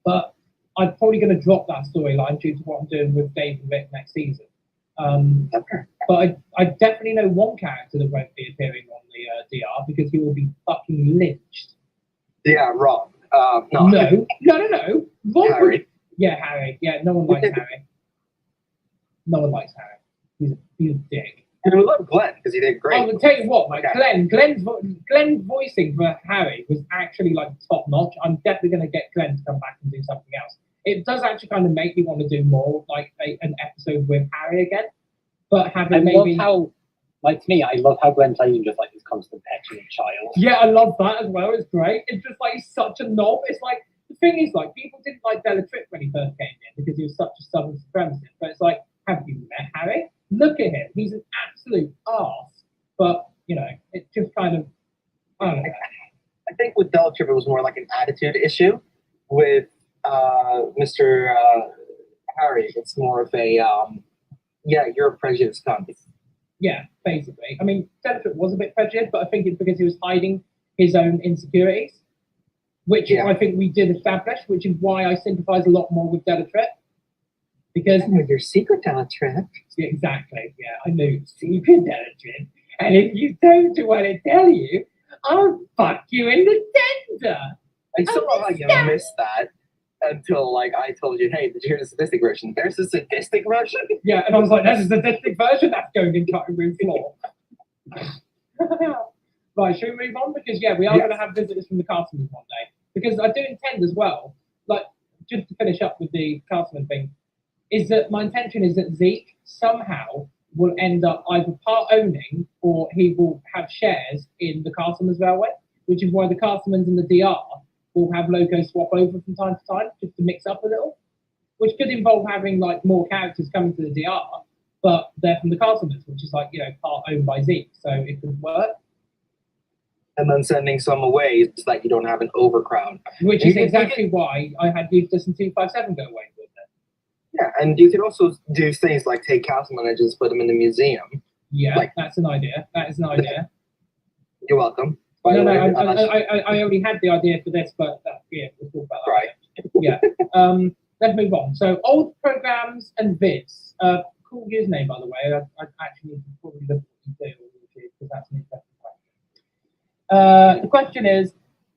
Speaker 1: But I'm probably going to drop that storyline due to what I'm doing with Dave and Rick next season. But I definitely know one character that won't be appearing on the DR because he will be fucking lynched.
Speaker 6: Yeah, Rob. No.
Speaker 1: No. Rob
Speaker 6: Harry.
Speaker 1: would, yeah, Harry. Yeah, no one likes Harry. No one likes Harry. He's a dick.
Speaker 6: And we love Glenn because he did great.
Speaker 1: I'll tell you what, like
Speaker 6: Okay.
Speaker 1: Glenn's voicing for Harry was actually like top notch. I'm definitely going to get Glenn to come back and do something else. It does actually kind of make me want to do more, like an episode with Harry again. But having
Speaker 3: I
Speaker 1: maybe
Speaker 3: love how, like, to me, I love how Glenn Clayton just like is constant petulant child.
Speaker 1: Yeah, I love that as well. It's great. It's just like he's such a knob. It's like the thing is like people didn't like Bellatrix when he first came in because he was such a southern supremacist. But it's like, have you met Harry? Look at him. He's an absolute arse. But you know, it just kind of I don't know.
Speaker 6: I think with Bellatrix it was more like an attitude issue. With Mr. Harry, it's more of a yeah, you're a prejudiced cunt.
Speaker 1: Yeah, basically. I mean, Bellatrix was a bit prejudiced, but I think it's because he was hiding his own insecurities, which
Speaker 6: Yeah.
Speaker 1: I think we did establish, which is why I sympathise a lot more with Bellatrix. Because
Speaker 6: With your secret Bellatrix.
Speaker 1: yeah, exactly, yeah, I knew secret Bellatrix, and if you don't do what I tell you, I'll fuck you in the tender.
Speaker 6: I still know how you missed that until like I told you, hey, did you hear the sadistic version? There's a sadistic version.
Speaker 1: Yeah, and I was like, that's a sadistic version that's going in cutting room floor. Right, should we move on? Because yeah, we are going to have visitors from the Castleman one day. Because I do intend as well, like just to finish up with the Castleman thing, is that my intention is that Zeke somehow will end up either part owning or he will have shares in the Castleman's Railway, which is why the Castlemans and the DR will have locos swap over from time to time just to mix up a little, which could involve having like more characters coming to the DR, but they're from the Castlemans, which is like, you know, part owned by Zeke, so it could work.
Speaker 6: And then sending some away so that you don't have an overcrowd.
Speaker 1: Which
Speaker 6: You
Speaker 1: is
Speaker 6: could-
Speaker 1: exactly why I had Eustace and 257 go away with it.
Speaker 6: Yeah, and you could also do things like take Castleman and just put them in the museum.
Speaker 1: Yeah,
Speaker 6: Like-
Speaker 1: that's an idea. That is an idea.
Speaker 6: You're welcome. By
Speaker 1: No,
Speaker 6: the
Speaker 1: no,
Speaker 6: way,
Speaker 1: I already had the idea for this, but yeah, we'll talk about that.
Speaker 6: right.
Speaker 1: Yeah. Let's move on. So, old programs and vids. Cool username, by the way. I actually need to probably look at what you do because that's an interesting question. The question is,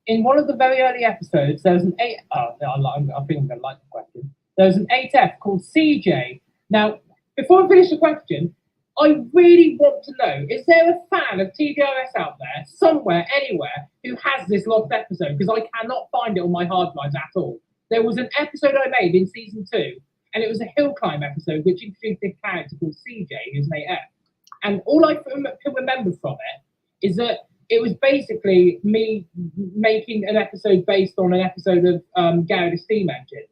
Speaker 1: in one of the very early episodes, there was an eight. Oh, no, I think I'm going to like the question. There was an 8F called CJ. Now, before I finish the question, I really want to know, is there a fan of TDRS out there, somewhere, anywhere, who has this lost episode? Because I cannot find it on my hard drives at all. There was an episode I made in season 2, and it was a hill climb episode, which introduced a character called CJ, who's an 8F. And all I can remember from it is that it was basically me making an episode based on an episode of Gary the Steam Engine.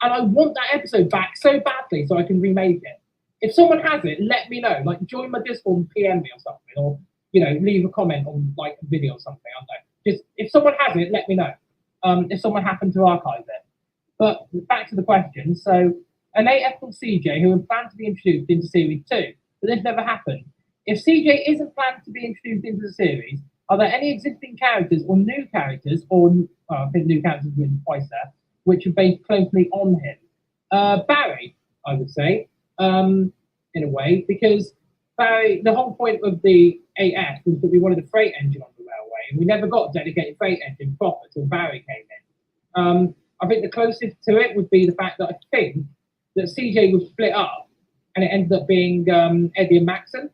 Speaker 1: And I want that episode back so badly so I can remake it. If someone has it, let me know. Like, join my Discord and PM me or something, or you know, leave a comment on like a video or something. I don't know. Just if someone has it, let me know. If someone happened to archive it. But back to the question. So, an 8F called CJ who had planned to be introduced into series 2, but this never happened. If CJ isn't planned to be introduced into the series, are there any existing characters or new characters, or I think new characters written twice there, which are based closely on him? Barry, I would say. In a way, because Barry, the whole point of the 8F was that we wanted a freight engine on the railway, and we never got a dedicated freight engine proper until Barry came in. I think the closest to it would be the fact that I think that CJ was split up, and it ended up being Eddie and Maxon.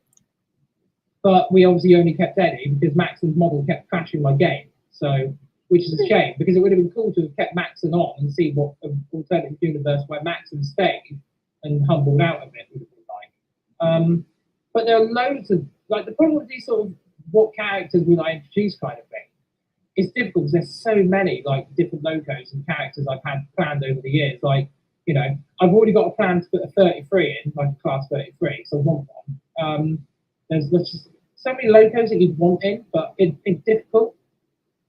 Speaker 1: But we obviously only kept Eddie because Maxon's model kept crashing my game, so which is a shame because it would have been cool to have kept Maxon on and see what an alternative universe where Maxon stayed and humbled out of it would have been like. But there are loads of, like, the problem with these sort of what characters will I introduce kind of thing, it's difficult because there's so many, like, different logos and characters I've had planned over the years. Like, you know, I've already got a plan to put a 33 in, like a class 33, so I want one. There's just so many logos that you'd want in, but it's difficult.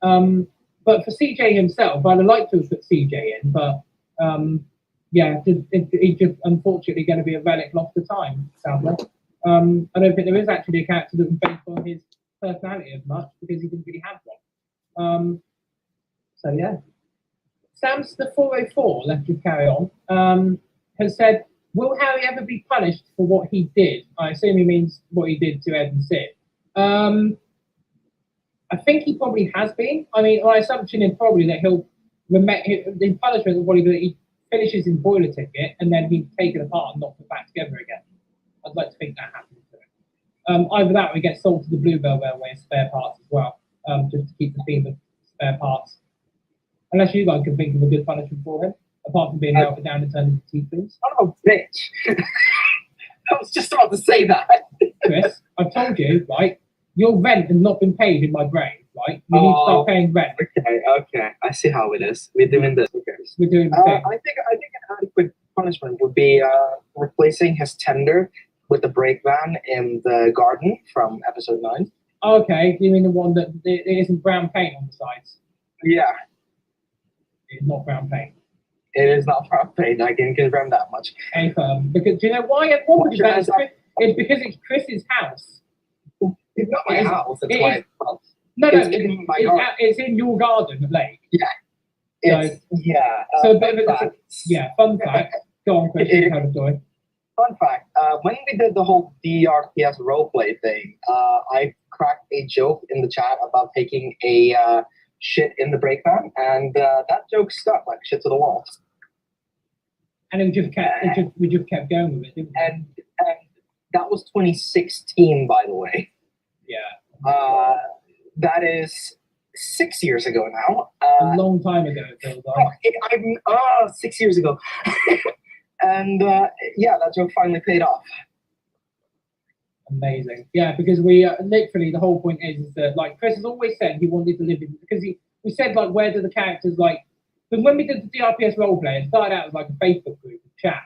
Speaker 1: But for CJ himself, I'd like to have put CJ in, but yeah, he's just unfortunately going to be a relic lost to time, sadly. I don't think there is actually a character that was based on his personality as much because he didn't really have one. So yeah. Sam's the 404, let's just carry on, has said, will Harry ever be punished for what he did? I assume he means what he did to Ed and Sid. I think he probably has been. I mean, my assumption is probably that he'll the punishment will probably be that he finishes his boiler ticket and then he's taken apart and not put back together again. I'd like to think that happens to him. Either that or he gets sold to the Bluebell Railway as spare parts as well, just to keep the theme of spare parts. Unless you guys can think of a good punishment for him, apart from being melted down and turned into teaspoons.
Speaker 6: Son of a bitch. I was just about to say that.
Speaker 1: Chris, I've told you, right? your rent has not been paid in my brain, right? You need to
Speaker 6: Oh.
Speaker 1: start paying rent.
Speaker 6: Okay. I see how it is. We're doing this. Okay.
Speaker 1: We're doing the
Speaker 6: I
Speaker 1: thing.
Speaker 6: think an adequate punishment would be replacing his tender with the brake van in the garden from episode 9.
Speaker 1: Okay, you mean the one that it isn't brown paint on the sides?
Speaker 6: Yeah,
Speaker 1: It's not brown paint.
Speaker 6: it is not brown paint. I can confirm that much.
Speaker 1: A firm. Because do you know why everyone?
Speaker 6: Why
Speaker 1: Because
Speaker 6: should I
Speaker 1: it's because it's Chris's house.
Speaker 6: It's not my
Speaker 1: It is-
Speaker 6: house. It's
Speaker 1: it
Speaker 6: my
Speaker 1: is-
Speaker 6: house.
Speaker 1: No,
Speaker 6: It's
Speaker 1: no,
Speaker 6: in my
Speaker 1: it's,
Speaker 6: garden.
Speaker 1: it's in your garden, the lake.
Speaker 6: It's, yeah.
Speaker 1: so
Speaker 6: fun
Speaker 1: but it's-
Speaker 6: fact.
Speaker 1: Yeah, fun fact. Go on, Chris, you tell the story.
Speaker 6: Fun fact. When we did the whole DRPS roleplay thing, I cracked a joke in the chat about taking a shit in the brake van, and that joke stuck like shit to the wall.
Speaker 1: And we just kept going with it, didn't we?
Speaker 6: And that was 2016, by the way.
Speaker 1: Yeah,
Speaker 6: That is 6 years ago now.
Speaker 1: a long time ago, it feels like.
Speaker 6: 6 years ago. And yeah, that joke finally paid off.
Speaker 1: Amazing. Yeah, because we literally the whole point is that like Chris has always said he wanted to live in because we said like where do the characters like because when we did the DRPS roleplay it started out as like a Facebook group chat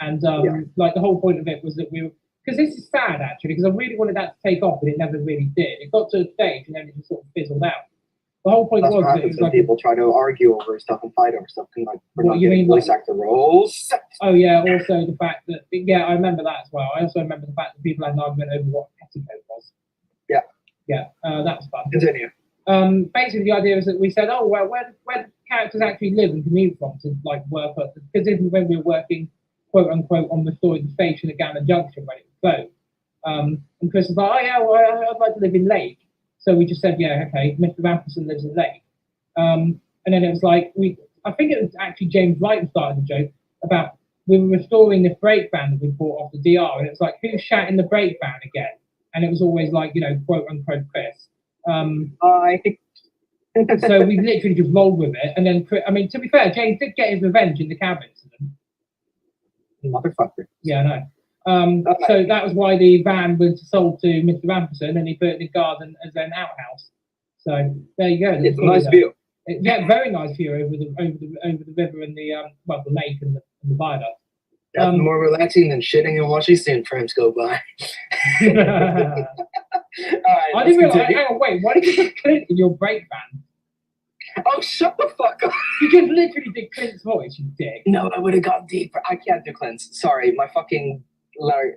Speaker 1: and like the whole point of it was that we were because this is sad actually because I really wanted that to take off but it never really did. It got to a stage and then it just sort of fizzled out. The whole point
Speaker 6: That's
Speaker 1: was
Speaker 6: what
Speaker 1: that it
Speaker 6: happens
Speaker 1: was
Speaker 6: when
Speaker 1: like
Speaker 6: people try to argue over stuff and fight over stuff and like we're
Speaker 1: What,
Speaker 6: not
Speaker 1: you
Speaker 6: getting
Speaker 1: mean,
Speaker 6: voice actor roles.
Speaker 1: oh yeah, also the fact that yeah, I remember that as well. I also remember the fact that people had an argument over what petticoat was.
Speaker 6: Yeah.
Speaker 1: Yeah, that was fun.
Speaker 6: Continue.
Speaker 1: Basically the idea is that we said, oh well, where do characters actually live and commute from to like work at because even when we were working quote unquote on restoring the station at Gamma Junction when it was closed. And Chris was like, oh yeah, well I'd like to live in Lake. So we just said, yeah, okay, Mr. Ramperson lives in Lake. And then it was like I think it was actually James Wright who started the joke about we were restoring this brake van that we bought off the DR, and it was like who shat in the brake van again? And it was always like quote unquote Chris.
Speaker 6: I think.
Speaker 1: So we literally just rolled with it, and then I mean to be fair, James did get his revenge in the cab incident.
Speaker 6: Motherfucker.
Speaker 1: Yeah, I know. So that was why the van was sold to Mr. Ramperson, and he put it in the garden as an outhouse. So there you go.
Speaker 6: It's a nice view.
Speaker 1: Yeah, very nice view over the river and the the lake and the viaduct.
Speaker 6: That's more relaxing than shitting and watching Zoom frames go by.
Speaker 1: I
Speaker 6: Alright,
Speaker 1: didn't realize.
Speaker 6: continue.
Speaker 1: Hang on, wait. Why did you put Clint in your brake van?
Speaker 6: Oh, shut the fuck up.
Speaker 1: You just literally did Clint's voice, you dick.
Speaker 6: No, I would have gone deeper. I can't do Clint's. Sorry, my fucking Larry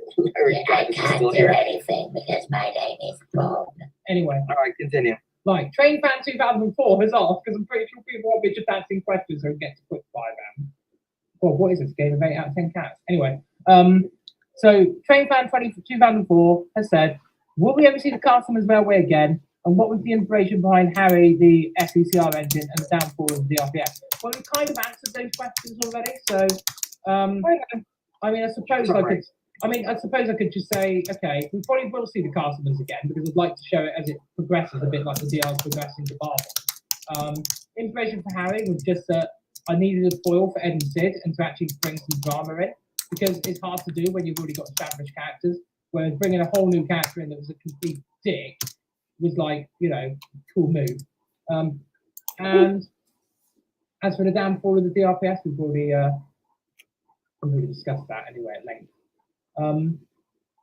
Speaker 6: guy is still here.
Speaker 7: anything because my name is Bob.
Speaker 1: Anyway,
Speaker 6: Alright, continue.
Speaker 1: like Train Fan 2004 has off because I'm pretty sure people want me just asking questions so we get to quick fire them. Well, what is this game of 8 out of 10 cats? Anyway, so Train Fan 2004 has said, will we ever see the Castleman's Railway again? And what was the inspiration behind Harry, the SECR engine, and the downfall of the DRPS? Well, we kind of answered those questions already. So, I mean, I suppose I could. I suppose I could just say, okay, we probably will see the Castleman's again because I'd like to show it as it progresses, a bit like the DR's progressing to Barber. Inspiration for Harry was just that I needed a foil for Ed and Sid and to actually bring some drama in because it's hard to do when you've already got established characters. Whereas bringing a whole new character in that was a complete dick was like, cool move. And as for the downfall of the DRPS, we've already discussed that anyway at length.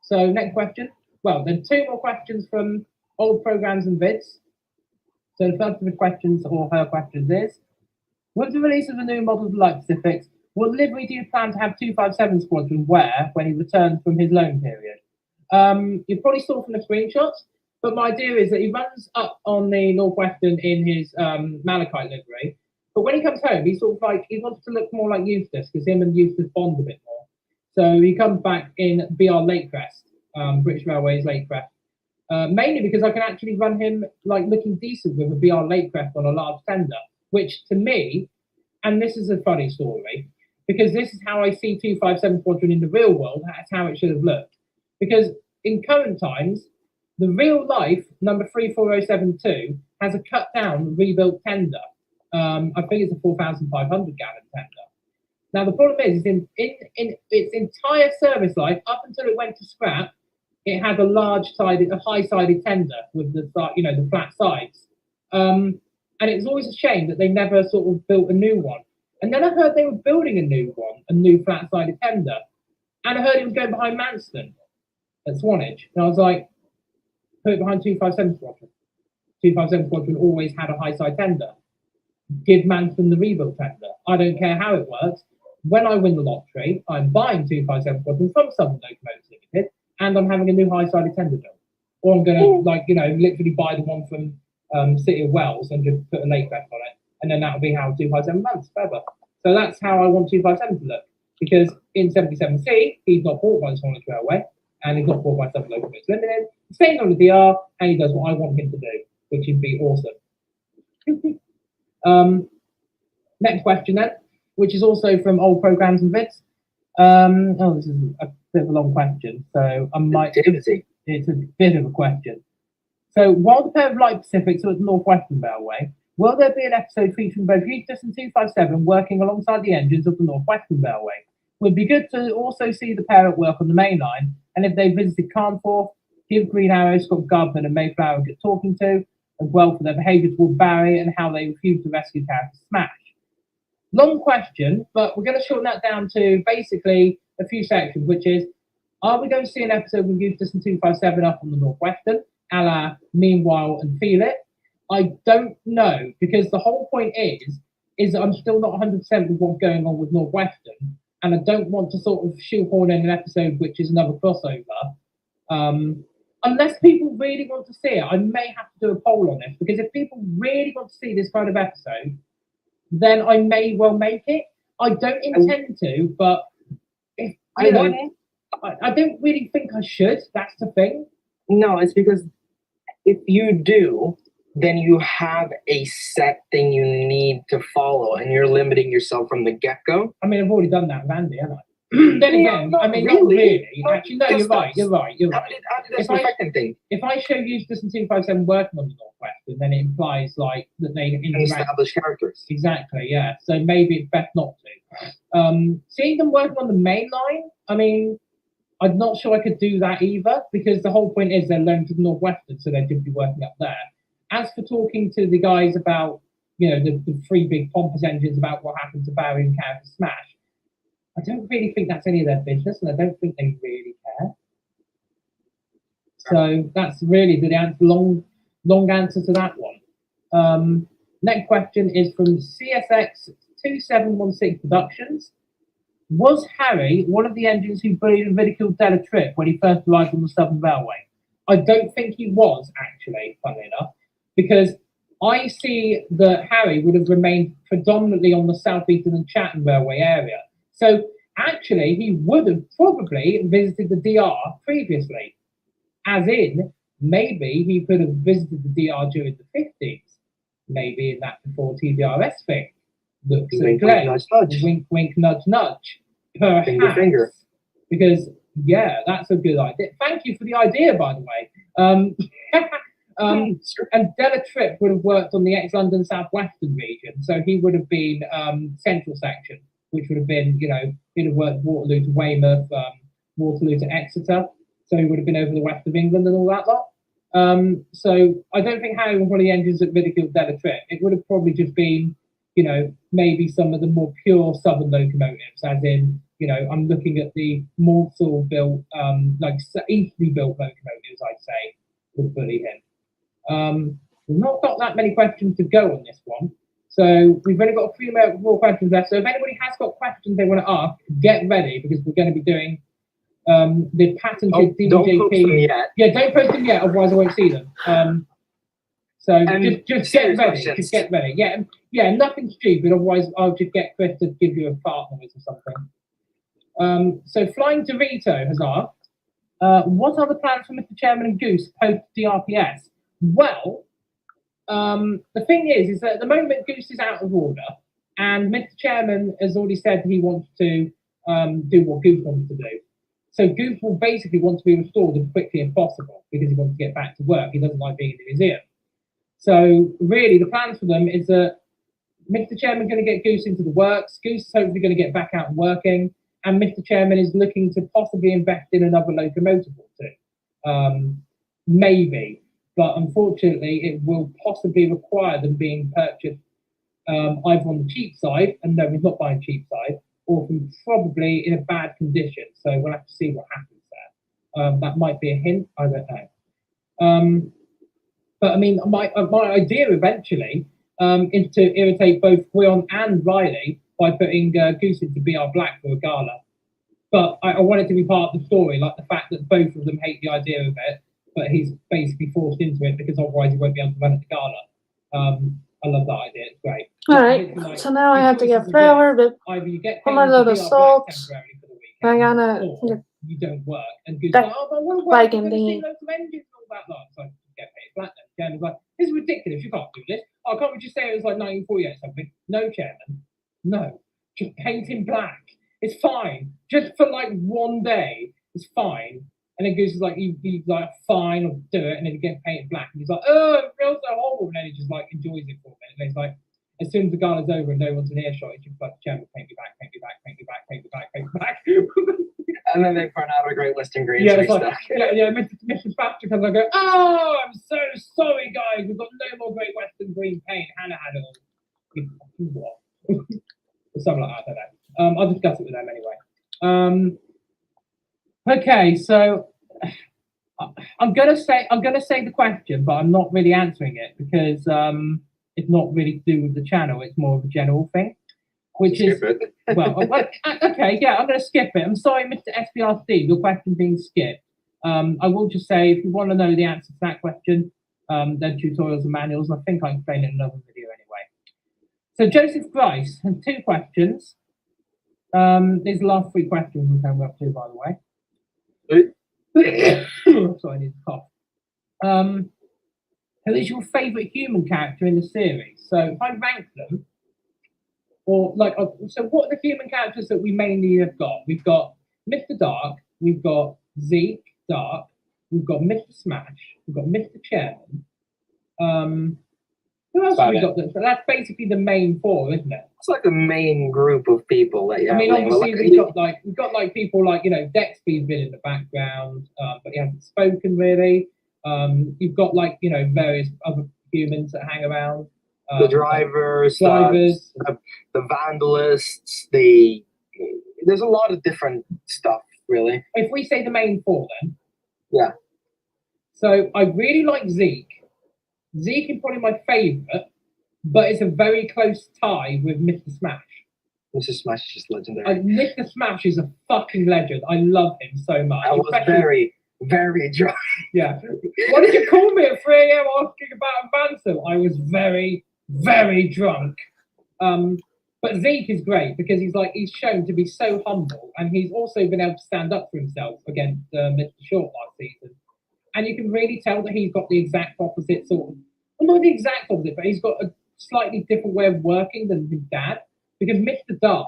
Speaker 1: So next question. Well, then 2 more questions from old programs and vids. So the first of the questions or her questions is, with the release of the new model of the Light Pacifics, what livery do you plan to have 257 Squadron wear when he returns from his loan period? You probably saw from the screenshots, but my idea is that he runs up on the Northwestern in his Malachite livery, but when he comes home, he's sort of like, he wants to look more like Eustace, because him and Eustace bond a bit more. So he comes back in BR Lakecrest, British Railways Lakecrest, mainly because I can actually run him like looking decent with a BR Lakecrest on a large tender, which to me, and this is a funny story, because this is how I see 257 Squadron in the real world, that's how it should have looked. Because in current times, the real life number 34072 has a cut down rebuilt tender. I think it's a 4,500 gallon tender. Now the problem is in its entire service life, up until it went to scrap, it had a high-sided tender with the the flat sides. And it was always a shame that they never sort of built a new one. And then I heard they were building a new one, a new flat-sided tender, and I heard it was going behind Manston at Swanage, and I was like, put it behind 257 Squadron. 257 Squadron always had a high-side tender. Give Manston the rebuild tender. I don't care how it works. When I win the lottery, I'm buying 257 Squadron from Southern Locomotives Limited, and I'm having a new high-sided tender built. Or I'm going to, literally buy the one from City of Wells and just put a lake back on it, and then that'll be how 257 runs forever. So that's how I want 257 to look. Because in 77C, he's not bought by the Swanage Railway, and he's not bought by Southern Locomotives Limited. He stays on the DR, and he does what I want him to do, which would be awesome. Next question then, which is also from old programs and vids. This is a bit of a long question, so I might. It's a bit of a question. So, while the pair of Light Pacifics are at the Northwestern Railway, will there be an episode featuring both Eustace and 257 working alongside the engines of the Northwestern Railway? Would be good to also see the pair at work on the main line, and if they visited Carnforth, give Green Arrow, Scott Gardner and Mayflower a good talking to, as well for their behaviour toward Barry and how they refused to rescue character Smash. Long question, but we're going to shorten that down to basically a few sections, which is, are we going to see an episode with Eustace and 257 up on the Northwestern, a la Meanwhile and Feel It? I don't know, because the whole point is that I'm still not 100% with what's going on with Northwestern, and I don't want to sort of shoehorn in an episode which is another crossover. Unless people really want to see it, I may have to do a poll on this, because if people really want to see this kind of episode, then I may well make it. I don't intend to, but if I don't really think I should. That's the thing.
Speaker 6: No, it's because if you do, then you have a set thing you need to follow, and you're limiting yourself from the get-go.
Speaker 1: I mean, I've already done that with Andy, haven't I? Then again,
Speaker 6: not
Speaker 1: I mean,
Speaker 6: really.
Speaker 1: not really.
Speaker 6: Not
Speaker 1: Actually, no,
Speaker 6: just
Speaker 1: you're right.
Speaker 6: That's the second thing.
Speaker 1: If I show Eustace and 257 working on the Northwestern, then it implies like that they interact.
Speaker 6: Established characters.
Speaker 1: Exactly, yeah. So maybe it's best not to. Seeing them working on the main line, I mean, I'm not sure I could do that either, because the whole point is they're loaned to the Northwestern, so they could be working up there. As for talking to the guys about, the three big pompous engines about what happened to Barry and Character Smash, I don't really think that's any of their business, and I don't think they really care. So that's really the answer, long answer to that one. Next question is from CSX 2716 Productions. Was Harry one of the engines who bullied and ridiculed Della Tripp when he first arrived on the Southern Railway? I don't think he was, actually, funnily enough, because I see that Harry would have remained predominantly on the South Eastern and Chatham Railway area. So actually, he would have probably visited the DR previously. As in, maybe he could have visited the DR during the 50s. Maybe in that before TDRS thing. Looks at Glenn. Wink, wink, nudge, nudge. Perhaps.
Speaker 6: Finger, finger.
Speaker 1: Because, yeah, that's a good idea. Thank you for the idea, by the way. And Della Tripp would have worked on the ex-London Southwestern region, so he would have been central section, which would have been, he'd have worked Waterloo to Weymouth, Waterloo to Exeter, so he would have been over the west of England and all that lot. So I don't think Harry was one of the engines that ridiculed Della Tripp. It would have probably just been, maybe some of the more pure southern locomotives, as in, I'm looking at the Morsel built, easterly built locomotives, I'd say, would bully him. We've not got that many questions to go on this one. So we've only got a few more questions left. So if anybody has got questions they want to ask, get ready, because we're going to be doing the patented DDJP.
Speaker 6: Don't post them yet.
Speaker 1: Yeah, don't post them yet, otherwise I won't see them. So just get ready. Just get ready. Yeah, nothing stupid, otherwise I'll just get Chris to give you a fart noise or something. So Flying Dorito has asked, what are the plans for Mr. Chairman and Goose post DRPS? Well, the thing is that at the moment Goose is out of order, and Mr. Chairman has already said he wants to do what Goose wants to do. So Goose will basically want to be restored as quickly as possible because he wants to get back to work. He doesn't like being in the museum. So really, the plans for them is that Mr. Chairman is going to get Goose into the works. Goose is hopefully going to get back out and working, and Mr. Chairman is looking to possibly invest in another locomotive or two. Maybe, but unfortunately, it will possibly require them being purchased either on the cheap side, and no, we're not buying cheap side, or from probably in a bad condition. So we'll have to see what happens there. That might be a hint. I don't know. But I mean, my idea eventually is to irritate both Gwion and Riley by putting Goose into BR Black for a gala. But I want it to be part of the story, like the fact that both of them hate the idea of it, but he's basically forced into it because otherwise he won't be able to run at the gala. I love that idea. It's great.
Speaker 4: Alright,
Speaker 1: Like,
Speaker 4: so now I
Speaker 1: your
Speaker 4: have to
Speaker 1: choices
Speaker 4: get
Speaker 1: are
Speaker 4: flour, but
Speaker 1: either you get
Speaker 4: put my
Speaker 1: paid to
Speaker 4: little
Speaker 1: BR Black
Speaker 4: salt.
Speaker 1: temporarily for the
Speaker 4: I
Speaker 1: weekend,
Speaker 4: gotta
Speaker 1: or you don't work. And Goose
Speaker 4: That
Speaker 1: like, oh, but I want to work.
Speaker 4: bike
Speaker 1: I'm
Speaker 4: and
Speaker 1: going to see
Speaker 4: thingy.
Speaker 1: loads of engines and all that lot. So I get paid flat then. Chairman's like, this is ridiculous. You can't do this. Oh, can't we just say it was like 1948 or something? No, Chairman. No. Just paint in black. It's fine. Just for like one day. It's fine. And then Goose is like, he's like, fine, I'll do it. And then he gets painted black. And he's like, oh, it feels so horrible. And then he just like enjoys it for a minute. And he's like, as soon as the gala's over and no one's in earshot, he's just like, Chairman, paint me back, paint me back, paint me back, paint me back, paint me back.
Speaker 6: And then they print out a great list of green
Speaker 1: Yeah,
Speaker 6: screen
Speaker 1: it's like,
Speaker 6: stuff.
Speaker 1: yeah, Mr. Thatcher comes and I go, oh, I'm so sorry, guys. We've got no more Great Western green paint. Hannah had it all. You fucking what? Or something like that, I don't know. I'll discuss it with them anyway. Okay, so I'm gonna say the question, but I'm not really answering it because it's not really to do with the channel. It's more of a general thing, which is well, okay, yeah, I'm gonna skip it. I'm sorry, Mr. SBRC, your question being skipped. I will just say if you want to know the answer to that question, then tutorials and manuals. I think I explained it in another video anyway. So Joseph Grice has 2 questions. These are the last 3 questions we came up to, by the way. Sorry, I need to cough. Who is your favourite human character in the series? So if I rank them, or like, so what are the human characters that we mainly have got? We've got Mr. Dark, we've got Zeke Dark, we've got Mr. Smash, we've got Mr. Chairman. Who else have we got? So that's basically the main 4, isn't it?
Speaker 6: It's like the main group of people that you have.
Speaker 1: I mean,
Speaker 6: like,
Speaker 1: obviously
Speaker 6: like,
Speaker 1: we've got like people like, you know, Dexby's been in the background, but he hasn't spoken really. You've got like, you know, various other humans that hang around.
Speaker 6: the drivers,
Speaker 1: drivers.
Speaker 6: The vandalists, there's a lot of different stuff, really.
Speaker 1: If we say the main 4 then.
Speaker 6: Yeah.
Speaker 1: So I really like Zeke. Zeke is probably my favourite, but it's a very close tie with Mr. Smash.
Speaker 6: Mr. Smash is just legendary.
Speaker 1: Mr. Smash is a fucking legend. I love him so much.
Speaker 6: I was very, very drunk.
Speaker 1: Yeah. What did you call me at 3 a.m. asking about a ransom? I was very, very drunk. But Zeke is great because he's shown to be so humble, and he's also been able to stand up for himself against Mr. Short last season. And you can really tell that he's got the exact opposite sort of, well, not the exact opposite, but he's got a slightly different way of working than his dad. Because Mr. Dark,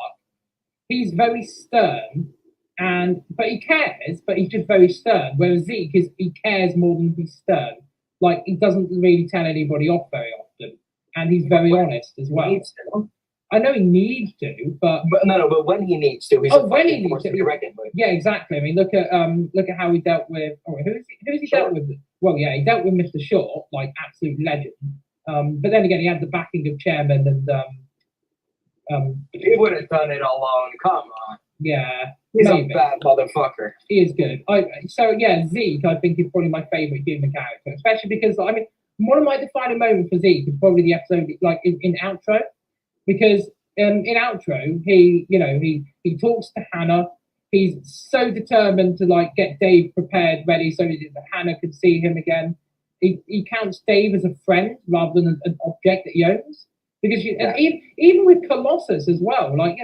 Speaker 1: he's very stern, but he cares, but he's just very stern. Whereas Zeke he cares more than he's stern. Like, he doesn't really tell anybody off very often, and he's very honest as well. I know he needs to, but
Speaker 6: when he needs to, he's
Speaker 1: when he needs to,
Speaker 6: be reckoned with.
Speaker 1: yeah, exactly. I mean, look at how he dealt with. Oh, who's he dealt with? Well, yeah, he dealt with Mr. Short, like absolute legend. But then again, he had the backing of Chairman and
Speaker 6: He would have done it alone. Come on.
Speaker 1: yeah,
Speaker 6: He's
Speaker 1: maybe.
Speaker 6: a bad motherfucker.
Speaker 1: He is good. So yeah, Zeke, I think, is probably my favourite human character, especially because I mean, one of my defining moments for Zeke is probably the episode like in Outro, because in Outro he talks to Hannah. He's so determined to like get Dave prepared, ready, so that Hannah could see him again. He counts Dave as a friend rather than an object that he owns, because and even with Colossus as well, like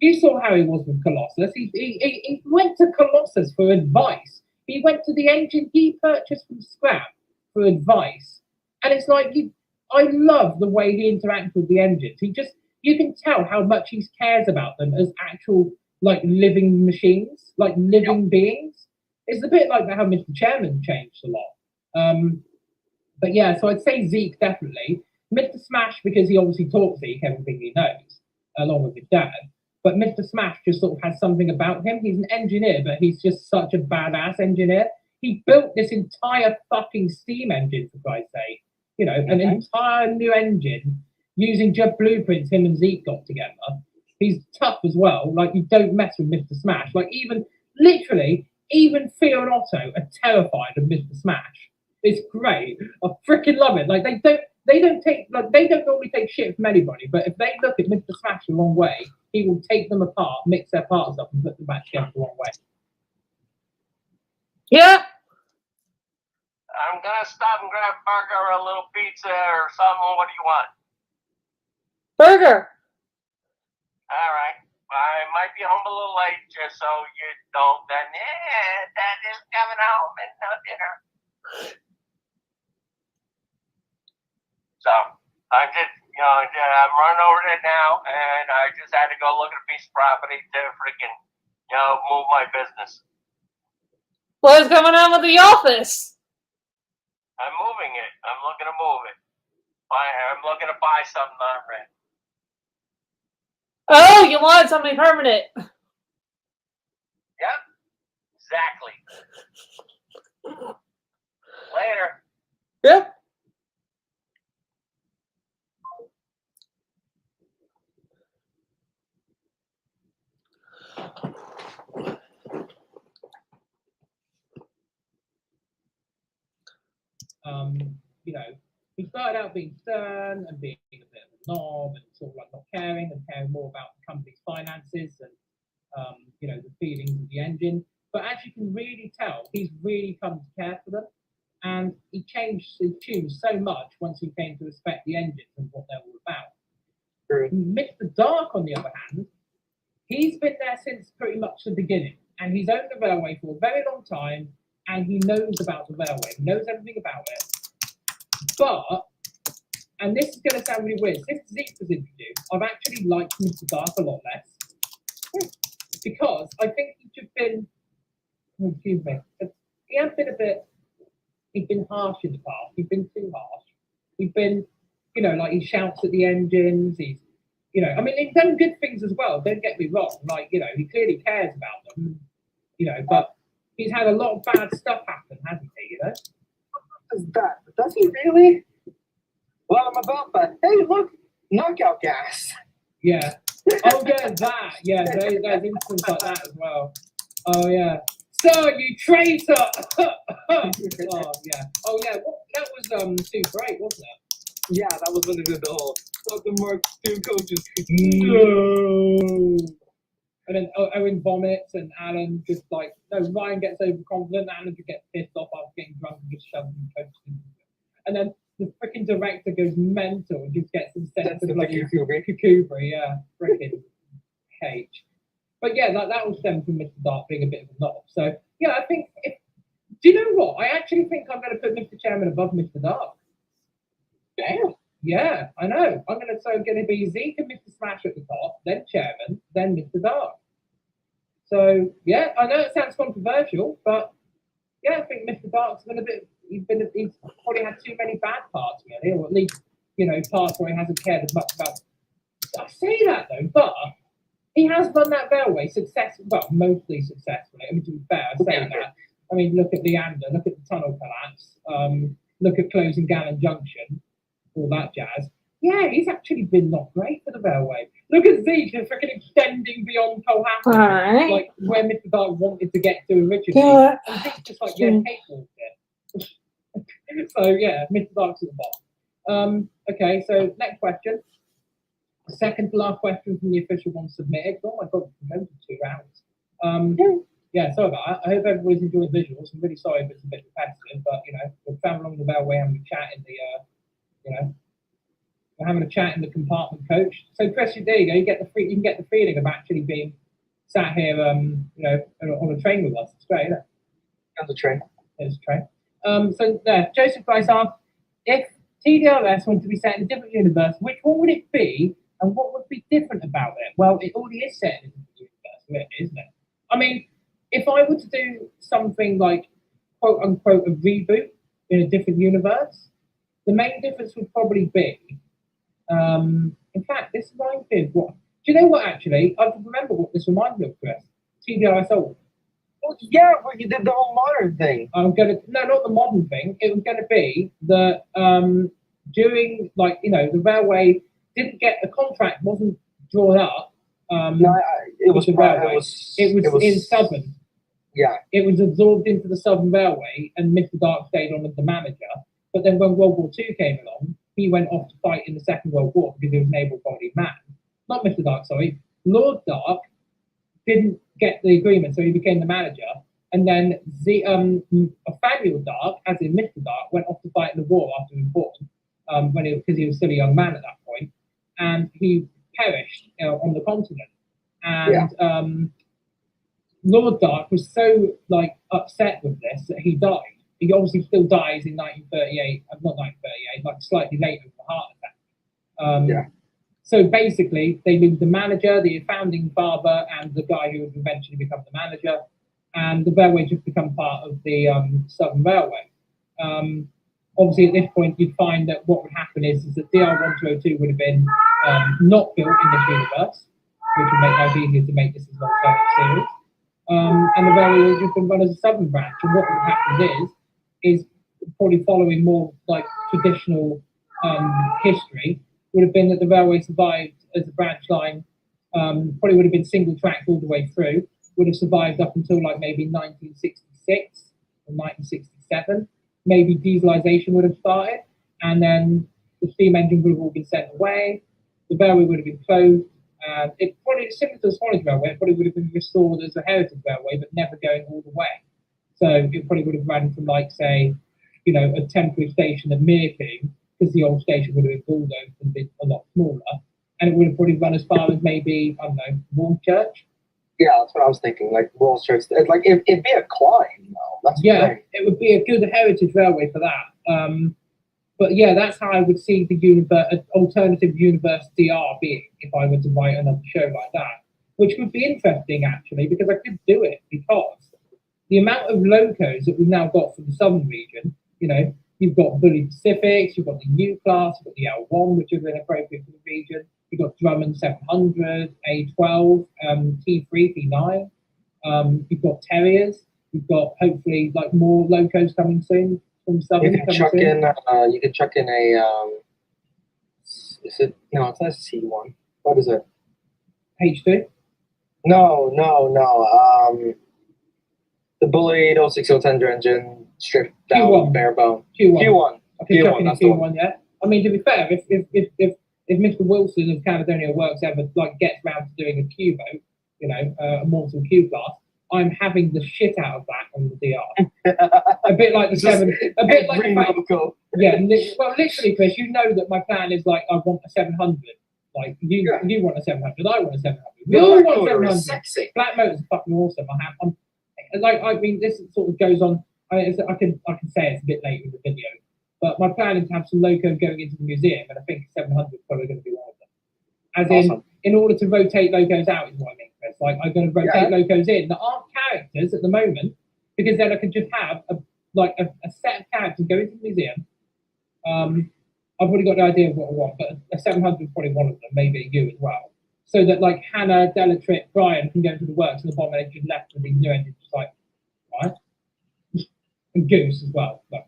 Speaker 1: you saw how he was with Colossus. He went to Colossus for advice. He went to the engine he purchased from scrap for advice. And it's like, I love the way he interacts with the engines. You can tell how much he cares about them as actual, like, living machines, like living beings. It's a bit like how Mr. Chairman changed a lot. But yeah, so I'd say Zeke, definitely. Mr. Smash, because he obviously taught Zeke everything he knows, along with his dad. But Mr. Smash just sort of has something about him. He's an engineer, but he's just such a badass engineer. He built this entire fucking steam engine, for Christ's sake. You know, an entire new engine using just blueprints him and Zeke got together. He's tough as well. Like, you don't mess with Mr. Smash. Like, even Theo and Otto are terrified of Mr. Smash. It's great. I freaking love it. Like, they don't normally take shit from anybody, but if they look at Mr. Smash the wrong way, he will take them apart, mix their parts up, and put them back together the wrong way.
Speaker 4: Yeah.
Speaker 8: I'm gonna stop and grab a burger or a little pizza or something. What do you want?
Speaker 4: Burger.
Speaker 8: All right. I might be home a little late, just so you know that Dad is coming home and no dinner. So I'm just, I'm running over there now, and I just had to go look at a piece of property to freaking, move my business.
Speaker 4: What's going on with the office?
Speaker 8: I'm moving it. I'm looking to move it. I'm looking to buy something on rent.
Speaker 4: Oh, you wanted something permanent.
Speaker 8: Yep, exactly. Later.
Speaker 4: Yep.
Speaker 1: You know, he started out being stern and being a bit of a knob and sort of like not caring and caring more about the company's finances and the feelings of the engine. But as you can really tell, he's really come to care for them, and he changed his tune so much once he came to respect the engines and what they're all about.
Speaker 6: True.
Speaker 1: Mr. Dark, on the other hand, he's been there since pretty much the beginning, and he's owned the railway for a very long time, and he knows about the railway, he knows everything about it. But, and this is going to sound really weird, since Zeke was introduced, I've actually liked Mr. Dark a lot less. Because I think he's just been, he has been he's been harsh in the past, he's been too harsh. He's been, like he shouts at the engines, he's he's done good things as well, don't get me wrong, like, he clearly cares about them, but he's had a lot of bad stuff happen, hasn't he,
Speaker 6: Does he really? Well, I'm about that. Hey, look, knockout gas.
Speaker 1: Yeah. Oh, yeah, that. Yeah, there's instances like that as well. Oh, yeah. Sir, you traitor! Oh, yeah. Oh, yeah. That was Super 8, wasn't it?
Speaker 6: Yeah, that was when they did the whole fucking Mark II coaches.
Speaker 1: No. And then Owen vomits, and Alan just Ryan gets overconfident, and Alan just gets pissed off after getting drunk and just shoves him and coaches him. And then the freaking director goes mental and just gets him sent to like Kukubri, yeah, freaking H. But yeah, that will stem from Mr. Dark being a bit of a knob. So yeah, I think do you know what? I actually think I'm going to put Mr. Chairman above Mr. Dark.
Speaker 6: Damn.
Speaker 1: Yeah, I know. I'm going to be Zeke and Mr. Smash at the top, then Chairman, then Mr. Dark. So yeah, I know it sounds controversial, but yeah, I think Mr. Dark's been a bit. He's probably had too many bad parts, really, or at least parts where he hasn't cared as much about. I say that though, but he has run that railway mostly successfully. I mean, to be fair, I say that. I mean, look at Leander, look at the tunnel collapse, look at closing Gallen Junction, all that jazz. Yeah, he's actually been not great for the railway. Look at Zeke, and freaking extending beyond Colhampton,
Speaker 4: Right.
Speaker 1: like where Mr. Dark wanted to get to originally.
Speaker 4: Yeah.
Speaker 1: And Zeke's just like, yeah, cakewalked it. So yeah, Mr. Dark's at the bottom. Okay, so next question. Second to last question from the official one submitted. Oh my god, we've been over 2 hours. Yeah, sorry about that. I hope everybody's enjoyed visuals. I'm really sorry if it's a bit repetitive, but we'll travel along the railway having a chat in the we're having a chat in the compartment coach. So Chris, there you go. You can get the feeling of actually being sat here, on a train with us. It's great, isn't it?
Speaker 6: On the train.
Speaker 1: There's a train. So there, Joseph Price asked, if TDRS wanted to be set in a different universe, which one would it be, and what would be different about it? Well, it already is set in a different universe, really, isn't it? I mean, if I were to do something like, quote unquote, a reboot in a different universe, the main difference would probably be, in fact, this reminds me of what, do you know what actually? I remember what this reminds me of, Chris. TDRS old.
Speaker 6: Well, yeah, but you did the whole modern thing.
Speaker 1: No, not the modern thing. It was gonna be that during the railway didn't get the contract wasn't drawn up.
Speaker 6: No, it was
Speaker 1: the railway. It was in Southern.
Speaker 6: Yeah.
Speaker 1: It was absorbed into the Southern Railway, and Mr. Dark stayed on as the manager. But then when World War II came along, he went off to fight in the Second World War because he was an able-bodied man. Not Mr. Dark, sorry. Lord Dark didn't get the agreement, so he became the manager. And then Nathaniel Dark, as in Mr. Dark, went off to fight in the war after he was born, because he was still a young man at that point, and he perished on the continent. And Lord Dark was so upset with this that he died. He obviously still dies in 1938, not 1938, like slightly later with a heart attack. So basically, they lose the manager, the founding father, and the guy who would eventually become the manager, and the railway just become part of the Southern Railway. Obviously, at this point, you'd find that what would happen is that DR1202 would have been not built in this universe, which would make life easier to make this as an alternative series. And the railway would have just been run as a Southern branch. And what would have happened is probably following more traditional history, would have been that the railway survived as a branch line, probably would have been single tracked all the way through, would have survived up until maybe 1966 or 1967. Maybe dieselization would have started, and then the steam engine would have all been sent away, the railway would have been closed, and it probably, similar to the Swanage Railway, it probably would have been restored as a heritage railway, but never going all the way. So it probably would have run from say, a temporary station at Meerking, because the old station would have been bulldozed and been a lot smaller, and it would have probably run as far as maybe, I don't know, Woolchurch.
Speaker 6: Yeah, that's what I was thinking. Woolchurch, it'd be a climb, though. That's the thing.
Speaker 1: It would be a good heritage railway for that. But yeah, that's how I would see the alternative universe DR being if I were to write another show like that, which would be interesting actually, because I could do it because the amount of locos that we've now got for the southern region, you've got Bully Pacifics, you've got the U class, you've got the L1, which is inappropriate for the region. You've got Drummond 700, A12, T3, T9. You've got Terriers. You've got hopefully more locos coming soon from Southern.
Speaker 6: You can chuck in a. Is it no? It's not C1. What is it?
Speaker 1: H2.
Speaker 6: No. The Bully 806 engine stripped down
Speaker 1: Q1.
Speaker 6: bare bone.
Speaker 1: Q1. I can chuck in a
Speaker 6: That's the one.
Speaker 1: Q1. Yeah. I mean, to be fair, if Mr. Wilson of Caledonia Works ever gets round to doing a Q boat, a Mortal Q class, I'm having the shit out of that on the DR. A bit like the seven. A bit like the fact, yeah. Well, literally, Chris, you know that my plan is I want a 700. You want a 700. I want a 700. We all want a 700.
Speaker 6: Sexy.
Speaker 1: Black Motor's fucking awesome. I mean, this sort of goes on. I can say it's a bit late with the video, but my plan is to have some loco going into the museum, and I think 700 is probably going to be one of them. As
Speaker 6: awesome.
Speaker 1: in order to rotate locos out is what I mean, Chris. I'm going to rotate locos in that aren't characters at the moment, because then I could just have a set of characters go into the museum. I've already got the idea of what I want, but a 700 is probably one of them, maybe you as well. So that Hannah, Delatrip, Brian can go into the works, and the bomb engine left with these new engines, right? And Goose as well, right?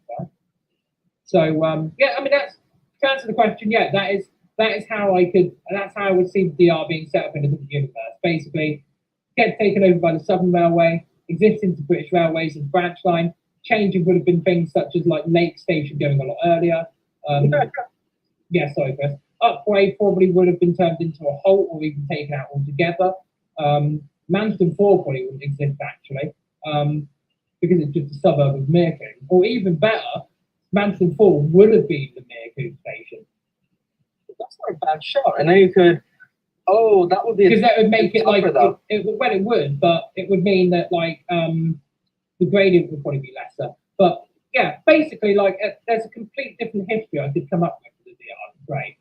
Speaker 1: So yeah, I mean that's to answer the question. Yeah, that is how I would see the DR being set up in a different universe. Basically, get taken over by the Southern Railway, existing to British Railways as branch line. Changes would have been things such as Lake Station going a lot earlier. Yeah, sorry, Chris. Upgrade probably would have been turned into a halt or even taken out altogether. Manston 4 probably wouldn't exist actually, because it's just a suburb of Meerking. Or even better, Manston 4 would have been the Meerking station.
Speaker 6: That's not a bad shot. And then you could, that would be
Speaker 1: because that would make it it would, but it would mean that the gradient would probably be lesser. But yeah, basically there's a complete different history I could come up with for the DR. Great.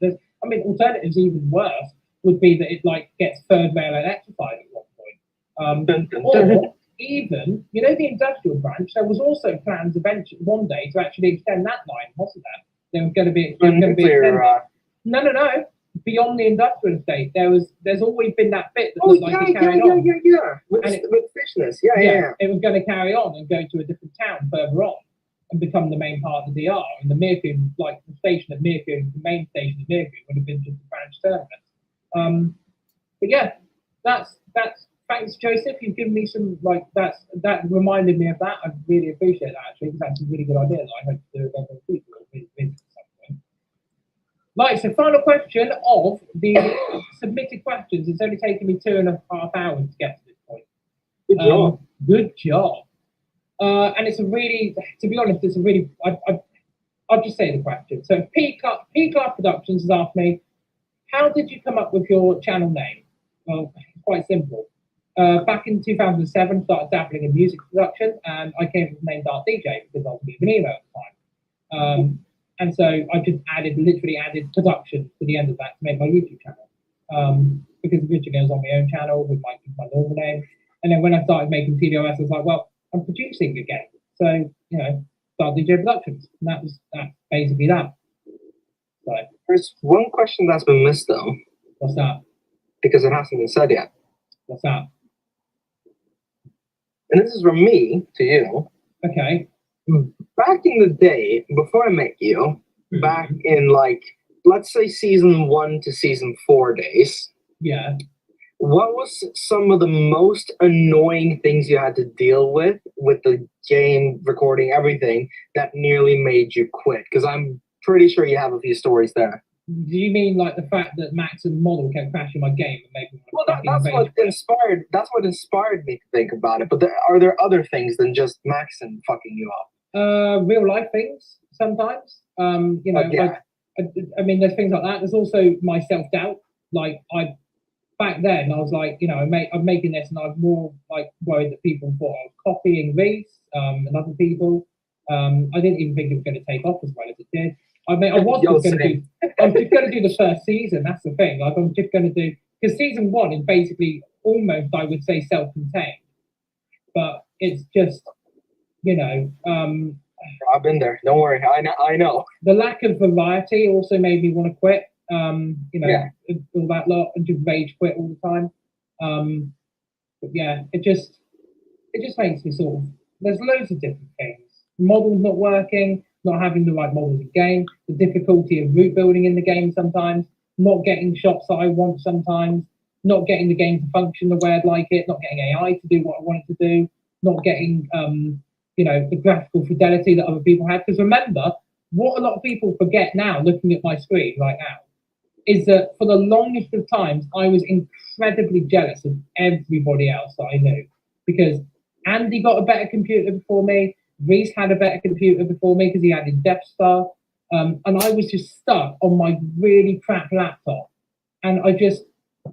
Speaker 1: Alternatives even worse would be that it gets third rail electrified at one point. Or even, the industrial branch, there was also plans eventually one day to actually extend that line, wasn't there? There was going to be extended. No. beyond the industrial estate, there's always been that bit that
Speaker 6: Oh
Speaker 1: looked like
Speaker 6: yeah,
Speaker 1: it carried
Speaker 6: yeah,
Speaker 1: on.
Speaker 6: yeah. With,
Speaker 1: And it-
Speaker 6: with fishness, yeah.
Speaker 1: It was going to carry on and go to a different town further on and become the main part of the DR. And the Mirku, like the station at Mirku, the main station at Mirku, would have been just a branch terminus. But yeah, that's thanks, Joseph. You've given me some that reminded me of that. I really appreciate that actually, because that's a really good idea that I hope to do with other people with at some point. Right, so final question of the submitted questions. It's only taken me 2.5 hours to get to this point.
Speaker 6: Good job.
Speaker 1: Good job. And it's a really, to be honest, it's a really. I'll just say the question. So P Clark Productions has asked me, how did you come up with your channel name? Well, it's quite simple. Back in 2007, started dabbling in music production, and I came up with the name Dark DJ because I was being an emo at the time. And so I just literally added production to the end of that to make my YouTube channel. Because originally I was on my own channel with my normal name. And then when I started making TDOS, I was like, well, I'm producing again. So, Dark DJ Productions. And that's basically that. So,
Speaker 6: There's one question that's been missed though,
Speaker 1: what's that?
Speaker 6: because it hasn't been said yet.
Speaker 1: What's that?
Speaker 6: And this is from me to you.
Speaker 1: Okay.
Speaker 6: Back in the day, before I met you, back in let's say season 1 to season 4 days,
Speaker 1: Yeah.
Speaker 6: what was some of the most annoying things you had to deal with the game, recording, everything that nearly made you quit? Because I'm pretty sure you have a few stories there.
Speaker 1: Do you mean like the fact that Max and Model kept crashing my game and making me
Speaker 6: Well,
Speaker 1: want to
Speaker 6: that's what inspired me to think about it. But are there other things than just Max and fucking you up?
Speaker 1: real life things sometimes.
Speaker 6: Yeah.
Speaker 1: I mean, there's things like that. There's also my self doubt. Like back then, I was like, I'm making this, and I was more like worried that people thought I was copying Reese and other people. I didn't even think it was going to take off as well as it did. I mean, I was just going to do the first season. That's the thing. Like, I'm just going to do, because season 1 is basically almost, I would say, self-contained, but it's just,
Speaker 6: I've been there. Don't worry. I know.
Speaker 1: the lack of variety also made me want to quit.
Speaker 6: Yeah.
Speaker 1: All that lot, and just rage quit all the time. But yeah, it just makes me sort of. There's loads of different things. Models not working, not having the right models in game, the difficulty of route building in the game sometimes, not getting shots that I want sometimes, not getting the game to function the way I'd like it, not getting AI to do what I want it to do, not getting the graphical fidelity that other people have. Because remember, what a lot of people forget now, looking at my screen right now, is that for the longest of times, I was incredibly jealous of everybody else that I knew. Because Andy got a better computer before me, Reese had a better computer before me because he had his Death Star, and I was just stuck on my really crap laptop. And I just,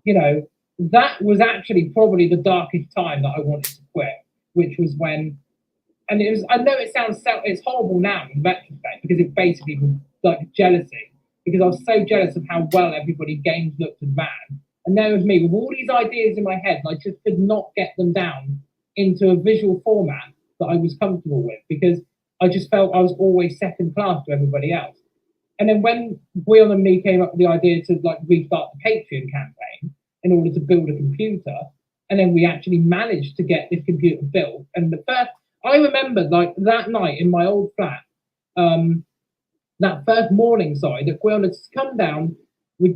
Speaker 1: that was actually probably the darkest time that I wanted to quit, which was when, and it was, I know it sounds, it's horrible now in retrospect, because it basically was like jealousy, because I was so jealous of how well everybody's games looked and ran. And there was me with all these ideas in my head, and I just could not get them down into a visual format that I was comfortable with, because I just felt I was always second class to everybody else. And then when Will and me came up with the idea to restart the Patreon campaign in order to build a computer, and then we actually managed to get this computer built. And I remember that night in my old flat, that first morning, that Gwen had come down.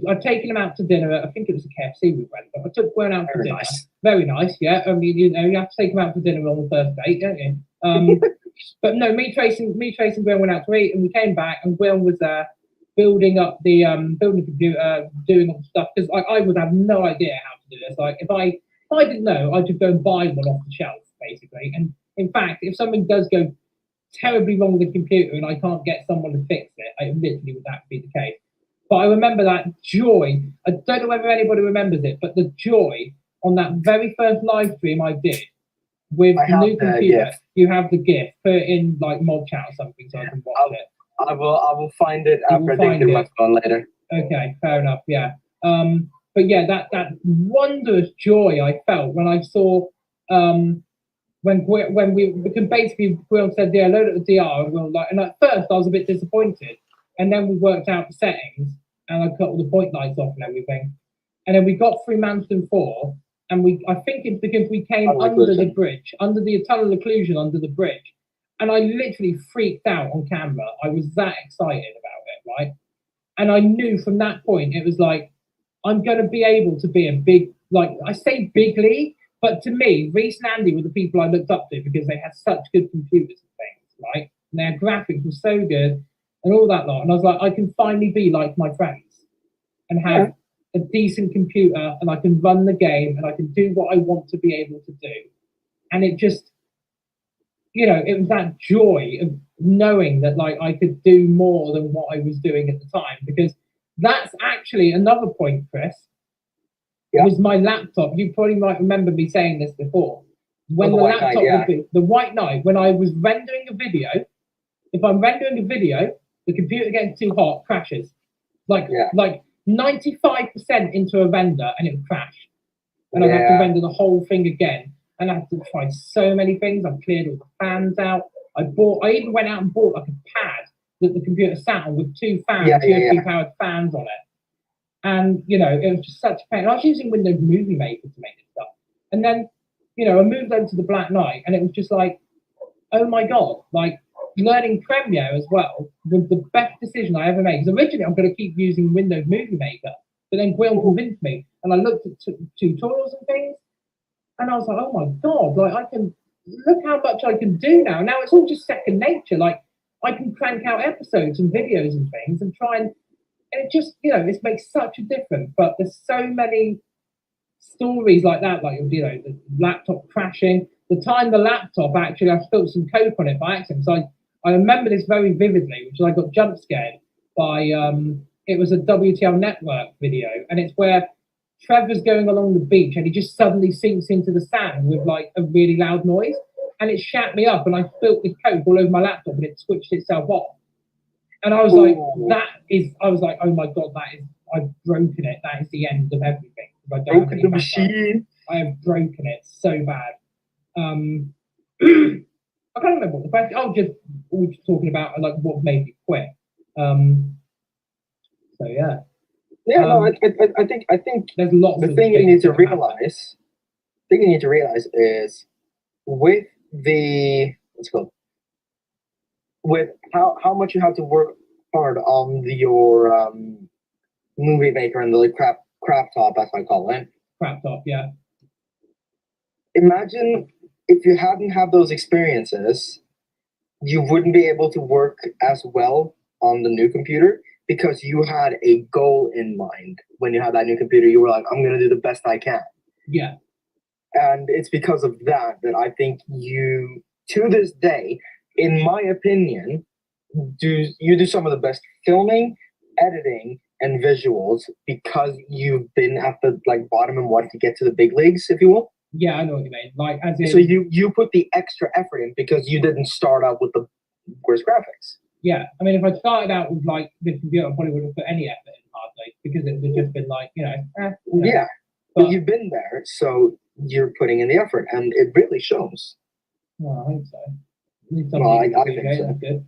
Speaker 1: I'd taken him out to dinner. I think it was a KFC we went, but I took Gwen out for dinner.
Speaker 6: Nice.
Speaker 1: Very nice, yeah. I mean, you have to take him out for dinner on the first date, don't you? But no, me, Tracy, and Gwen went out to eat, and we came back, and Gwen was there building up the computer, doing all the stuff, because I would have no idea how to do this. Like, if I didn't know, I'd just go and buy one off the shelf, basically. And in fact, if something does go terribly wrong with the computer and I can't get someone to fix it, I literally would that be the case. But I remember that joy. I don't know whether anybody remembers it, but the joy on that very first live stream I did with the new computer.
Speaker 6: GIF.
Speaker 1: You have the GIF. Put it in mod chat or something so I can watch it.
Speaker 6: I will find it
Speaker 1: You
Speaker 6: after
Speaker 1: will
Speaker 6: I
Speaker 1: find
Speaker 6: dig through my
Speaker 1: it.
Speaker 6: phone later.
Speaker 1: Okay, fair enough. Yeah. But yeah, that wondrous joy I felt when I saw when we can basically Will said, yeah, load at the DR, and and at first I was a bit disappointed, and then we worked out the settings, and I cut all the point lights off and everything. And then we got through Manston 4, and I think it's because we came under the bridge, under the tunnel occlusion under the bridge. And I literally freaked out on camera. I was that excited about it, right? And I knew from that point, it was like, I'm going to be able to be a big, like, I say big league, but to me, Reese and Andy were the people I looked up to because they had such good computers and things, right? And their graphics were so good and all that lot. And I was like, I can finally be like my friends and have a decent computer, and I can run the game, and I can do what I want to be able to do. And it just, you know, it was that joy of knowing that like I could do more than what I was doing at the time, because that's actually another point, Chris.
Speaker 6: Yeah.
Speaker 1: Was my laptop. You probably might remember me saying this before. When the
Speaker 6: White
Speaker 1: laptop
Speaker 6: Knight, yeah.
Speaker 1: would be the White Knight, when I was rendering a video, if I'm rendering a video, the computer gets too hot, crashes. Like 95% into a render and it would crash. And I'd have to render the whole thing again. And I had to try so many things. I cleared all the fans out. I even went out and bought like a pad that the computer sat on with two fans, USB powered fans on it. And, you know, it was just such a pain. I was using Windows Movie Maker to make this stuff. And then, you know, I moved over to the Black Knight, and it was just like, oh my God, like learning Premiere as well was the best decision I ever made. Because originally I'm going to keep using Windows Movie Maker, but then Gwen convinced me, and I looked at tutorials and things, and I was like, oh my God, like I can, look how much I can do now. Now it's all just second nature. Like I can crank out episodes and videos and things and try and it just, you know, it makes such a difference. But there's so many stories like that, like, you know, the laptop crashing. The time the laptop actually, I spilled some Coke on it by accident. So I remember this very vividly, which is I got jump scared by, it was a WTL Network video, and it's where Trevor's going along the beach and he just suddenly sinks into the sand with like a really loud noise, and it shat me up, and I spilled the Coke all over my laptop and it switched itself off. And I was like, oh my God, I've broken it. That is the end of everything. I don't have any backup. I have broken it so bad. I can't remember what the question. We were just talking about like what made me quit. So yeah.
Speaker 6: Yeah, no, I think
Speaker 1: there's lots.
Speaker 6: The thing you need to realize, is with the with how much you have to work hard on your movie maker and the crap top, as I call it.
Speaker 1: Crap top, yeah.
Speaker 6: Imagine if you hadn't had those experiences, you wouldn't be able to work as well on the new computer, because you had a goal in mind when you had that new computer. You were like, I'm going to do the best I can.
Speaker 1: Yeah.
Speaker 6: And it's because of that I think you, to this day, in my opinion, you do some of the best filming, editing, and visuals, because you've been at the like bottom and wanted to get to the big leagues, if you will.
Speaker 1: Yeah, I know what you mean. Like, as in,
Speaker 6: so you put the extra effort in because you didn't start out with the worst graphics.
Speaker 1: Yeah, I mean, if I started out with like this computer, I probably wouldn't have put any effort in hardly, because it would have just been like, you know.
Speaker 6: Yeah, but you've been there, so you're putting in the effort, and it really shows.
Speaker 1: Well, I think so.
Speaker 6: I think so.
Speaker 1: That's good.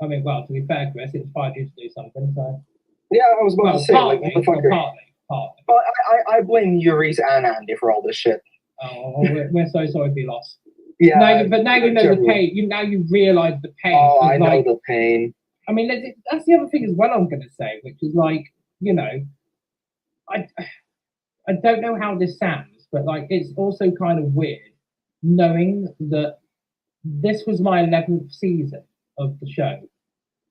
Speaker 1: I mean, well, to be fair, Chris, it inspired you to do something, so.
Speaker 6: Yeah, I was about to say,
Speaker 1: partly,
Speaker 6: like, what the fuck?
Speaker 1: Partly.
Speaker 6: But I blame you, Reese, and Andy for all this shit.
Speaker 1: Oh, we're so sorry for your loss.
Speaker 6: Yeah,
Speaker 1: now you know the pain. Now you realise the pain.
Speaker 6: Oh, I know the pain.
Speaker 1: I mean, that's the other thing as well I'm going to say, which is like, you know, I don't know how this sounds, but like it's also kind of weird knowing that this was my 11th season of the show.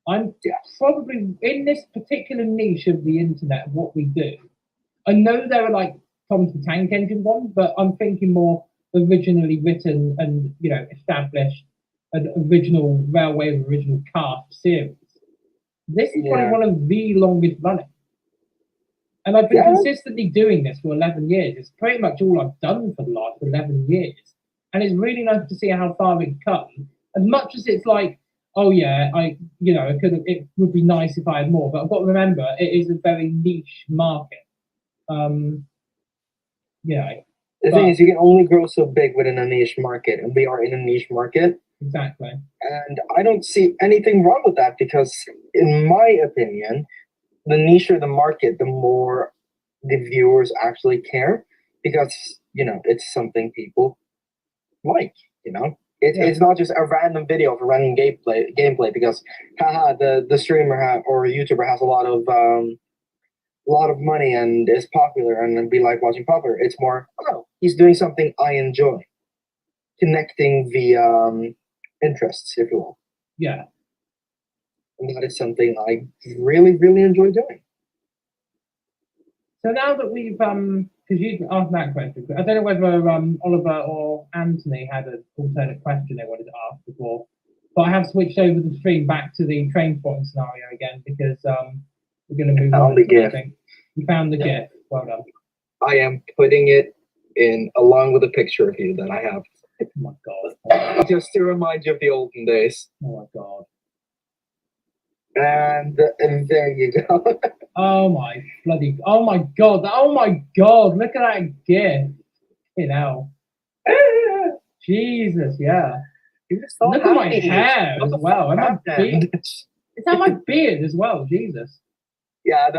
Speaker 1: I'm probably in this particular niche of the internet of what we do. I know there are like Tom the Tank Engine ones, but I'm thinking more originally written and, you know, established an original Railway of original cast series. This is probably one of the longest running. And I've been consistently doing this for 11 years. It's pretty much all I've done for the last 11 years. And it's really nice to see how far it's come. As much as it's like, oh yeah, it would be nice if I had more, but I've got to remember it is a very niche market.
Speaker 6: The thing is, you can only grow so big within a niche market, and we are in a niche market.
Speaker 1: Exactly.
Speaker 6: And I don't see anything wrong with that, because in my opinion, the nicher the market, the more the viewers actually care, because it's something people like. It's not just a random video of a random gameplay because the streamer or YouTuber has a lot of money and is popular and we like watching popular. It's more, he's doing something I enjoy, connecting the interests, if you will.
Speaker 1: Yeah.
Speaker 6: And that is something I really, really enjoy doing.
Speaker 1: So now that we've because you asked that question, I don't know whether Oliver or Anthony had an alternate question they wanted to ask before, but I have switched over the stream back to the train spotting scenario again because we're going to move on.
Speaker 6: The GIF.
Speaker 1: You found the GIF. Well done.
Speaker 6: I am putting it in along with a picture of you that I have.
Speaker 1: Oh my god.
Speaker 6: Just to remind you of the olden days.
Speaker 1: Oh my god.
Speaker 6: And there you go.
Speaker 1: Oh my god. Oh my god. Look at that GIF. Jesus, yeah. Look at my hair as well. And my beard. Is that my beard as well? Jesus.
Speaker 6: Yeah,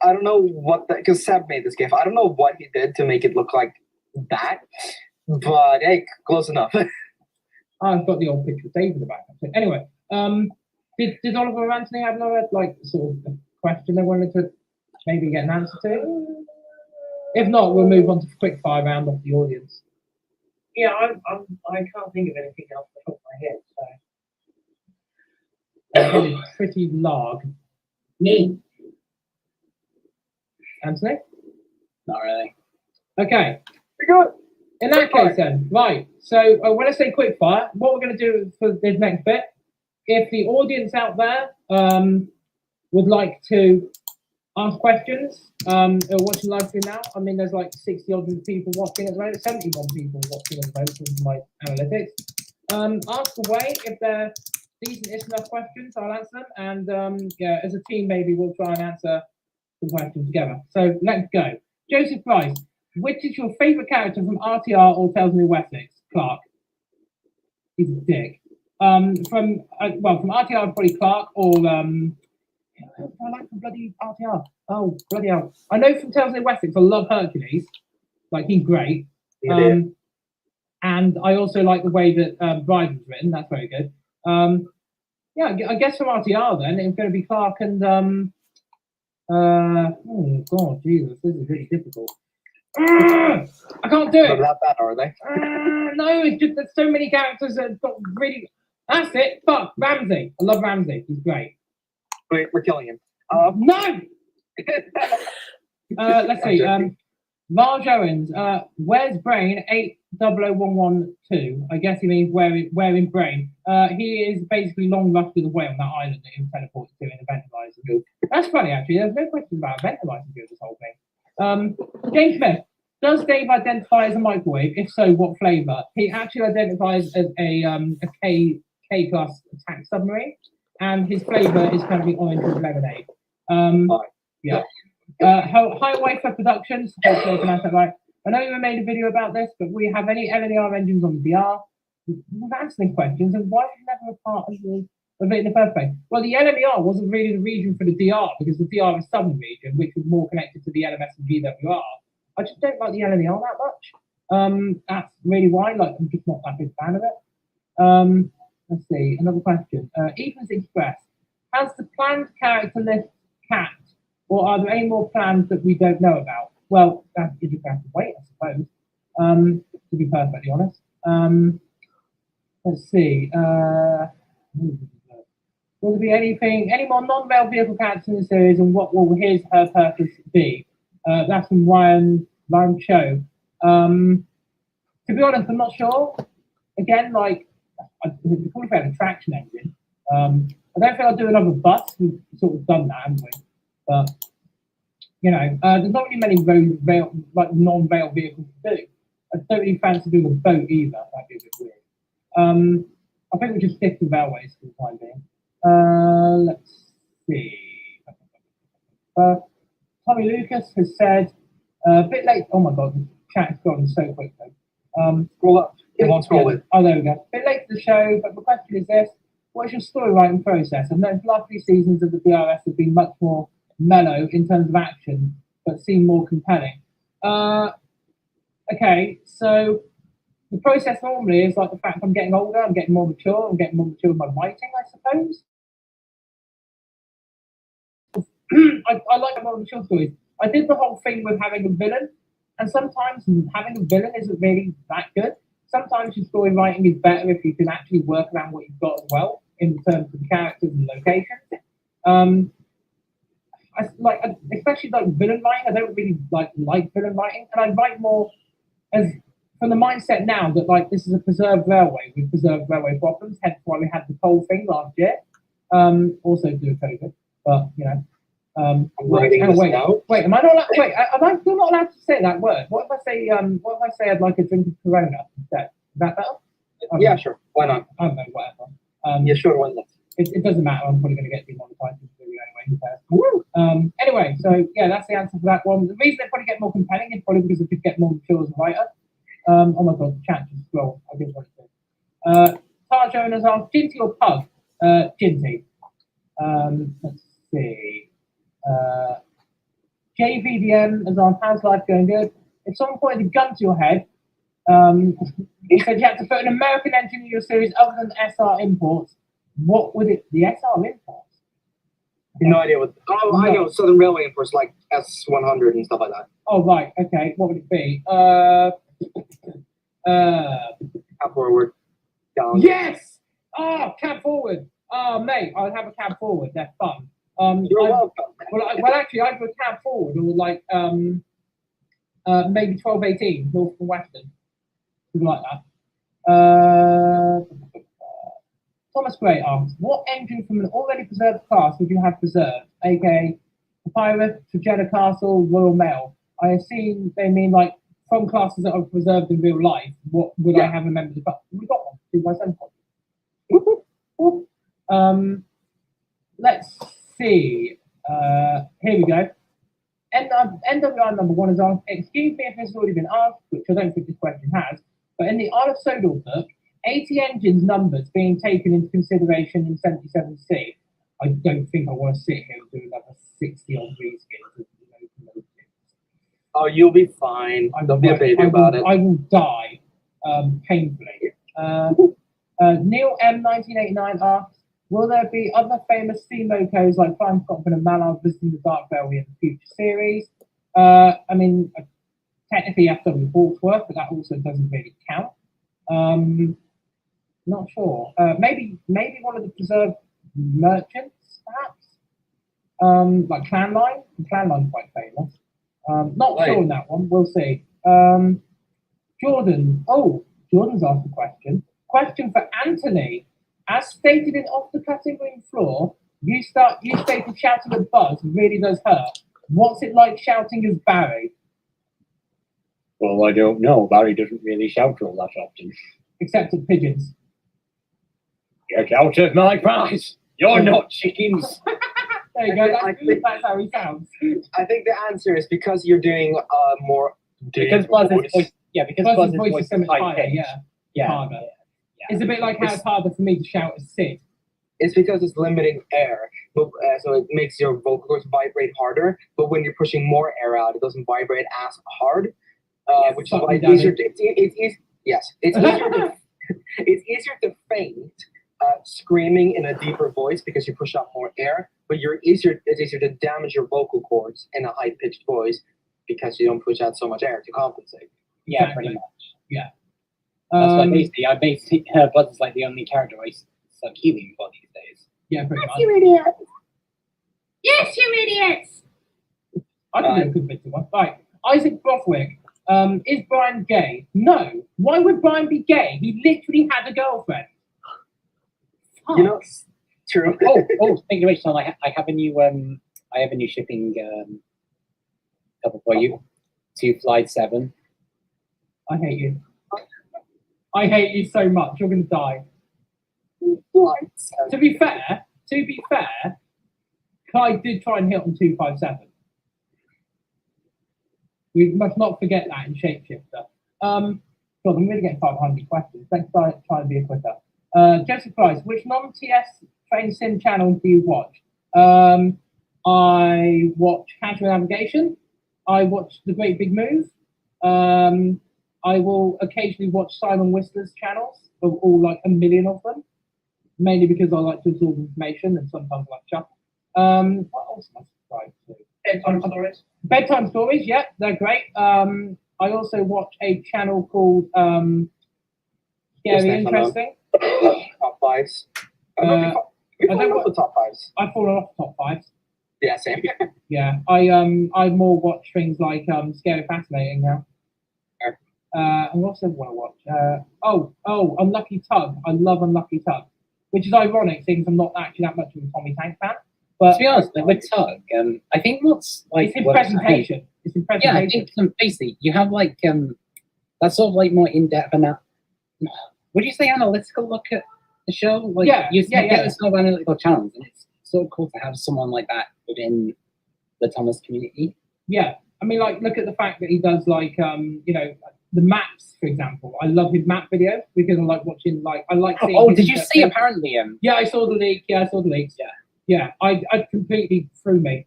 Speaker 6: I don't know because Seb made this GIF. I don't know what he did to make it look like that, but hey, close enough.
Speaker 1: I've got the old picture saved in the back. Anyway, did Oliver or Anthony have another sort of question they wanted to maybe get an answer to? If not, we'll move on to quick fire round off the audience.
Speaker 2: Yeah, I can't think of anything else off the top of my head. So
Speaker 1: It's pretty large.
Speaker 2: me.
Speaker 1: Anthony?
Speaker 3: Not really.
Speaker 1: Okay.
Speaker 6: We got
Speaker 1: In that case, then, right. So when I say quick fire, what we're going to do for this next bit, if the audience out there would like to ask questions, watching live stream now, I mean, there's like 60 odd people watching at the moment, 71 people watching at the moment from my analytics. Ask away. If they're decent enough questions, I'll answer them. And yeah, as a team, maybe we'll try and answer the questions together. So let's go. Joseph Price, which is your favourite character from RTR or Tales of New Wessex? Clark. He's a dick. From RTR, probably Clark, or I like from bloody RTR. Oh, bloody hell. I know from Tales of New Wessex, I love Hercules. He's great. And I also like the way that Bryden's written. That's very good. Yeah, I guess from RTR then, it's going to be Clark and oh god, Jesus, this is really difficult. I can't do it.
Speaker 6: Not that, are they?
Speaker 1: No, it's just there's so many characters that got really. That's it. Fuck Ramsey. I love Ramsey. He's great.
Speaker 6: We're killing him.
Speaker 1: No. Let's see. Marge Owens. Where's Brain? 800112. I guess he means where in Brain. He is basically long rusted away on that island that he was teleported to in Event Horizon. That's funny, actually. There's no question about Event Horizon through this whole thing. James Smith. Does Dave identify as a microwave? If so, what flavour? He actually identifies as a K plus attack submarine, and his flavour is currently orange with lemonade. Yeah. Highway for Productions. Hopefully I pronounced that right. I know you made a video about this, but we have any LNER engines on the VR? We've answered questions, and why was it never a part of it in the first place? Well, the LNER wasn't really the region for the DR, because the DR is southern region, which was more connected to the LMS and GWR. I just don't like the LNER that much. That's really why. I'm just not that big fan of it. Let's see, another question. Ethan's Express. Has the planned character list capped, or are there any more plans that we don't know about? Well, you just have to wait, I suppose, to be perfectly honest. Let's see. Will there be any more non-rail vehicle characters in the series, and what will her purpose be? That's from Ryan Cho. To be honest, I'm not sure. Again, it's probably about a traction engine. I don't think I'll do another bus. We've sort of done that, haven't we? But there's not really many non-rail vehicles to do. I don't really fancy doing a boat either. That'd be a bit weird. I think we just stick to railways for the time being. Let's see. Tommy Lucas has said, a bit late. Oh my god, the chat's gone so quick though.
Speaker 6: Scroll up. It won't scroll it.
Speaker 1: Oh, there we go. Bit late to the show, but the question is this: what is your story writing process? I've noticed the last few seasons of the DRS have been much more mellow in terms of action, but seem more compelling. Okay, so the process normally is like the fact I'm getting older, I'm getting more mature, I'm getting more mature with my writing, I suppose. I like more mature stories. I did the whole thing with having a villain, and sometimes having a villain isn't really that good. Sometimes your story writing is better if you can actually work around what you've got as well in terms of the characters and locations. Especially like villain writing. I don't really like villain writing, and I write more as from the mindset now that like this is a preserved railway with preserved railway problems. Hence why we had the coal thing last year. Also due to COVID, but you know.
Speaker 6: I'm writing this now.
Speaker 1: Wait, am I not? Wait, am I still not allowed to say that word? What if I say? What if I say I'd like a drink of Corona instead? Is that better?
Speaker 6: Yeah, sure. Why not?
Speaker 1: I don't know, whatever.
Speaker 6: Yeah, sure. Why not?
Speaker 1: It doesn't matter. I'm probably going to get demonetized this video anyway. Who cares? Anyway, so yeah, that's the answer for that one. The reason they probably get more compelling is probably because they could get more mature as a writer. Oh my god, the chat just scrolled. I didn't want to. Taj owners asked Ginty or Pug? Ginty. Let's see. JVDM as on how's life going good? If someone pointed a gun to your head, he said you had to put an American engine in your series other than SR imports, what would it? The SR imports?
Speaker 6: No idea what. Oh, no. I know Southern Railway imports like S100 and stuff like that.
Speaker 1: Oh right, okay. What would it be?
Speaker 6: Cab forward, down.
Speaker 1: Yes. Oh, cab forward. Oh mate, I'd have a cab forward. They're fun.
Speaker 6: You're welcome.
Speaker 1: Well, actually, I'd go cab forward or like maybe 1218 North and Western, something like that. Thomas Gray asks, what engine from an already preserved class would you have preserved? aka Papyrus, Trojena Castle, Royal Mail. I assume they mean like from classes that are preserved in real life. What would I have remembered the class? We got one. 2 by 7. Let's see. Here we go. NWR number 1 is asked, excuse me if this has already been asked, which I don't think this question has, but in the Isle of Sodor book, 80 engines numbers being taken into consideration in 77C. I don't think I want to sit here and do another 60 odd reskins.
Speaker 6: Oh, you'll be fine. Don't be a baby about it.
Speaker 1: I will die painfully. Neil M1989 asks, will there be other famous steam locos like Flying Scotsman and Mallard visiting the Dark Railway in the future series? I mean, technically FW Hawksworth, but that also doesn't really count. Not sure. Maybe one of the preserved merchants, perhaps. Like Clanline. Clanline's quite famous. Not sure on that one. We'll see. Jordan. Oh, Jordan's asked a question. Question for Anthony. As stated in Off the Cutting Room Floor, you stated shouting at Buzz really does hurt. What's it like shouting as Barry?
Speaker 3: Well, I don't know. Barry doesn't really shout all that often.
Speaker 1: Except at pigeons.
Speaker 3: Get out of my prize! You're not chickens!
Speaker 1: There you go. That's how he sounds.
Speaker 6: I think the answer is because you're doing more.
Speaker 3: Because Buzz's voice,
Speaker 1: Buzz's voice is so much higher.
Speaker 3: pitched.
Speaker 1: Yeah. Harder. It's a bit like how it's harder for me to shout as Sid.
Speaker 6: It's because it's limiting air, but, so it makes your vocal cords vibrate harder. But when you're pushing more air out, it doesn't vibrate as hard, which is why it's easier. It's easier to faint screaming in a deeper voice because you push out more air. But it's easier to damage your vocal cords in a high pitched voice because you don't push out so much air to compensate.
Speaker 3: Yeah,
Speaker 1: Exactly.
Speaker 3: pretty much.
Speaker 1: Yeah.
Speaker 3: That's why basically Buzz is like the only character I suck helium for these days.
Speaker 1: Yeah, pretty much.
Speaker 7: You idiots! Yes, you idiots!
Speaker 1: I can do a good bit of one. Right. Isaac Brothwick. Is Brian gay? No. Why would Brian be gay? He literally had a girlfriend.
Speaker 6: You know, true.
Speaker 3: Thank you, Rachel. I have a new shipping couple for you. To Flight 7.
Speaker 1: I hate you. I hate you so much. You're going to die. To be fair, Clyde did try and hit on 257. We must not forget that in Shapeshifter. God, I'm really getting 500 questions. Thanks for trying to be a quitter. Joseph Price, which non-TS train sim channel do you watch? I watch Casual Navigation. I watch The Great Big Move. I will occasionally watch Simon Whistler's channels, of all like a million of them, mainly because I like to absorb information and sometimes I like chuck. What else am I subscribed to?
Speaker 2: Bedtime stories.
Speaker 1: Bedtime stories, yeah, they're great. I also watch a channel called Scary
Speaker 6: Yes, thanks,
Speaker 1: Interesting.
Speaker 6: Top fives.
Speaker 1: Uh,
Speaker 6: We
Speaker 1: I don't
Speaker 6: fallen off
Speaker 1: wa-
Speaker 6: the top fives.
Speaker 1: I've fallen off the top fives.
Speaker 6: Yeah, same.
Speaker 1: Yeah, I more watch things like Scary Fascinating now. And what else do I want to watch? Unlucky Tug. I love Unlucky Tug, which is ironic since I'm not actually that much of a Tommy Tank fan. But
Speaker 3: To be honest, with Tug, I think what's like
Speaker 1: it's in
Speaker 3: what-
Speaker 1: presentation. It's in
Speaker 3: Yeah, I
Speaker 1: presentation.
Speaker 3: think basically you have like that sort of like more in-depth would you say analytical look at the show? Like
Speaker 1: Yeah,
Speaker 3: you
Speaker 1: yeah,
Speaker 3: get
Speaker 1: yeah.
Speaker 3: this sort of analytical channels, and it's sort of cool to have someone like that within the Thomas community.
Speaker 1: Yeah, I mean, like, look at the fact that he does like the maps, for example. I love his map videos because I like watching. Like, I like seeing.
Speaker 3: Oh,
Speaker 1: his
Speaker 3: did you see?
Speaker 1: interpretation.
Speaker 3: Apparently,
Speaker 1: Yeah, I saw the leak. Yeah, I saw the leaks. Yeah. I completely threw me.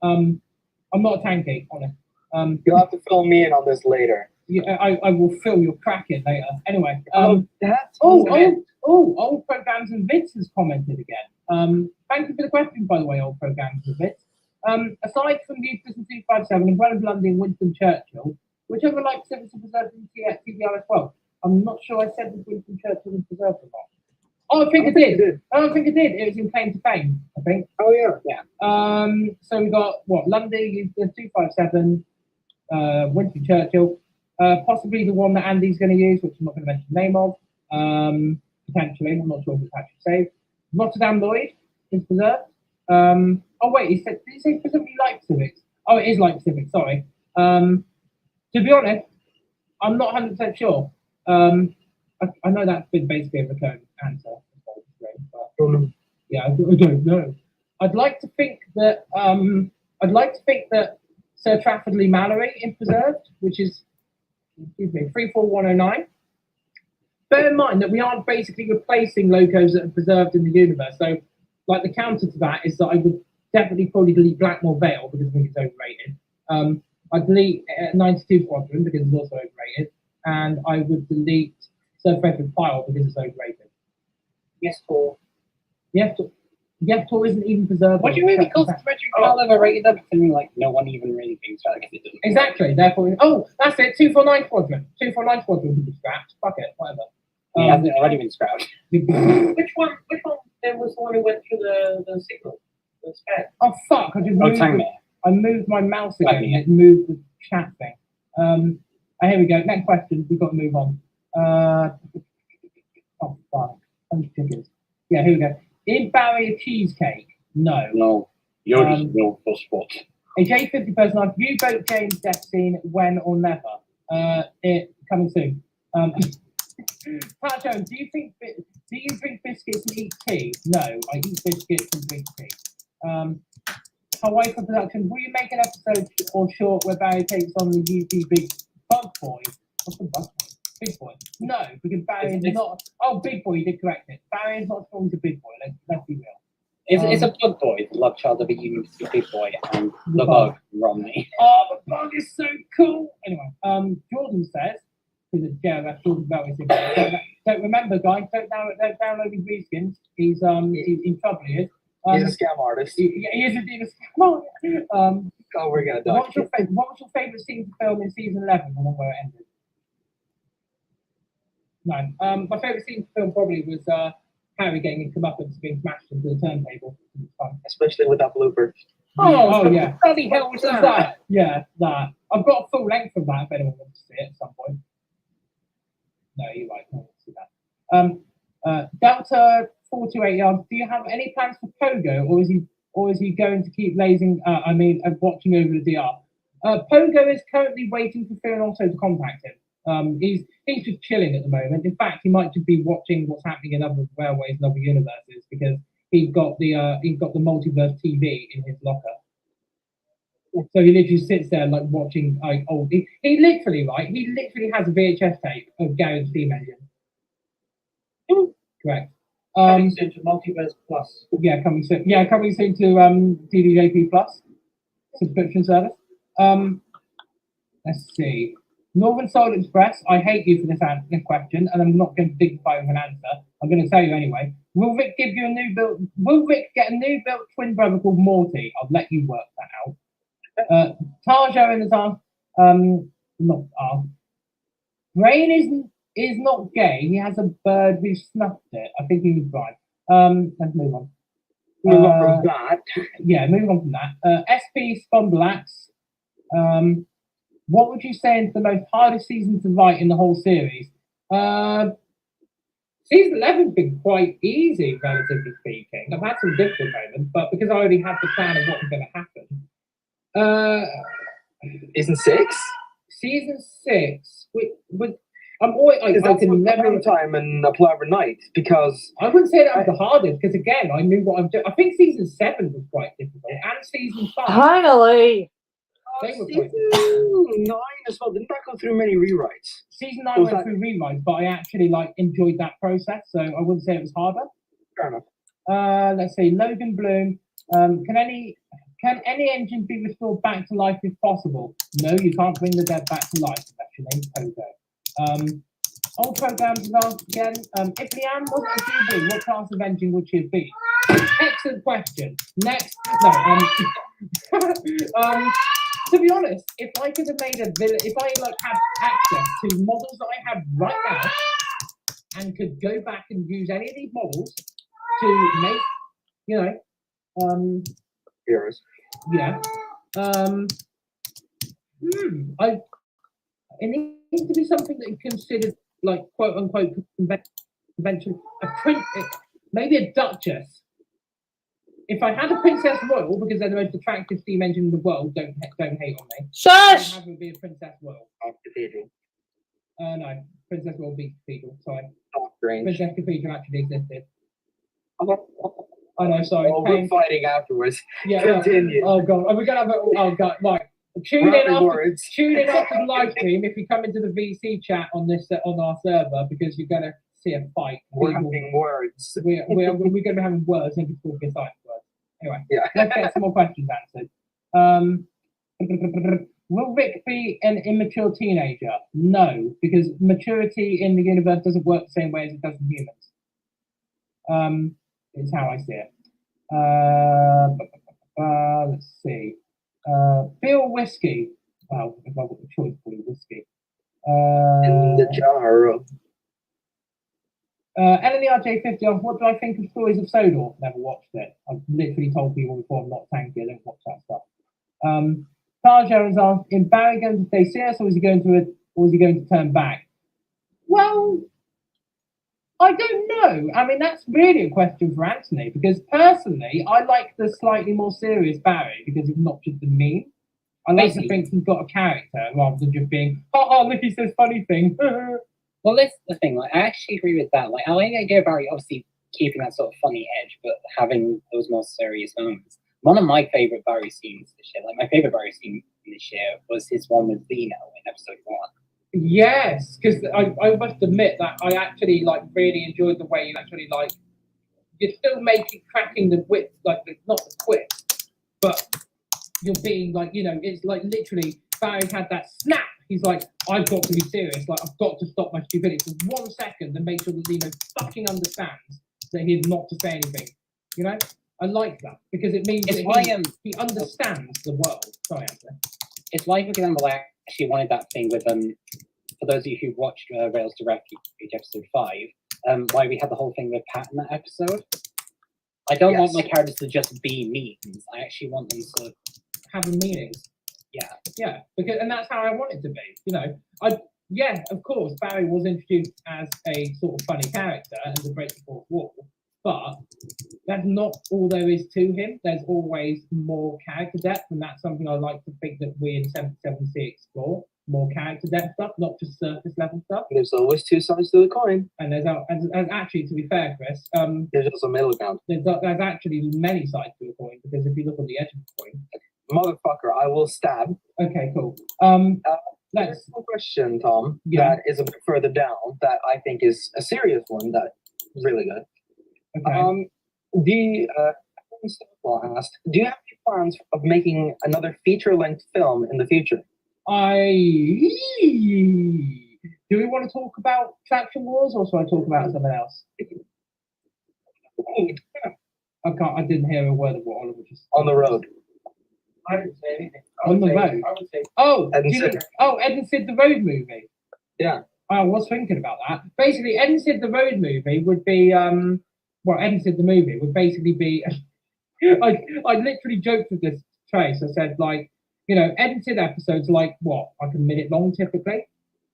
Speaker 1: I'm not a tanky on it.
Speaker 6: You'll have to fill me in on this later.
Speaker 1: Yeah, I will fill your crack in later. Anyway.
Speaker 6: That's
Speaker 1: Old Programs and Vids has commented again. Thank you for the question, by the way, Old Programs and Vids. Aside from the Prison 257 and Well of London, Winston Churchill, whichever like Civics and Preserved in TBR as well. I'm not sure I said that Winston Churchill was preserved or not. Oh, I think it did. Oh, I think it did. It was in Claim to Fame, I think.
Speaker 6: Oh yeah.
Speaker 1: So we got what? Lundy, the 257, Winston Churchill, possibly the one that Andy's going to use, which I'm not going to mention the name of. Potentially, I'm not sure if it's actually saved. Rotterdam Lloyd is preserved. Oh wait, he said, did he say specifically like civics? Oh, it is like civics. Sorry. To be honest, I'm not 100% sure. I know that's been basically a recurring answer, but yeah, I don't know. I'd like to think that Sir Trafford Lee Mallory is preserved, which is 34109. Bear in mind that we aren't basically replacing locos that are preserved in the universe. So, like, the counter to that is that I would definitely probably delete Blackmore Vale because I think it's overrated. I'd delete 92 Squadron because it's also overrated, and I would delete Sir Frederick Pyle because it's overrated.
Speaker 2: Yes, Paul.
Speaker 1: Yevtor isn't even preserved.
Speaker 3: What do you mean? Because Frederick Pyle overrated them? Considering like no one even really thinks about it because it doesn't.
Speaker 1: Exactly. Therefore, that's it. 249 Squadron. 249 Squadron can be scrapped. Fuck it. Whatever.
Speaker 3: He hasn't already been scrapped.
Speaker 2: Which one? There was the one who went through the signal. The spec.
Speaker 1: Oh fuck! I just moved.
Speaker 3: Tangmere.
Speaker 1: I moved my mouse again.
Speaker 3: Right,
Speaker 1: And it moved the chat thing. Here we go. Next question. We've got to move on. Oh fuck! Yeah, here we go. Is Barry a cheesecake? No.
Speaker 3: No, you're just no full spot.
Speaker 1: A J50 person. I've viewed both James' death scene. When or never? It coming soon. Pat Jones, do you drink biscuits and eat tea? No, I eat biscuits and drink tea. Hawaii for production. Will you make an episode or short where Barry takes on the UP Big Bug Boy? What's the Bug Boy? Big Boy. No, because Barry is not. Oh, Big Boy. You did correct it. Barry is not strong to Big Boy. Let's be real.
Speaker 3: It's a bug boy, the love child of a human big boy, and the bug, Romney.
Speaker 1: Oh, the bug is so cool. Anyway, Jordan says, because it's JRF, Jordan Belly says, don't remember, guys, don't download his reskins. He's in trouble, he is.
Speaker 6: He's a scam artist.
Speaker 1: He is indeed a scam.
Speaker 6: Oh, we're gonna die.
Speaker 1: What was your favourite scene to film in season 11, the one where it ended? No. My favourite scene to film probably was Harry getting his comeuppance being smashed into the turntable. It was fun.
Speaker 6: Especially with that blooper.
Speaker 1: Oh yeah.
Speaker 3: Bloody hell was that?
Speaker 1: Yeah, that. I've got a full length of that if anyone wants to see it at some point. No, you're right. No one wants to see that. Delta 428 yards. Do you have any plans for Pogo, or is he going to keep watching over the DR? Pogo is currently waiting for Fear and Otto to contact him. He's just chilling at the moment. In fact, he might just be watching what's happening in other railways and other universes because he's got the multiverse TV in his locker. So he literally sits there like watching like old. He literally has a VHS tape of Gary's Steam Engine. Correct.
Speaker 2: Coming soon to Multiverse Plus.
Speaker 1: Yeah, coming soon. Yeah, coming soon to TDJP Plus subscription service. Let's see. Northern Soul Express. I hate you for this question, and I'm not going to dignify with an answer. I'm going to tell you anyway. Will Rick give you a new built? Will Rick get a new built twin brother called Morty? I'll let you work that out. Tarjo in the time. Not Rain is not gay. He has a bird. We snuffed it. I think he was right. Let's move on.
Speaker 6: Move on from that.
Speaker 1: Yeah, moving on from that. SP Spondylax. What would you say is the most hardest season to write in the whole series? Season 11's been quite easy, relatively speaking. I've had some difficult moments, but because I already had the plan of what was going to happen.
Speaker 6: Season 6?
Speaker 1: Season 6, I'm always like,
Speaker 6: Is
Speaker 1: I
Speaker 6: that
Speaker 1: can never.
Speaker 6: time and a Plover Night? Because
Speaker 1: I wouldn't say that was the hardest, because again, I knew what I'm doing. I think season 7 was quite difficult, and season 5.
Speaker 4: Finally.
Speaker 1: They were quite
Speaker 6: season 9 as well. Didn't that go through many rewrites?
Speaker 1: Season 9 went through rewrites, but I actually enjoyed that process, so I wouldn't say it was harder.
Speaker 6: Fair enough.
Speaker 1: Let's see, Logan Bloom. Can any engine be restored back to life if possible? No, you can't bring the dead back to life. That's your name, Pogo. Old programs is asked again. If Leanne wasn't a QB, what class of engine would she have been? Excellent question. Next, no. To be honest, if I could have made a villain, if I had access to models that I have right now, and could go back and use any of these models to make,
Speaker 6: Heroes.
Speaker 1: Yeah. It needs to be something that is considered quote unquote conventional. Maybe a duchess. If I had a Princess Royal, because they're the most attractive steam engine in the world, don't hate on me.
Speaker 4: Shush!
Speaker 1: I'd have it be a Princess Royal.
Speaker 6: Cathedral.
Speaker 1: No, Princess Royal beats Cathedral. Sorry,
Speaker 6: Strange.
Speaker 1: Princess Cathedral actually existed. I know. Sorry.
Speaker 6: Oh, we're fighting afterwards.
Speaker 1: Yeah.
Speaker 6: Continue.
Speaker 1: Oh god, are we gonna have a? Oh god, right. Tune in after the live stream if you come into the VC chat on our server, because you're gonna see a fight.
Speaker 6: Rapping words.
Speaker 1: We're going to be having words and it's talking besides words. Anyway,
Speaker 6: yeah.
Speaker 1: Let's get some more questions answered. Will Rick be an immature teenager? No, because maturity in the universe doesn't work the same way as it does in humans. It's how I see it. Let's see. Phil Whiskey. Well, if I've got the choice for you, whiskey.
Speaker 6: In the jar.
Speaker 1: LNERJ50, what do I think of Stories of Sodor? Never watched it. I've literally told people before I'm not tanky, I don't watch that stuff. Tarja is asked, is Barry going to stay serious, or is he going to turn back? Well, I don't know. I mean, that's really a question for Anthony, because personally, I like the slightly more serious Barry, because it's not just the meme. I like to think he's got a character rather than just being, look, he says funny things.
Speaker 3: Well, that's the thing. I actually agree with that. I like the idea of Barry obviously keeping that sort of funny edge, but having those more serious moments. One of my favorite Barry scenes this year, my favorite Barry scene this year, was his one with Zeno in episode 1.
Speaker 1: Yes, because I must admit that I actually really enjoyed the way you actually you're still cracking the whip, not the quip, but you're being it's literally Barry had that snap. He's like, I've got to be serious. I've got to stop my stupidity for 1 second and make sure that Zeno fucking understands that he is not to say anything. I like that because it means that he understands the world. Sorry, Anthony.
Speaker 3: It's like, for example, I actually wanted that thing with for those of you who watched Rails to Refuge episode 5, why we had the whole thing with Pat in that episode. I don't want my characters to just be memes. I actually want them to
Speaker 1: have a meaning. Yeah, and that's how I want it to be. Of course, Barry was introduced as a sort of funny character and the Great Fourth Wall, but that's not all there is to him. There's always more character depth, and that's something I like to think that we in 77C explore. More character depth stuff, not just surface level stuff.
Speaker 6: There's always two sides to the coin.
Speaker 1: And there's actually, to be fair, Chris,
Speaker 6: there's also middle ground.
Speaker 1: There's actually many sides to the coin, because if you look on the edge of the coin,
Speaker 6: motherfucker, I will stab.
Speaker 1: Okay, cool.
Speaker 6: There's one question, Tom, that is a bit further down that I think is a serious one that is really good.
Speaker 1: Okay.
Speaker 6: Well asked, do you have any plans of making another feature-length film in the future?
Speaker 1: Do we want to talk about Traction Wars, or should I talk about something else? I can't. I didn't hear a word of what Oliver just.
Speaker 6: On the road.
Speaker 2: I didn't say anything.
Speaker 1: On the road?
Speaker 2: I would say
Speaker 1: Oh,
Speaker 6: Ed and
Speaker 1: do you mean-
Speaker 6: Sid.
Speaker 1: Ed and Sid the Road movie.
Speaker 6: Yeah.
Speaker 1: I was thinking about that. Basically, Ed and Sid the Road movie would be well, Ed and Sid the movie would basically be. I literally joked with this Trace. I said like, you know, Ed and Sid episodes are like what, like a minute long typically.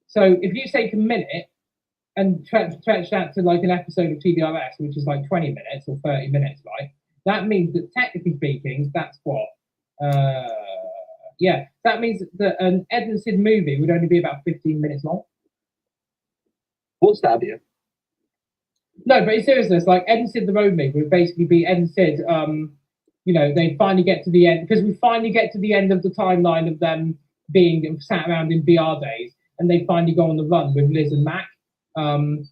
Speaker 1: So if you take a minute and stretch that to like an episode of TDRS, which is like 20 minutes or 30 minutes, right? That means that technically speaking, that's what. Yeah, that means that an Ed and Sid movie would only be about 15 minutes long.
Speaker 6: We'll stab you.
Speaker 1: No, but in seriousness, like Ed and Sid the Road movie would basically be Ed and Sid. You know, they finally get to the end because we finally get to the end of the timeline of them being sat around in BR days, and they finally go on the run with Liz and Mac. And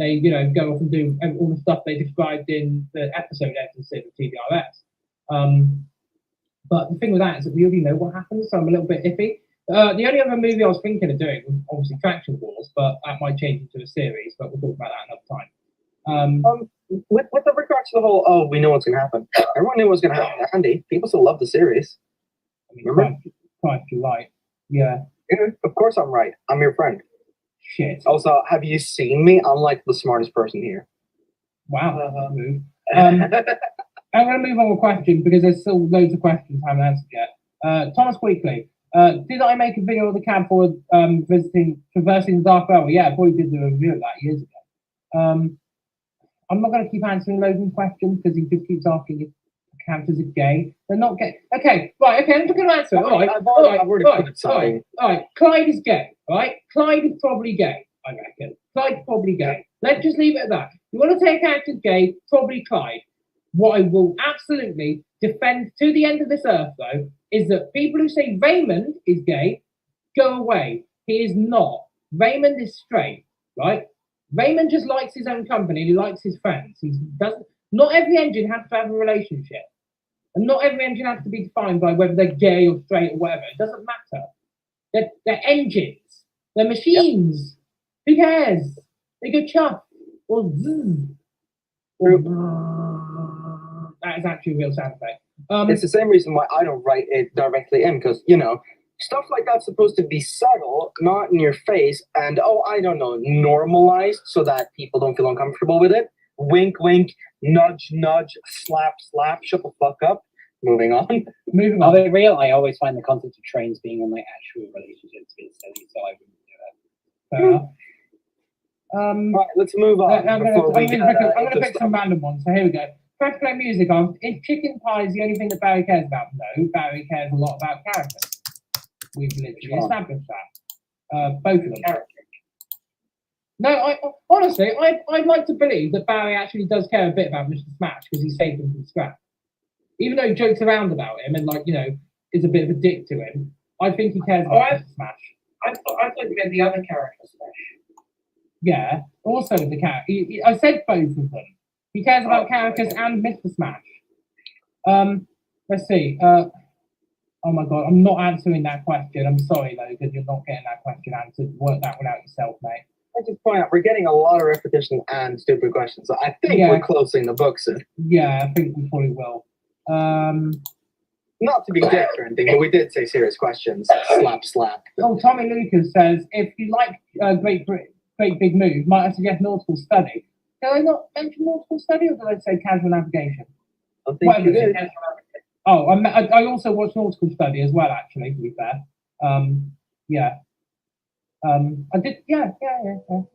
Speaker 1: they, you know, go off and do all the stuff they described in the episode Ed and Sid of TDRS. But the thing with that is that we already know what happens, so I'm a little bit iffy. The only other movie I was thinking of doing was obviously Traction Wars, but that might change into a series, but we'll talk about that another time.
Speaker 6: With the regards to the whole, we know what's going to happen. Everyone knew what's going to happen to Andy. People still love the series.
Speaker 1: I mean,
Speaker 6: Remember?
Speaker 1: Christ, you're right. Yeah.
Speaker 6: Yeah, of course I'm right. I'm your friend.
Speaker 1: Shit.
Speaker 6: Also, have you seen me? I'm like the smartest person here.
Speaker 1: Wow. Move. I'm going to move on with a question because there's still loads of questions I haven't answered yet. Thomas Weekly. Did I make a video of the cab for traversing the Dark Railway? Yeah, I probably did do a review of that years ago. I'm not going to keep answering loads of questions because he just keeps asking if characters are gay. They're not gay. Okay, right, okay, I'm just going to answer it. All right,
Speaker 6: I've already put something.
Speaker 1: all right. Clyde is gay, all right? Clyde is probably gay, I reckon. Clyde's probably gay. Let's just leave it at that. You want to take characters gay, probably Clyde. What I will absolutely defend to the end of this earth, though, is that people who say Raymond is gay, go away. He is not. Raymond is straight, right? Raymond just likes his own company. He likes his friends. He doesn't. Not every engine has to have a relationship, and not every engine has to be defined by whether they're gay or straight or whatever. It doesn't matter. They're engines. They're machines. Yep. Who cares? They go chuff or zzz. That is actually a real sound effect.
Speaker 6: It's the same reason why I don't write it directly in, because, you know, stuff like that's supposed to be subtle, not in your face, and, I don't know, normalized so that people don't feel uncomfortable with it. Wink, wink, nudge, nudge, slap, slap, shut the fuck up. Moving on.
Speaker 1: Moving
Speaker 3: Are
Speaker 1: on.
Speaker 3: they real? I always find the concept of trains being on like actual relationships a bit silly, so I wouldn't do it.
Speaker 1: Fair enough.
Speaker 6: Right, let's move on.
Speaker 1: I'm
Speaker 6: before we
Speaker 1: going
Speaker 6: get,
Speaker 1: to pick
Speaker 6: into
Speaker 1: some
Speaker 6: stuff.
Speaker 1: random ones. So here we go. Press play music on. Is chicken pie is the only thing that Barry cares about? No, Barry cares a lot about characters. We've literally established that. Both of them. No, honestly, I'd like to believe that Barry actually does care a bit about Mr. Smash because he saved him from scrap. Even though he jokes around about him and, like, you know, is a bit of a dick to him, I think he cares about Mr. Smash.
Speaker 2: I thought you meant the other character Smash.
Speaker 1: Yeah, also the character. I said both of them. He cares about characters and Mr. Smash. Let's see. Oh my god, I'm not answering that question. I'm sorry, Logan, you're not getting that question answered. Work that one out yourself, mate.
Speaker 6: I just point out we're getting a lot of repetition and stupid questions, so I think we're closing the book soon.
Speaker 1: Yeah, I think we probably will.
Speaker 6: Not to be dick or anything, but we did say serious questions. Slap, slap.
Speaker 1: Oh, Tommy Lucas says, if you like Great Big Move, might I suggest Nautical Study? Did I not mention Nautical Study, or did I say Casual Navigation?
Speaker 6: I think you did.
Speaker 1: Oh, I also watched Nautical Study as well, actually, to be fair. Yeah. I did, yeah.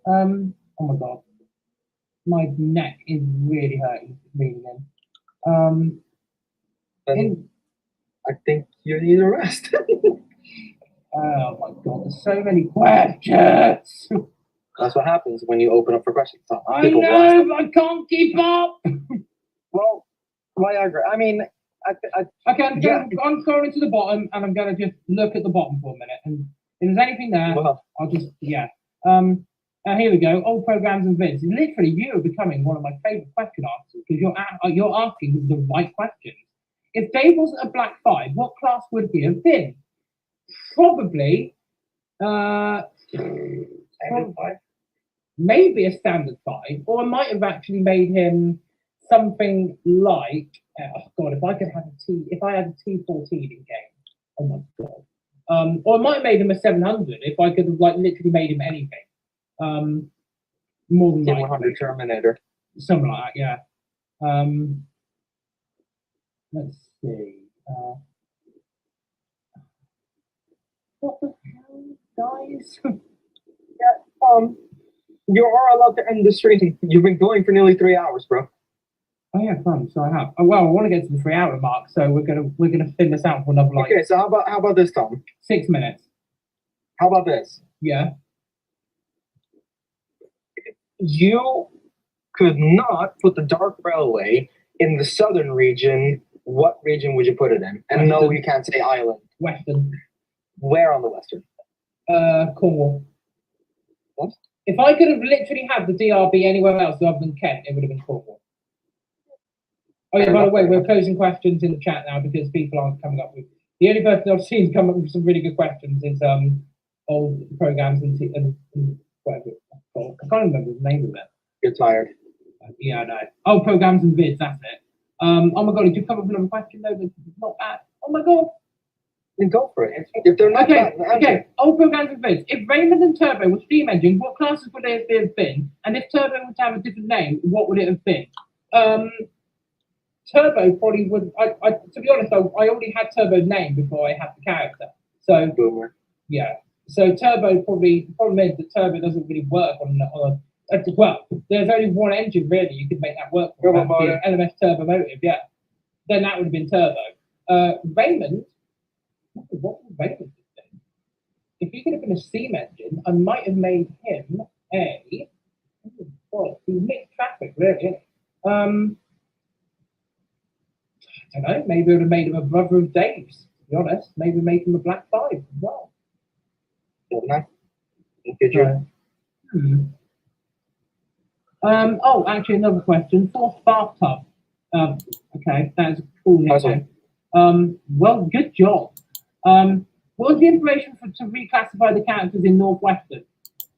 Speaker 1: Oh my god. My neck is really hurting reading in.
Speaker 6: I think you need a rest.
Speaker 1: Oh my god, there's so many questions.
Speaker 6: That's what happens when you open up for questions.
Speaker 1: I know, but I can't keep up.
Speaker 6: Well, Viagra. I mean,
Speaker 1: Okay, I'm scrolling to the bottom, and I'm going to just look at the bottom for a minute. And if there's anything there,
Speaker 6: well,
Speaker 1: I'll just, yeah. Here we go. Old programs and vids. Literally, you are becoming one of my favorite question answers because you're asking the right questions. If Dave wasn't a black 5, what class would he have been? Probably, maybe a standard 5, or I might have actually made him something like, oh god, if I had a T14 in game, oh my god. Or I might have made him a 700 if I could have like literally made him anything. More than likely.
Speaker 6: 100 Terminator.
Speaker 1: Something like that, yeah. Let's see. What the hell, guys?
Speaker 6: You are allowed to end the stream. You've been going for nearly 3 hours, bro.
Speaker 1: Oh yeah, fun. So I have. Oh well, I want to get to the 3 hour mark, so we're gonna thin this out for another like.
Speaker 6: Okay, so how about this, Tom?
Speaker 1: 6 minutes.
Speaker 6: How about this?
Speaker 1: Yeah.
Speaker 6: You could not put the Dark Railway in the southern region. What region would you put it in? And no,
Speaker 1: Western.
Speaker 6: you can't say island.
Speaker 1: Western.
Speaker 6: Where on the western?
Speaker 1: Cornwall.
Speaker 6: What?
Speaker 1: If I could have literally had the DRB anywhere else other than Kent, it would have been Cornwall. Oh yeah, by the way, we're closing questions in the chat now because people aren't coming up with. The only person I've seen come up with some really good questions is old programs and whatever it's called. I can't remember the name of it.
Speaker 6: You're tired.
Speaker 1: Yeah, I know. Oh, programs and vids, that's it. Oh my god, did you come up with another question though? That's not bad. Oh my god.
Speaker 6: Then go for it. If they're not
Speaker 1: Okay,
Speaker 6: bad,
Speaker 1: okay. Old programs and vids. If Raymond and Turbo were steam engines, what classes would they have been? And if Turbo would have a different name, what would it have been? Turbo probably would. To be honest, I already had Turbo's name before I had the character. So
Speaker 6: Boomer.
Speaker 1: yeah. So Turbo probably. The problem is that Turbo doesn't really work on well, there's only one engine really you could make that work for.
Speaker 6: Turbo motor.
Speaker 1: LMS Turbo Motive, yeah. Then that would have been Turbo. Raymond. What would Raymond have been? If he could have been a steam engine, I might have made him a. Oh, he mixed traffic really. I don't know, maybe it would have made him a brother of Dave's, to be honest. Maybe make him a black 5 as well.
Speaker 6: Don't know. Did you?
Speaker 1: Oh, actually, another question. Fourth bathtub. Okay, that is a cool nickname. Well, good job. What was the information to reclassify the characters in Northwestern?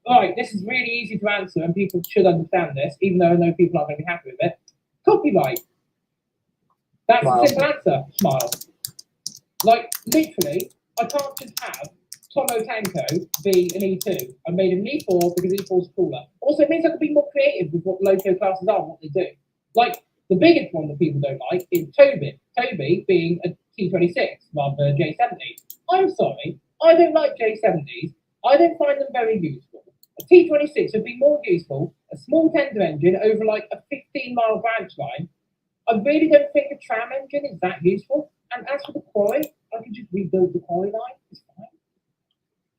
Speaker 1: All right, this is really easy to answer, and people should understand this, even though I know people aren't going to be happy with it. Copyright. That's
Speaker 6: Smile.
Speaker 1: a simple answer. Smile. Like, literally, I can't just have Tomo Tanko be an E2. I made him an E4 because E4 is cooler. Also, it means I can be more creative with what loco classes are and what they do. Like, the biggest one that people don't like is Toby. Toby being a T26 rather than a J70. I'm sorry, I don't like J70s. I don't find them very useful. A T26 would be more useful, a small tender engine over like a 15-mile branch line. I really don't think a tram engine is that useful. And as for the quarry, I can just rebuild the quarry line. It's fine.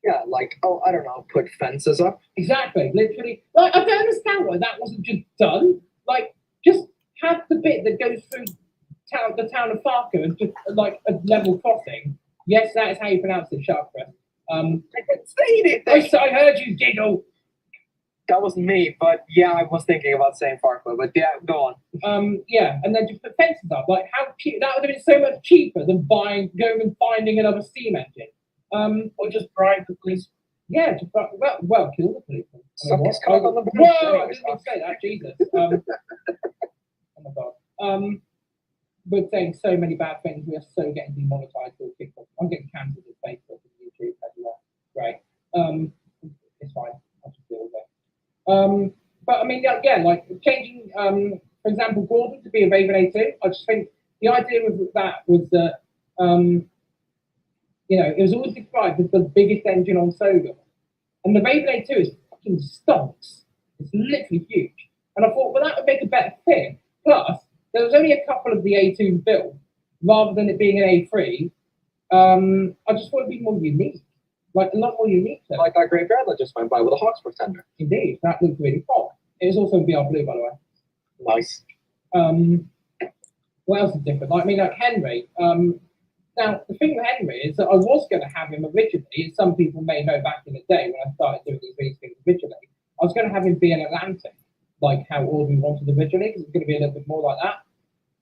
Speaker 6: Yeah, like, oh, I don't know, put fences up.
Speaker 1: Exactly, literally. Like, I don't understand why that wasn't just done. Like, just have the bit that goes through the town of Farker as just like a level crossing. Yes, that is how you pronounce it, Sharpcrest.
Speaker 6: I didn't say anything.
Speaker 1: I heard you giggle.
Speaker 6: That wasn't me, but yeah, I was thinking about saying Farquhar, but yeah, go on.
Speaker 1: Yeah, and then just put fences up. Like, how cheap? That would have been so much cheaper than going and finding another steam engine.
Speaker 2: Or just bribe the police.
Speaker 1: Yeah, just well, kill the policeman.
Speaker 6: Something's called on the bridge.
Speaker 1: Whoa, I didn't even say that. Jesus. Oh my god. We're saying so many bad things. We are so getting demonetized or kicked off. I'm getting cancelled with Facebook and YouTube everywhere. Great. It's fine. I'll just deal with it. But I mean, yeah, like changing, for example, Gordon to be a Raven A2. I just think the idea with that was that, it was always described as the biggest engine on Soga. And the Raven A2 is fucking stonks. It's literally huge. And I thought, well, that would make a better fit. Plus, there was only a couple of the A2s built, rather than it being an A3. I just thought it'd be more unique. Like, a lot more unique.
Speaker 6: Like that Great Bear that just went by with a Hawks Pretender.
Speaker 1: Indeed, that looked really cool. It was also VR Blue, by the way.
Speaker 6: Nice.
Speaker 1: What else is different? Like, I mean, like Henry. Now, the thing with Henry is that I was going to have him originally, as some people may know back in the day when I started doing these things originally. I was going to have him be an Atlantic, like how Audrey wanted originally, because it's going to be a little bit more like that.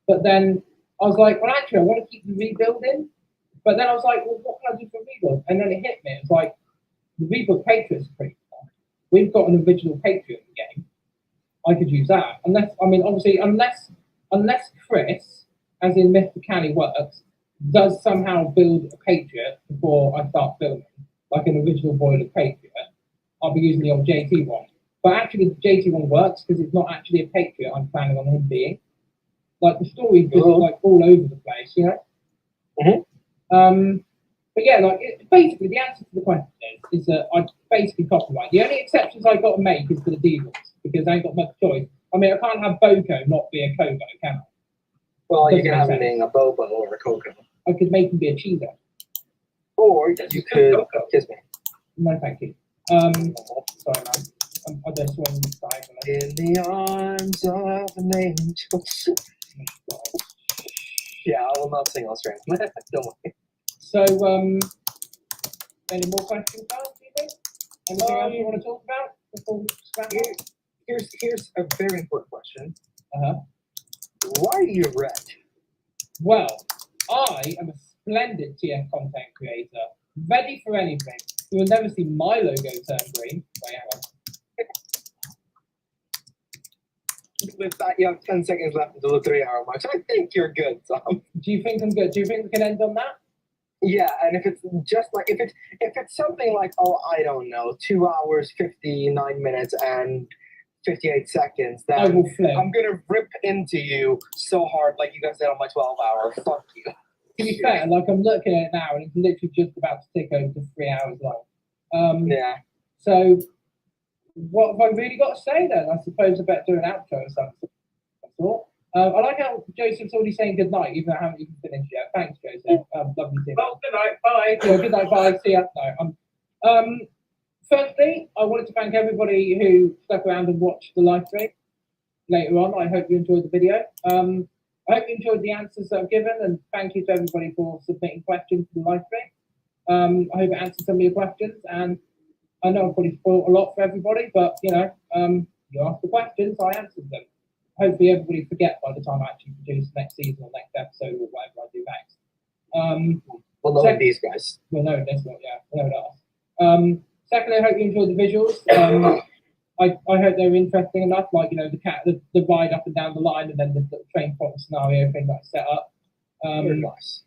Speaker 1: But then I was like, well, actually, I want to keep the rebuilding. But then I was like, well, what can I do for rebuild? And then it hit me. It's like, the rebuild Patriots are pretty fun. We've got an original Patriot game. I could use that. Unless Chris, as in Mr. Canny Works, does somehow build a Patriot before I start filming, like an original boiler Patriot, I'll be using the old JT one. But actually, the JT one works because it's not actually a Patriot I'm planning on him being. Like, the story's just like all over the place, you know? But yeah, like, basically, the answer to the question is that I basically copyright. The only exceptions I've got to make is for the deals, because I ain't got much choice. I mean, I can't have Boko not be a Kobo, can I?
Speaker 6: Well, you
Speaker 1: Doesn't
Speaker 6: can
Speaker 1: make
Speaker 6: have him
Speaker 1: sense.
Speaker 6: being a Bobo or a Coco.
Speaker 1: I could make him be a cheeser.
Speaker 6: Or you could kiss me.
Speaker 1: No, thank you. Sorry, man. I don't swing diagonally.
Speaker 6: In the arms of an angel. Yeah, I will not sing Australian. Don't worry.
Speaker 1: So, any more questions, guys, do you think? Anything else you want to talk about before we scrap it?
Speaker 6: Here's a very important question.
Speaker 1: Uh-huh.
Speaker 6: Why are you red?
Speaker 1: Well, I am a splendid TF content creator, ready for anything. You will never see my logo turn green. Wait, hang on.
Speaker 6: With that, you have 10 seconds left until the 3-hour mark. So I think you're good, Tom.
Speaker 1: Do you think I'm good? Do you think we can end on that?
Speaker 6: Yeah, and if it's just like if it's something like, oh, I don't know, 2 hours, 59 minutes, and 58 seconds, then
Speaker 1: I will flip.
Speaker 6: I'm gonna rip into you so hard, like you guys did on my 12-hour. Fuck you.
Speaker 1: To be fair, like I'm looking at it now, and it's literally just about to tick over to 3 hours long.
Speaker 6: Yeah.
Speaker 1: So, what have I really got to say then? I suppose I better do an outro or something. I like how Joseph's already saying good night, even though I haven't even finished yet. Thanks, Joseph. Lovely to
Speaker 2: Well, good night. Bye.
Speaker 1: Yeah, good night, bye. See ya. No, firstly, I wanted to thank everybody who stuck around and watched the live stream later on. I hope you enjoyed the video. I hope you enjoyed the answers that I've given, and thank you to everybody for submitting questions to the live stream. I hope it answered some of your questions, and I know I've probably spoiled a lot for everybody, but you know, you asked the questions, I answered them. Hopefully everybody forget by the time I actually produce next season or next episode or whatever I do next.
Speaker 6: Well, knowing these guys.
Speaker 1: Well, no, that's not, yeah, no, us. Secondly, I hope you enjoyed the visuals. I hope they were interesting enough, like, you know, the ride up and down the line, and then the train plot scenario thing that I set up.
Speaker 6: Very nice.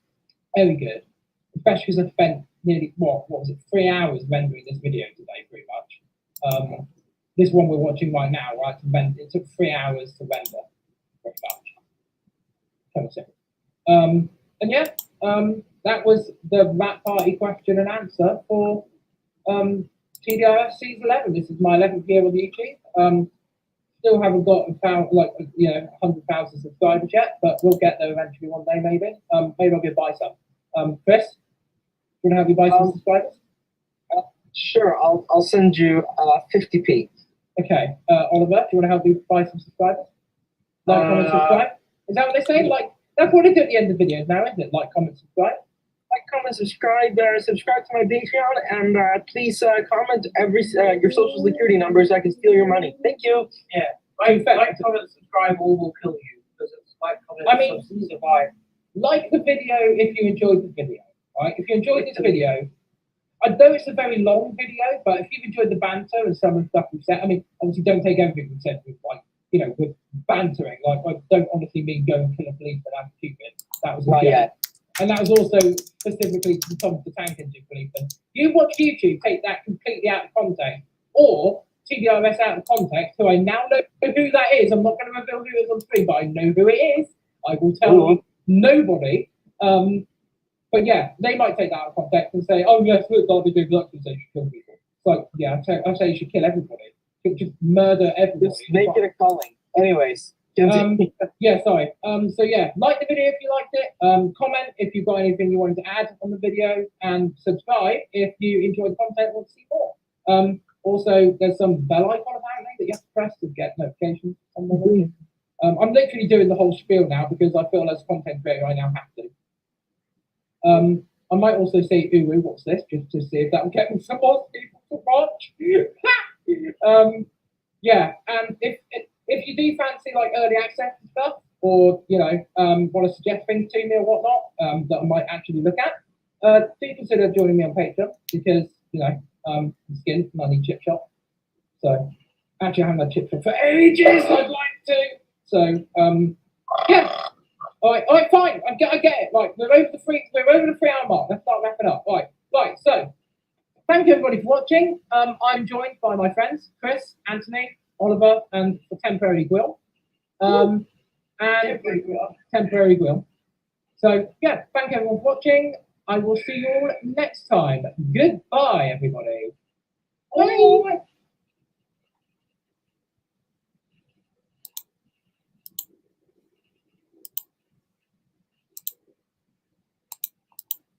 Speaker 1: Very good. Especially because I spent nearly, what was it, 3 hours rendering this video today, pretty much. This one we're watching right now, right? It took 3 hours to render, pretty much. Kind of simple. And yeah, that was the Rat Party question and answer for TDRS Season 11. This is my 11th year on YouTube. Still haven't got 100,000 subscribers yet, but we'll get there eventually one day, maybe. Maybe I'll go buy some. Chris, do you want to have you buy some subscribers?
Speaker 6: Sure, I'll send you 50p.
Speaker 1: Okay, Oliver, do you want to help me buy some subscribers? Like, comment, subscribe. Is that what they say? Like, that's what they do at the end of videos now, isn't it? Like, comment, subscribe.
Speaker 6: Like, comment, subscribe. Subscribe to my Patreon, and please comment your social security number so I can steal your money. Thank you.
Speaker 2: Yeah. Like, comment, subscribe, or we'll kill you. Because it's like, comment, survive.
Speaker 1: Like the video if you enjoyed the video. Right? If you enjoyed this video, I know it's a very long video, but if you've enjoyed the banter and some of the stuff we've said, I mean, obviously don't take everything we've said with, like, you know, with bantering. Like, I don't honestly mean go and kill a policeman. I'm stupid. That was
Speaker 6: not yet.
Speaker 1: And that was also specifically to Tom the Tank Engine policeman. You watch YouTube, take that completely out of context, or TDRS out of context, who I now know who that is. I'm not going to reveal who it is on screen, but I know who it is. I will tell nobody. But yeah, they might take that out of context and say, oh yes, look, Darby Big Lux and say you should kill people. It's like, yeah, I say you should kill everybody. Just murder everybody.
Speaker 6: Just make it a calling. Anyways.
Speaker 1: Yeah, sorry. So yeah, like the video if you liked it. Comment if you've got anything you wanted to add on the video, and subscribe if you enjoyed the content and want to see more. Also, there's some bell icon apparently that you have to press to get notifications on the video. I'm literally doing the whole spiel now because I feel as a content creator I now have to. I might also say, ooh, what's this? Just to see if that will get me some more people to watch. yeah, and if you do fancy like early access and stuff, or want to suggest things to me or whatnot, that I might actually look at, do consider joining me on Patreon because skin money chip shop. So actually, I haven't had chip shop for ages. I'd like to. So yeah. All right, fine. I get it. Like we're over the 3-hour mark. Let's start wrapping up. Right. So thank you everybody for watching. I'm joined by my friends Chris, Anthony, Oliver, and the temporary Gwill. And temporary Gwill. So yeah, thank you everyone for watching. I will see you all next time. Goodbye, everybody.